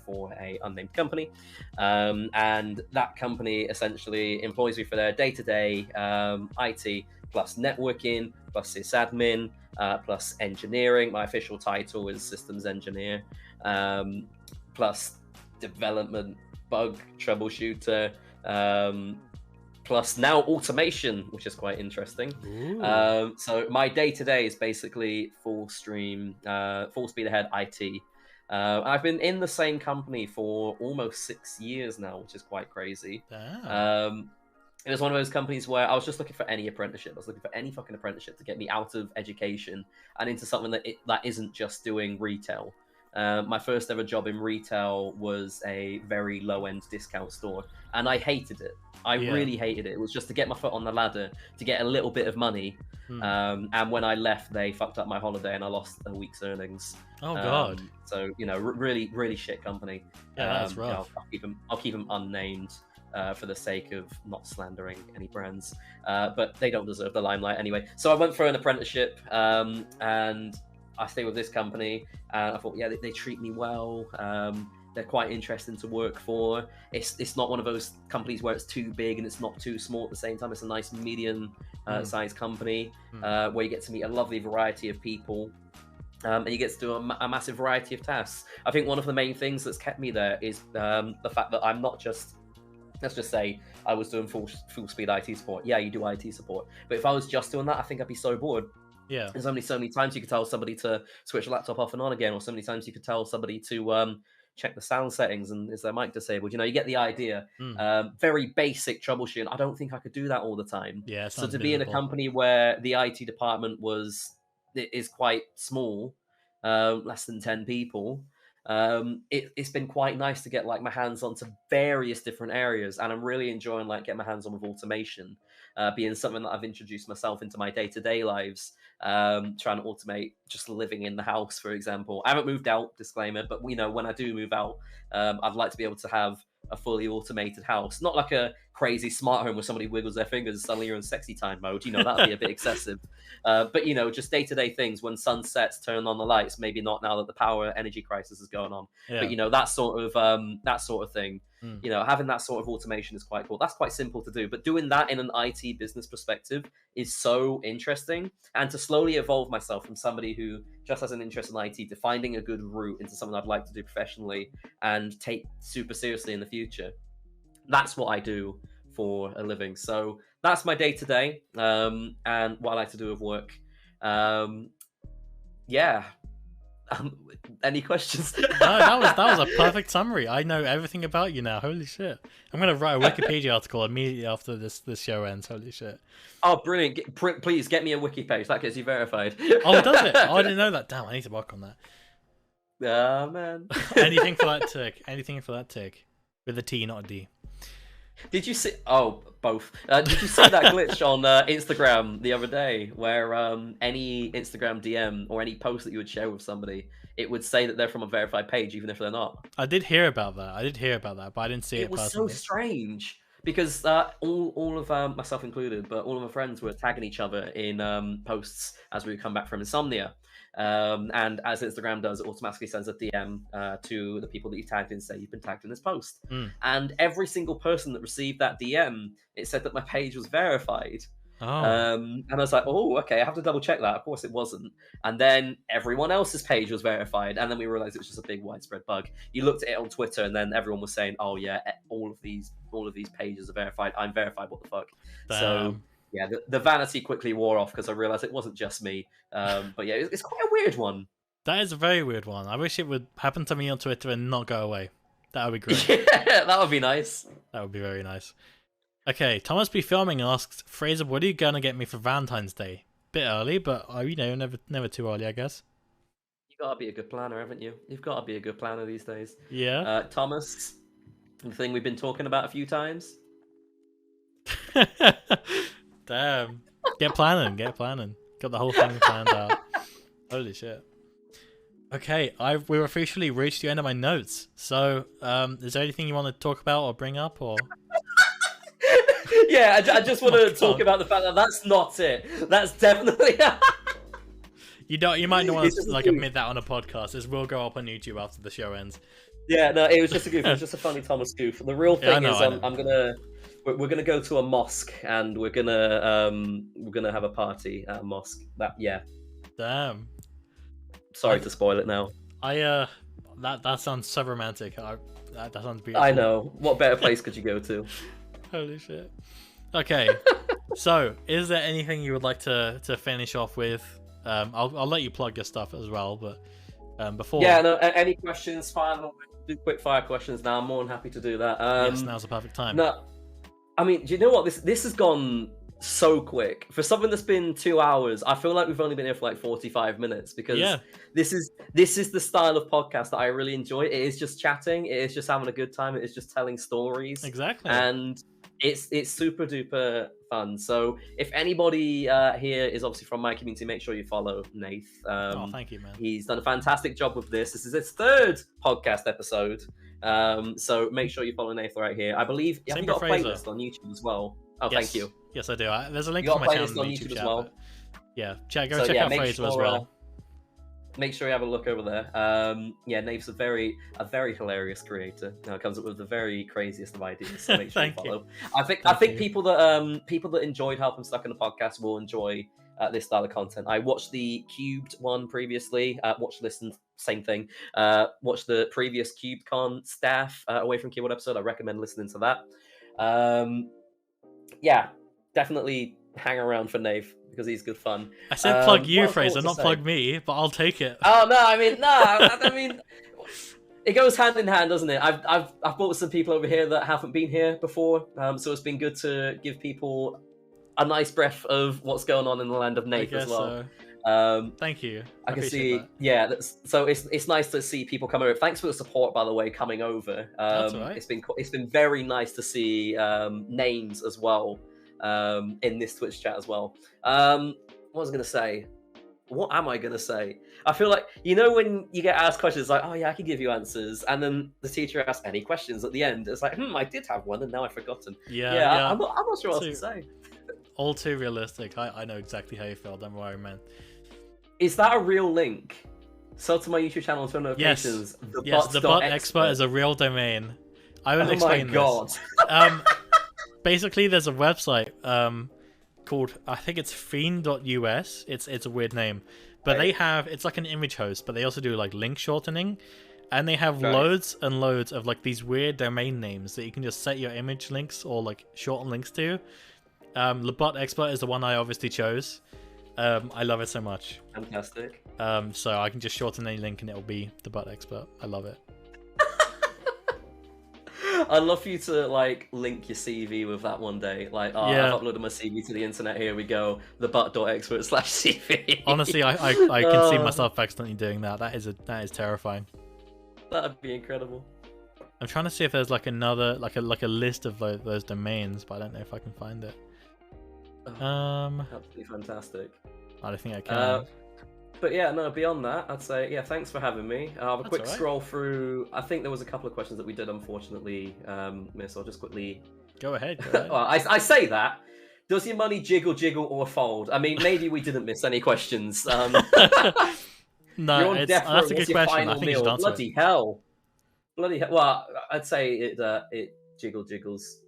for a unnamed company, and that company essentially employs me for their day-to-day IT plus networking plus sysadmin plus engineering. My official title is systems engineer, plus development, bug troubleshooter, plus now automation, which is quite interesting. So my day-to-day is basically full speed ahead IT. I've been in the same company for almost 6 years now, which is quite crazy. It was one of those companies where I was just looking for any apprenticeship. I was looking for any fucking apprenticeship to get me out of education and into something that isn't just doing retail. My first ever job in retail was a very low-end discount store, and I hated it. I really hated it. It was just to get my foot on the ladder, to get a little bit of money. And when I left, they fucked up my holiday, and I lost a week's earnings. Oh God! So really, really shit company. Yeah, that's rough. I'll keep them unnamed. For the sake of not slandering any brands, but they don't deserve the limelight anyway. So I went for an apprenticeship, and I stayed with this company, and I thought, yeah, they treat me well. They're quite interesting to work for. It's not one of those companies where it's too big and it's not too small at the same time. It's a nice medium sized company where you get to meet a lovely variety of people. And you get to do a massive variety of tasks. I think one of the main things that's kept me there is the fact that I'm not just, let's just say I was doing full speed IT support. Yeah, you do IT support. But if I was just doing that, I think I'd be so bored. Yeah. There's only so many times you could tell somebody to switch a laptop off and on again, or so many times you could tell somebody to check the sound settings and is their mic disabled. You get the idea. Very basic troubleshooting. I don't think I could do that all the time. Yeah. So to be in a company where the IT department is quite small, less than 10 people, it's been quite nice to get like my hands onto various different areas, and I'm really enjoying like getting my hands on with automation, being something that I've introduced myself into my day-to-day lives, trying to automate just living in the house, for example. I haven't moved out, disclaimer, but when I do move out, I'd like to be able to have a fully automated house, not like a crazy smart home where somebody wiggles their fingers and suddenly you're in sexy time mode. That'd be a bit excessive. But just day-to-day things. When sun sets, turn on the lights. Maybe not now that the power energy crisis is going on. Yeah. But that sort of thing. Having that sort of automation is quite cool. That's quite simple to do, but doing that in an IT business perspective is so interesting. And to slowly evolve myself from somebody who just has an interest in IT to finding a good route into something I'd like to do professionally and take super seriously in the future. That's what I do for a living. So that's my day to day, and what I like to do with work. Yeah. Any questions? No, that was a perfect summary. I know everything about you now. Holy shit! I'm gonna write a Wikipedia article immediately after this show ends. Holy shit! Oh, brilliant! Please get me a wiki page. That gets you verified. Oh, does it? Oh, I didn't know that. Damn, I need to work on that. Ah, man. Anything for that tick. Anything for that tick. With a T, not a D. Did you see? Oh, both. Did you see that glitch on Instagram the other day, where any Instagram DM or any post that you would share with somebody, it would say that they're from a verified page, even if they're not? I did hear about that. But I didn't see it. It was personally. so strange because all of myself included, but all of my friends were tagging each other in posts as we come back from insomnia. And as Instagram does, it automatically sends a DM to the people that you tagged and say you've been tagged in this post. And every single person that received that DM, it said that my page was verified. And I was like, oh, okay, I have to double check that. Of course it wasn't. And then everyone else's page was verified, and then we realized it was just a big widespread bug. You looked at it on Twitter, and then everyone was saying, oh yeah, all of these pages are verified. I'm verified. What the fuck? Damn. So yeah, the vanity quickly wore off because I realized it wasn't just me. But yeah, it's quite a weird one. That is a very weird one. I wish it would happen to me on Twitter and not go away. That would be great. Yeah, that would be nice. That would be very nice. Okay, Thomas B. Filming asks, Fraser, what are you going to get me for Valentine's Day? Bit early, but never too early, I guess. You gotta be a good planner, haven't you? You've got to be a good planner these days. Yeah. Thomas, the thing we've been talking about a few times, Damn. Get planning. Got the whole thing planned out. Holy shit. Okay, we've officially reached the end of my notes. So, is there anything you want to talk about or bring up, or? Yeah, I just want to talk God. about the fact that that's not it. That's definitely. You might not want It's to just a like goof. admit that on a podcast. This will go up on YouTube after the show ends. Yeah, no, it was just a goof. It was just a funny Thomas goof. The real Yeah, I thing know, is, I know. I'm gonna. We're gonna go to a mosque and we're gonna have a party at a mosque. Yeah. Damn. Sorry to spoil it now. That sounds so romantic. That sounds beautiful. I know. What better place could you go to? Holy shit. Okay. So, is there anything you would like to finish off with? I'll let you plug your stuff as well, but before. Yeah. No. Any questions? Fine. Do quick fire questions now. I'm more than happy to do that. Yes, now's the perfect time. No. I mean, do you know what? This has gone so quick for something that's been 2 hours. I feel like we've only been here for like 45 minutes because this is the style of podcast that I really enjoy. It is just chatting. It is just having a good time. It is just telling stories. Exactly. And it's super duper fun. So if anybody here is obviously from my community, make sure you follow Nath. Oh, thank you, man. He's done a fantastic job with this. This is his third podcast episode. So make sure you follow Nath right here. I believe you've got a playlist on YouTube as well. Oh, yes. Thank you. Yes, I do. There's a link You to got my a channel playlist on on YouTube YouTube as chat, well. but yeah, go So, check yeah, out make Fraser as sure, well. Make sure you have a look over there. Yeah, Nave's a very hilarious creator. Now it comes up with the very craziest of ideas. So make sure you Thank follow. you. I think people that enjoyed Help I'm Stuck in the podcast will enjoy this style of content. I watched the Cubed one previously. Watched, listened, same thing. Watched the previous CubeCon staff away from keyboard episode. I recommend listening to that. Yeah, definitely hang around for Nave because he's good fun. I said plug you, what else Fraser, to not say? plug me, but I'll take it. Oh no, I mean it goes hand in hand, doesn't it? I've brought some people over here that haven't been here before, so it's been good to give people a nice breath of what's going on in the land of I Nath guess as well. so. Thank you. I can appreciate see, that. yeah. So it's nice to see people come over. Thanks for the support, by the way, coming over. That's all right. It's been very nice to see names as well in this Twitch chat as well. What was I gonna say? What am I gonna say? I feel like, you know, when you get asked questions like, oh yeah, I can give you answers, and then the teacher asks any questions at the end. It's like, I did have one, and now I've forgotten. Yeah. I'm not sure what else to say. All too realistic. I know exactly how you feel. Don't worry, man. Is that a real link? So to my YouTube channel and turn Yes. notifications. Yes, the bot expert is a real domain. I will Oh explain my god. this. Basically, there's a website called, I think it's fiend.us. It's a weird name, but Right. it's like an image host, but they also do like link shortening, and they have Right. loads and loads of like these weird domain names that you can just set your image links or like shorten links to. The bot expert is the one I obviously chose. I love it so much. Fantastic. So I can just shorten any link and it'll be the bot expert. I love it. I'd love for you to like link your CV with that one day. Like, Yeah. I've uploaded my CV to the internet. Here we go. thebutt.expert/CV. Honestly, I can see Oh. myself accidentally doing that. That is terrifying. That'd be incredible. I'm trying to see if there's like another like a list of those domains, but I don't know if I can find it. Absolutely fantastic. I don't think I can. But yeah, no, beyond that, I'd say, yeah, thanks for having me. I'll have a That's quick all right. scroll through. I think there was a couple of questions that we did unfortunately miss. I'll just quickly... Go ahead. Go ahead. Well, I say that. Does your money jiggle or fold? I mean, maybe we didn't miss any questions. No, You're on death row. that's a What's good your question. I final think you should meal? answer Bloody hell. Bloody hell. Well, I'd say it jiggles.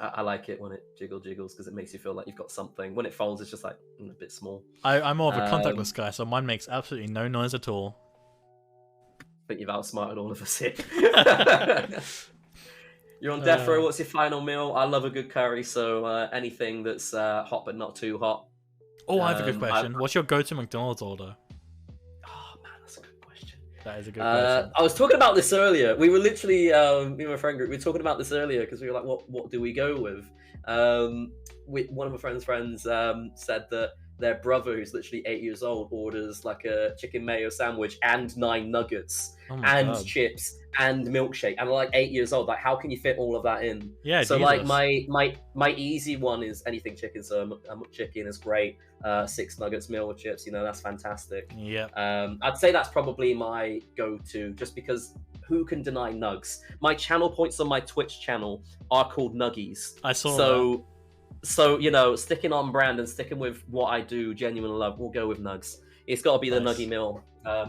I like it when it jiggles because it makes you feel like you've got something. When it folds, it's just like a bit small. I'm more of a contactless guy, so mine makes absolutely no noise at all. I think you've outsmarted all of us here. You're on death row. What's your final meal? I love a good curry, so anything that's hot but not too hot. Oh, I have a good question. What's your go-to McDonald's order? Oh man, that's a good question. That is a good question. I was talking about this earlier. We were literally, me and my friend group, we were talking about this earlier because we were like, what do we go with? One of my friends said that their brother, who's literally 8 years old, orders like a chicken mayo sandwich and 9 nuggets Oh my and God. chips and milkshake. And they're like 8 years old. Like, how can you fit all of that in? Yeah, So like Jesus. my easy one is anything chicken. So a McChicken is great. 6 nuggets, meal with chips. You know, that's fantastic. Yeah. I'd say that's probably my go-to, just because who can deny nugs? My channel points on my Twitch channel are called Nuggies. I saw So you know, sticking on brand and sticking with what I do genuinely love, we'll go with nugs. It's got to be the Nice. nuggy meal,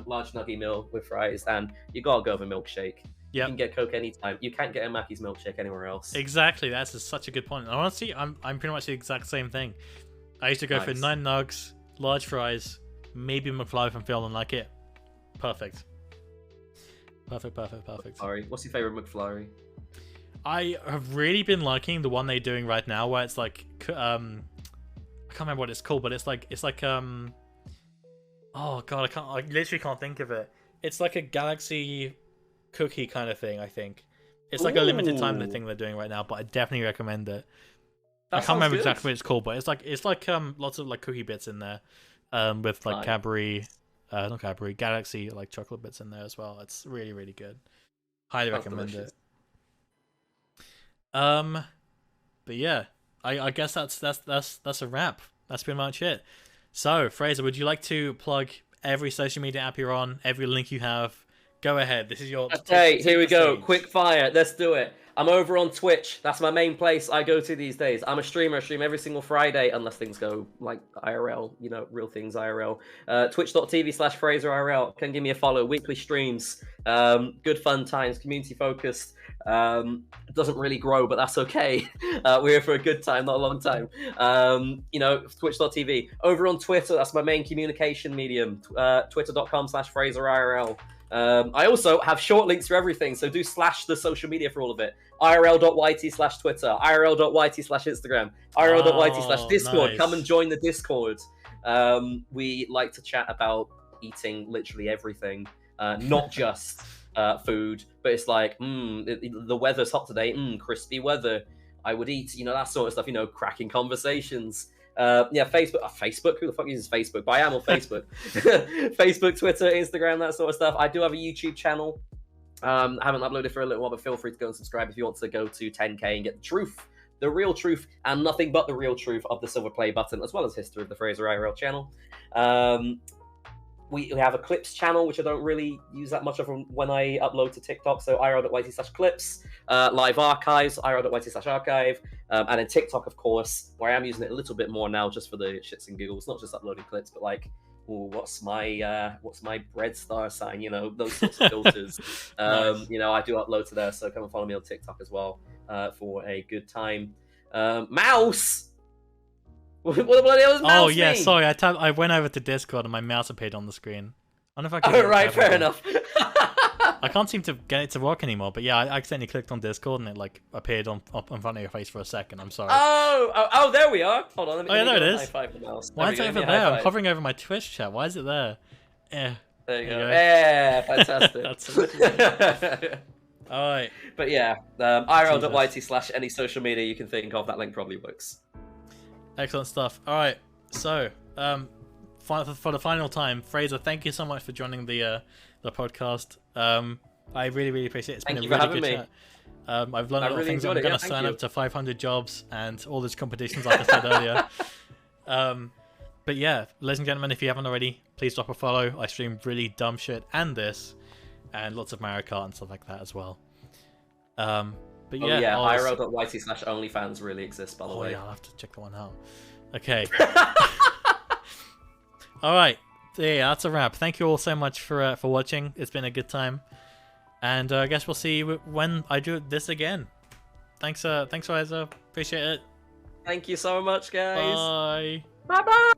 large nuggy meal with fries, and you gotta go with a milkshake. You Yep. can get Coke anytime. You can't get a Mackey's milkshake anywhere else. Exactly. That's such a good point. And honestly, I'm pretty much the exact same thing. I used to go for Nice. 9 nugs, large fries, maybe McFly if I'm feeling like it. Perfect. Perfect. Sorry, what's your favorite McFlurry? I have really been liking the one they're doing right now, where it's like, I can't remember what it's called, but it's like, oh god, I literally can't think of it. It's like a galaxy cookie kind of thing, I think. It's like a limited time Ooh. thing they're doing right now, but I definitely recommend it. That I can't sounds remember good. exactly what it's called, but it's like lots of like cookie bits in there, with like Nice. Cadbury, not Cadbury, Galaxy like chocolate bits in there as well. It's really really good. Highly Sounds recommend delicious. it. But yeah, I guess that's a wrap. That's pretty much it. So Fraser, would you like to plug every social media app you're on, every link you have? Go ahead. This is your. Okay, take here we the go. stage. Quick fire. Let's do it. I'm over on Twitch. That's my main place I go to these days. I'm a streamer. I stream every single Friday, unless things go like IRL, you know, real things IRL. Twitch.tv/FraserIRL. Can give me a follow. Weekly streams. Good fun times. Community focused. It doesn't really grow, but that's okay. We're here for a good time, not a long time. You know, Twitch.tv. Over on Twitter, that's my main communication medium. Twitter.com/FraserIRL. I also have short links for everything, so do slash the social media for all of it. IRL.YT/Twitter, IRL.YT/Instagram, IRL.YT/Discord. nice. Come and join the Discord. We like to chat about eating literally everything, not just food, but it's like, the weather's hot today, crispy weather. I would eat, you know, that sort of stuff, you know, cracking conversations. Yeah, Facebook. Who the fuck uses Facebook? But I am on Facebook. Facebook, Twitter, Instagram, that sort of stuff. I do have a YouTube channel. I haven't uploaded for a little while, but feel free to go and subscribe if you want to go to 10K and get the truth, the real truth, and nothing but the real truth of the silver play button, as well as history of the FraserIRL channel. We have a clips channel, which I don't really use that much of when I upload to TikTok. So irl.yt/clips, live archives, irl.yt/archive, and then TikTok, of course, where I am using it a little bit more now, just for the shits and giggles, not just uploading clips, but like, what's my bread star sign? You know, those sorts of filters. Nice. You know, I do upload to there, so come and follow me on TikTok as well for a good time. Mouse. What the hell does mouse Oh yeah, mean? sorry. I went over to Discord and my mouse appeared on the screen. I wonder if I can. Oh, right, fair enough. I can't seem to get it to work anymore. But yeah, I accidentally clicked on Discord and it like appeared up in front of your face for a second. I'm sorry. Oh, there we are. Hold on, let me. Oh, yeah, let me there go it high is. five the mouse. Why There is we it go, over give me a there? high I'm five. hovering over my Twitch chat. Why is it there? There you go. go. Yeah, fantastic. That's All right. But yeah, irl.yt/ any social media you can think of. That link probably works. Excellent stuff. All right. So, for the final time, Fraser, thank you so much for joining the podcast. I really, really appreciate it. It's been Thank a you for really good having me. chat. I've learned a lot of really things. I'm enjoyed it. going Yeah, to thank sign you. up to 500 jobs and all those competitions, like I said earlier. But yeah, ladies and gentlemen, if you haven't already, please drop a follow. I stream really dumb shit and this, and lots of Mario Kart and stuff like that as well. But yeah, irl.yt/OnlyFans really exists, by the way. yeah, I'll have to check that one out. Okay. All right. Yeah, that's a wrap. Thank you all so much for watching. It's been a good time, and I guess we'll see you when I do this again. Thanks, Fraser. Appreciate it. Thank you so much, guys. Bye. Bye bye.